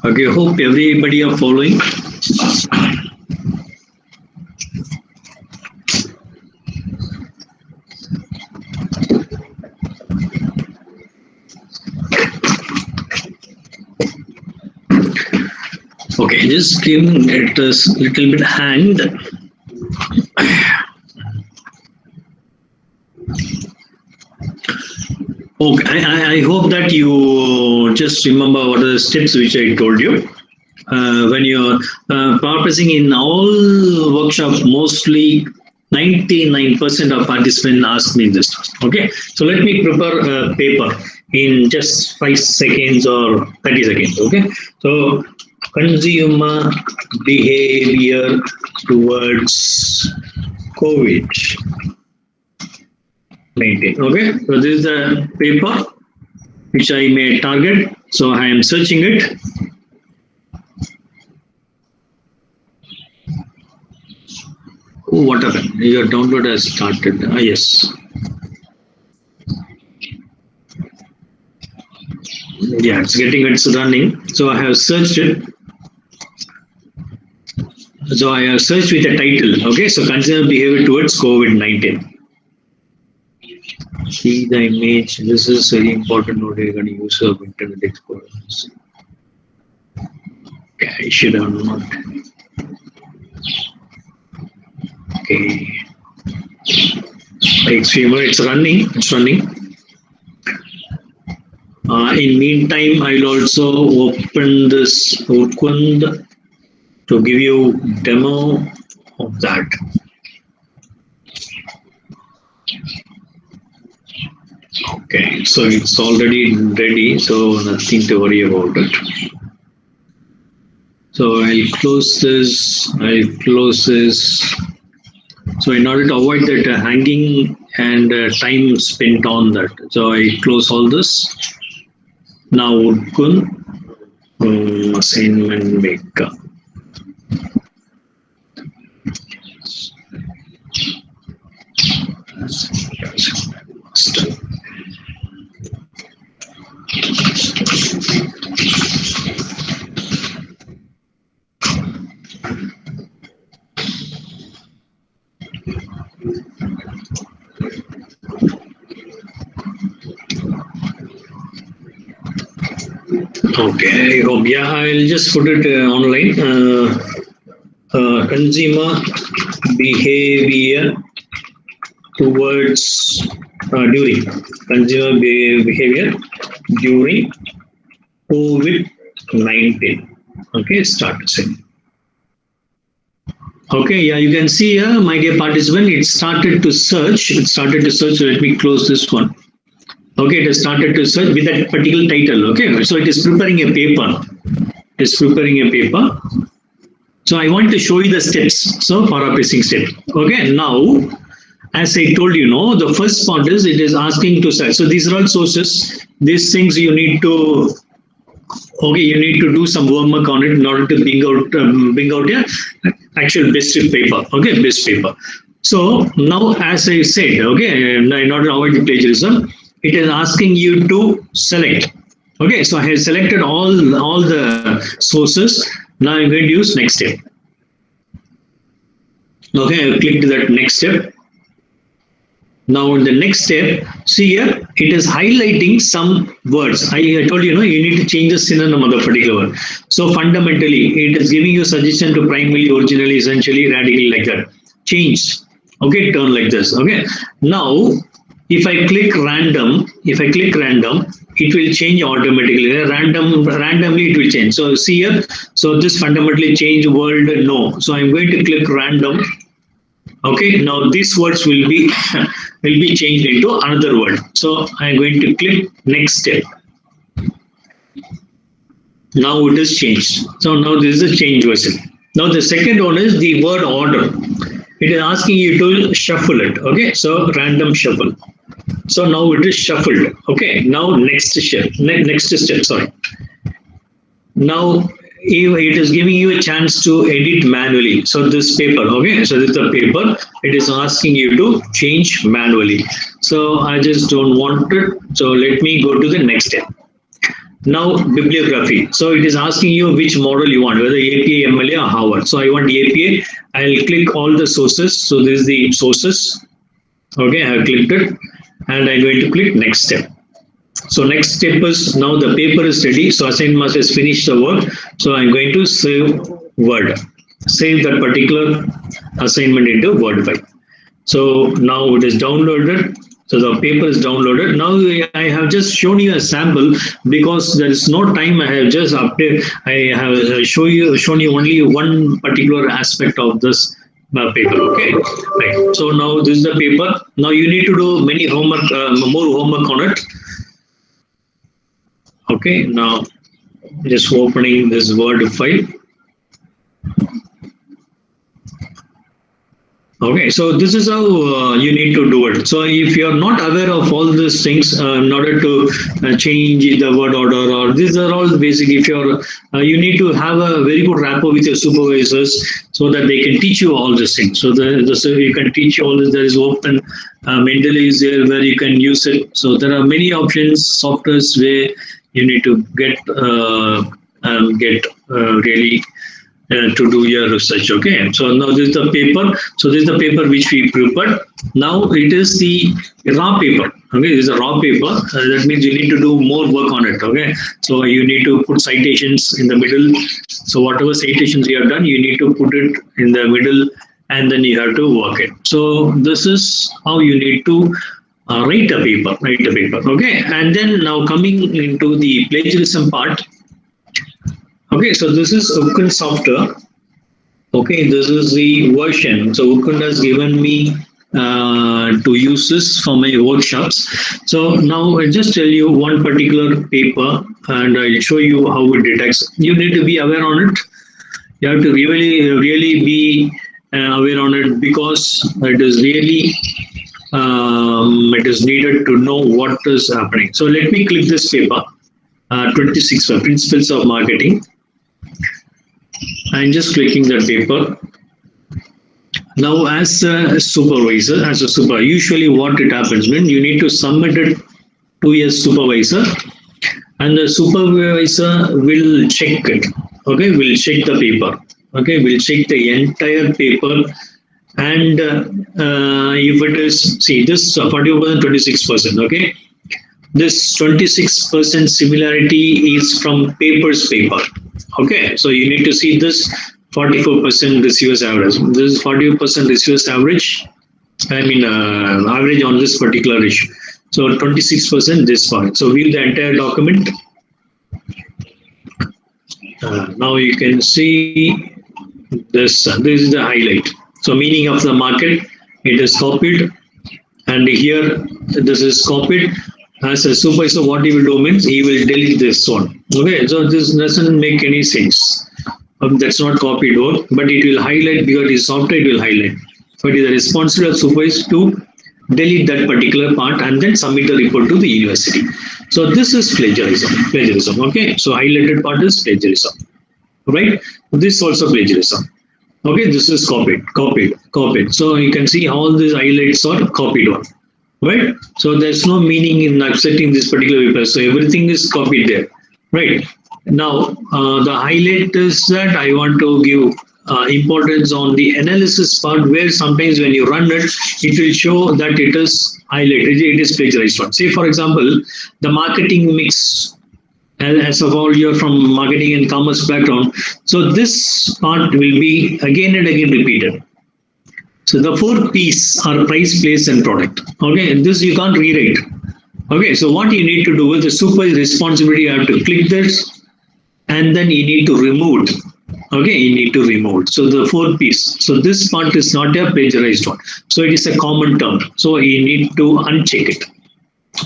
Speaker 8: Okay, hope everybody are following. Okay, just giving it a little bit hand. Okay, I hope that you just remember what are the steps which I told you. When you're practicing in all workshops, mostly 99% of participants ask me this. Okay, so let me prepare a paper in just 5 seconds or 30 seconds. Okay, so consumer behavior towards COVID. Okay, so this is the paper which I may target. So I am searching it. Oh, what happened? Your download has started. Yes. Yeah, it's running. So I have searched it. So I have searched with a title. Okay, so consumer behavior towards COVID-19. See the image. This is very important note regarding use of internet explorers. Okay, I should have not. Okay. Like 3 more, it's running. In meantime, I'll also open this Urkund to give you demo of that. Okay, so it's already ready, so nothing to worry about it. So I'll close this. So in order to avoid that hanging and time spent on that, so I close all this. Now Urkund assignment maker. Okay, I hope. Yeah, I'll just put it online. Consumer behavior towards during consumer behavior during COVID-19. Okay, start saying. Okay, yeah, you can see here, my dear participant, it started to search. So let me close this one. Okay, it has started to search with that particular title. Okay, so it is preparing a paper. So I want to show you the steps. So paraphrasing step. Okay, now, as I told you, the first part is it is asking to search. So these are all sources. These things you need to do some homework on it in order to bring out your actual best paper. Okay, best paper. So now, as I said, okay, in order to avoid the plagiarism, it is asking you to select. Okay, so I have selected all the sources. Now I'm going to use next step. Okay, I clicked that next step. Now in the next step, see here, it is highlighting some words. I told you, you need to change the synonym of the particular word. So fundamentally, it is giving you suggestion to primarily, originally, essentially, radically, like that. Change. Okay, turn like this. Okay. Now, if I click random, it will change automatically. Randomly it will change. So see here, so this fundamentally change word no. So I'm going to click random. Okay, now these words will be changed into another word. So I'm going to click next step. Now it is changed. So now this is a change version. Now the second one is the word order. It is asking you to shuffle it. Okay, so random shuffle. So now it is shuffled. Okay, now next step. Sorry. Now it is giving you a chance to edit manually. So this paper, okay, so this is the paper. It is asking you to change manually. So I just don't want it. So let me go to the next step. Now bibliography. So it is asking you which model you want, whether APA, MLA or Harvard. So I want APA. I'll click all the sources. So this is the sources. Okay, I have clicked it and I'm going to click next step. So next step is now the paper is ready. So assignment master has finished the work. So I'm going to save Word. Save that particular assignment into Word file. So now it is downloaded. So the paper is downloaded. Now I have just shown you a sample because there is no time. I have just updated. I have shown you only one particular aspect of this paper. Okay, right. So now this is the paper. Now you need to do many homework, more homework on it. Okay, now just opening this Word file. Okay, so this is how you need to do it. So if you are not aware of all these things in order to change the word order, or these are all basic. If you're, you need to have a very good rapport with your supervisors so that they can teach you all these things. So you can teach all this. There is open Mendeley is there where you can use it. So there are many options, softwares where you need to get really. To do your research. Okay, so now this is the paper. So this is the paper which we prepared. Now it is the raw paper. Okay, this is a raw paper. That means you need to do more work on it. Okay, so you need to put citations in the middle. So whatever citations you have done, you need to put it in the middle and then you have to work it. So this is how you need to write a paper, okay? And then now coming into the plagiarism part. Okay, so this is Ukun software. Okay, this is the version. So Ukun has given me to use this for my workshops. So now I'll just tell you one particular paper and I'll show you how it detects. You need to be aware on it. You have to really be aware on it, because it is really it is needed to know what is happening. So let me click this paper, 26 Principles of Marketing. I'm just clicking that paper. Now, as a supervisor, usually what it happens when you need to submit it to a supervisor, and the supervisor will check it. Okay, will check the paper. Okay, will check the entire paper, and if it is, see this 40%, 26%. Okay, this 26% similarity is from paper. Okay, so you need to see this 44% receivers average. This is 40% receivers average. I mean average on this particular issue. So 26% this part. So view the entire document. Now you can see this. This is the highlight. So meaning of the market, it is copied, and here this is copied. As a supervisor, what he will do means he will delete this one. Okay, so this doesn't make any sense. That's not copied work, but it will highlight, because his software it will highlight. So it is the responsibility of supervisor to delete that particular part and then submit the report to the university. So this is plagiarism. Okay, so highlighted part is plagiarism. Right? This is also plagiarism. Okay, this is copied. So you can see all these highlights are copied one. Right? So there's no meaning in accepting this particular paper. So everything is copied there. Right? Now, the highlight is that I want to give importance on the analysis part, where sometimes when you run it, it will show that it is highlighted, it is plagiarized one. Say, for example, the marketing mix, as of all you're from marketing and commerce background. So this part will be again and again repeated. So the 4 P's are price, place, and product. Okay, and this you can't rewrite. Okay, so what you need to do with the supervisor responsibility, you have to click this, and then you need to remove it. Okay, you need to remove it. So the 4 P's. So this part is not a plagiarized one. So it is a common term. So you need to uncheck it.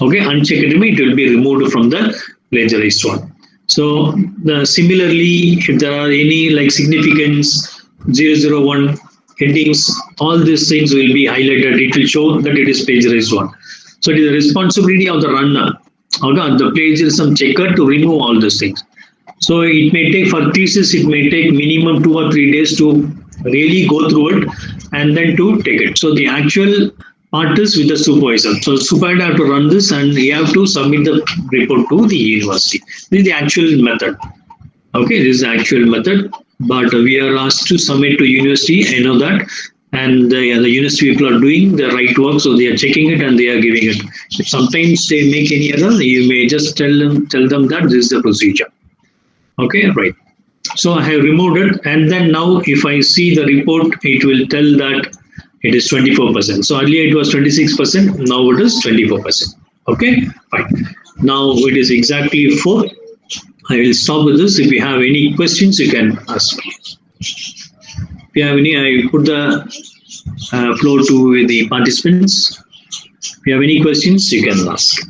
Speaker 8: Okay, uncheck it means it will be removed from the plagiarized one. So similarly, if there are any like significance 001 headings, all these things will be highlighted. It will show that it is plagiarized one. So it is the responsibility of the runner, okay, the plagiarism checker, to remove all these things. So it may take, for thesis, it may take minimum 2 or 3 days to really go through it and then to take it. So the actual part is with the supervisor. So supervisor have to run this and you have to submit the report to the university. This is the actual method. Okay, this is the actual method, but we are asked to submit to university. I know that, and the university people are doing the right work, so they are checking it and they are giving it. If sometimes they make any error, you may just tell them that this is the procedure. Okay, right. So I have removed it, and then now if I see the report, it will tell that it is 24%. So earlier it was 26%, now it is 24%. Okay, fine. Now it is exactly 4. I will stop with this. If you have any questions, you can ask me. If you have any, I put the floor to the participants. If you have any questions, you can ask.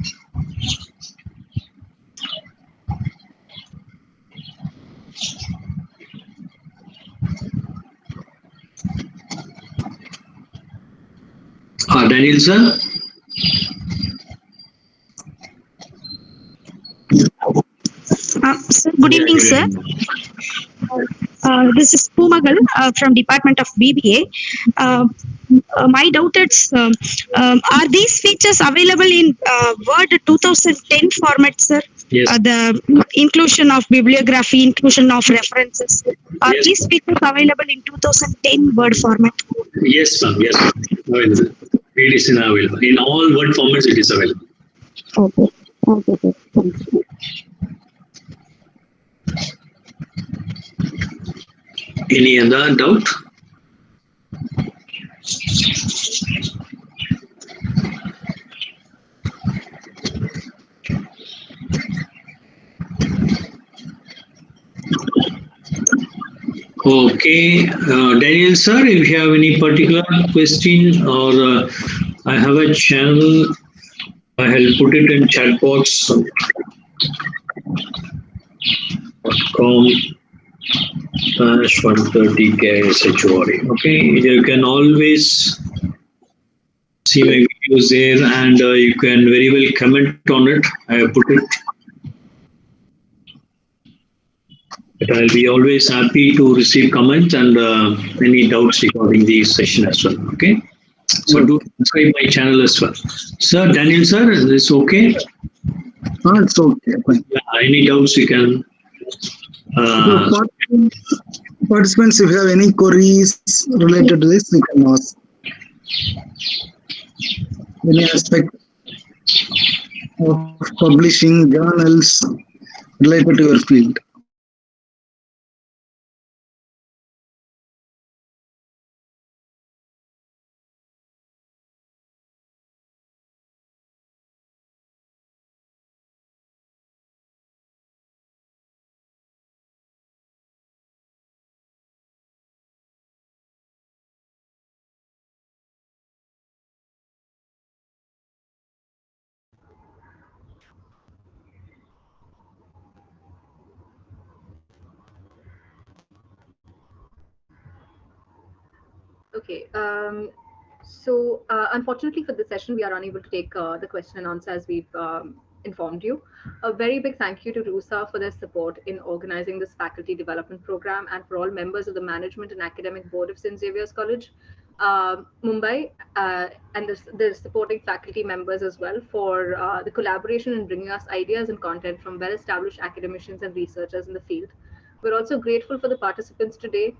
Speaker 8: Daniel sir.
Speaker 10: Sir, good evening, sir. This is Pumagal from Department of BBA. My doubt is, are these features available in Word 2010 format, sir?
Speaker 8: Yes.
Speaker 10: The inclusion of bibliography, inclusion of references. Are
Speaker 8: Yes.
Speaker 10: these features available in 2010 Word format?
Speaker 8: Yes, ma'am. Yes, available. It is available in all Word formats. It is available.
Speaker 10: Okay. Okay. Thank you.
Speaker 8: Any other doubt? Okay, Daniel sir, if you have any particular question or I have a channel, I'll put it in chat box. com/130 KSHORE. Okay, you can always see my videos there and you can very well comment on it. I have put it. But I'll be always happy to receive comments and any doubts regarding the session as well. Okay. So do subscribe my channel as well. Sir, Daniel sir, is this okay?
Speaker 7: It's okay. Fine.
Speaker 8: Yeah, any doubts you can.
Speaker 7: Participants, if you have any queries related to this, you can ask. Any aspect of publishing journals related to your field.
Speaker 1: Okay. So unfortunately for this session, we are unable to take the question and answer as we've informed you. A very big thank you to RUSA for their support in organizing this faculty development program and for all members of the management and academic board of St. Xavier's College, Mumbai, and the supporting faculty members as well for the collaboration in bringing us ideas and content from well-established academicians and researchers in the field. We're also grateful for the participants today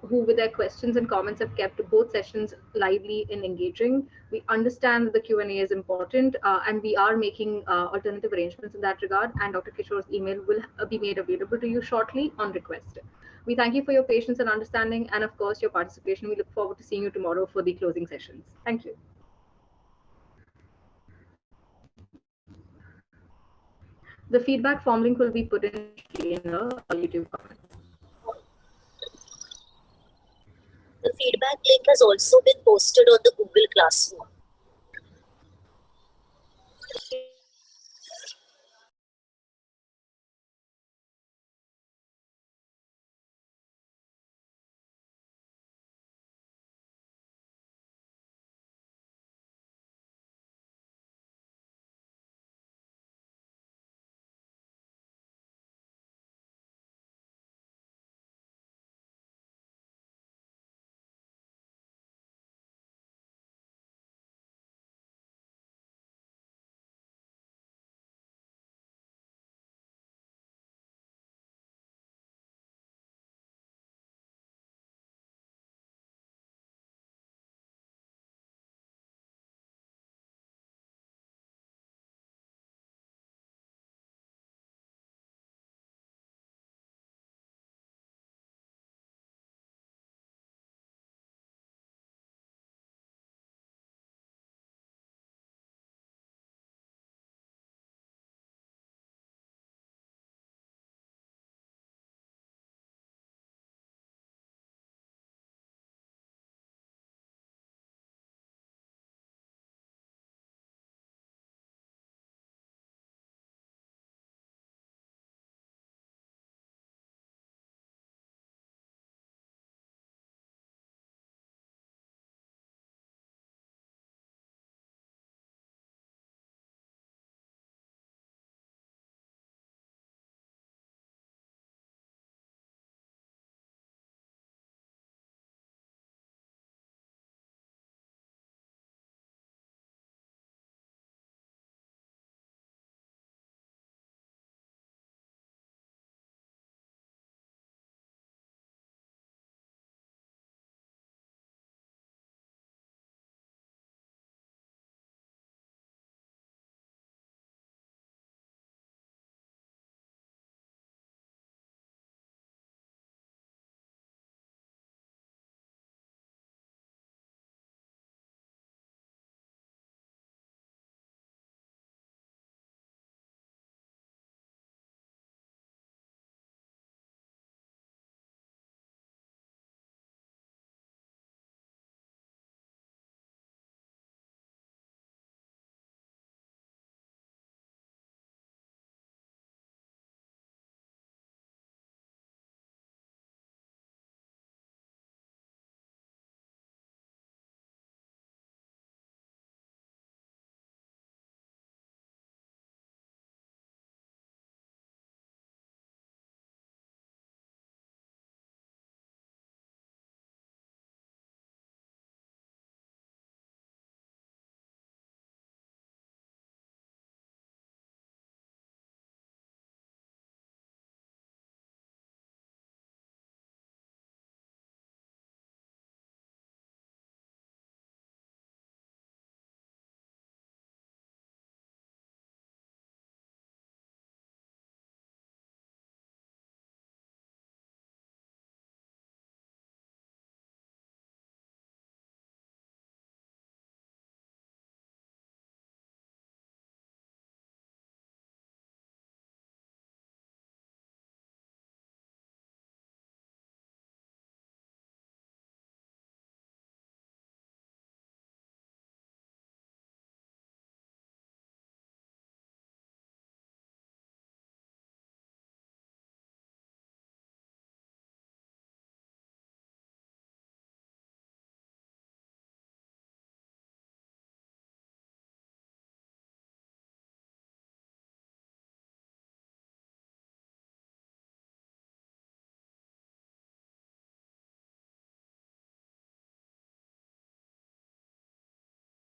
Speaker 1: who with their questions and comments have kept both sessions lively and engaging. We understand that the Q&A is important and we are making alternative arrangements in that regard, and Dr. Kishore's email will be made available to you shortly on request. We thank you for your patience and understanding and of course your participation. We look forward to seeing you tomorrow for the closing sessions. Thank you. The feedback form link will be put in the YouTube comments.
Speaker 5: The feedback link has also been posted on the Google Classroom.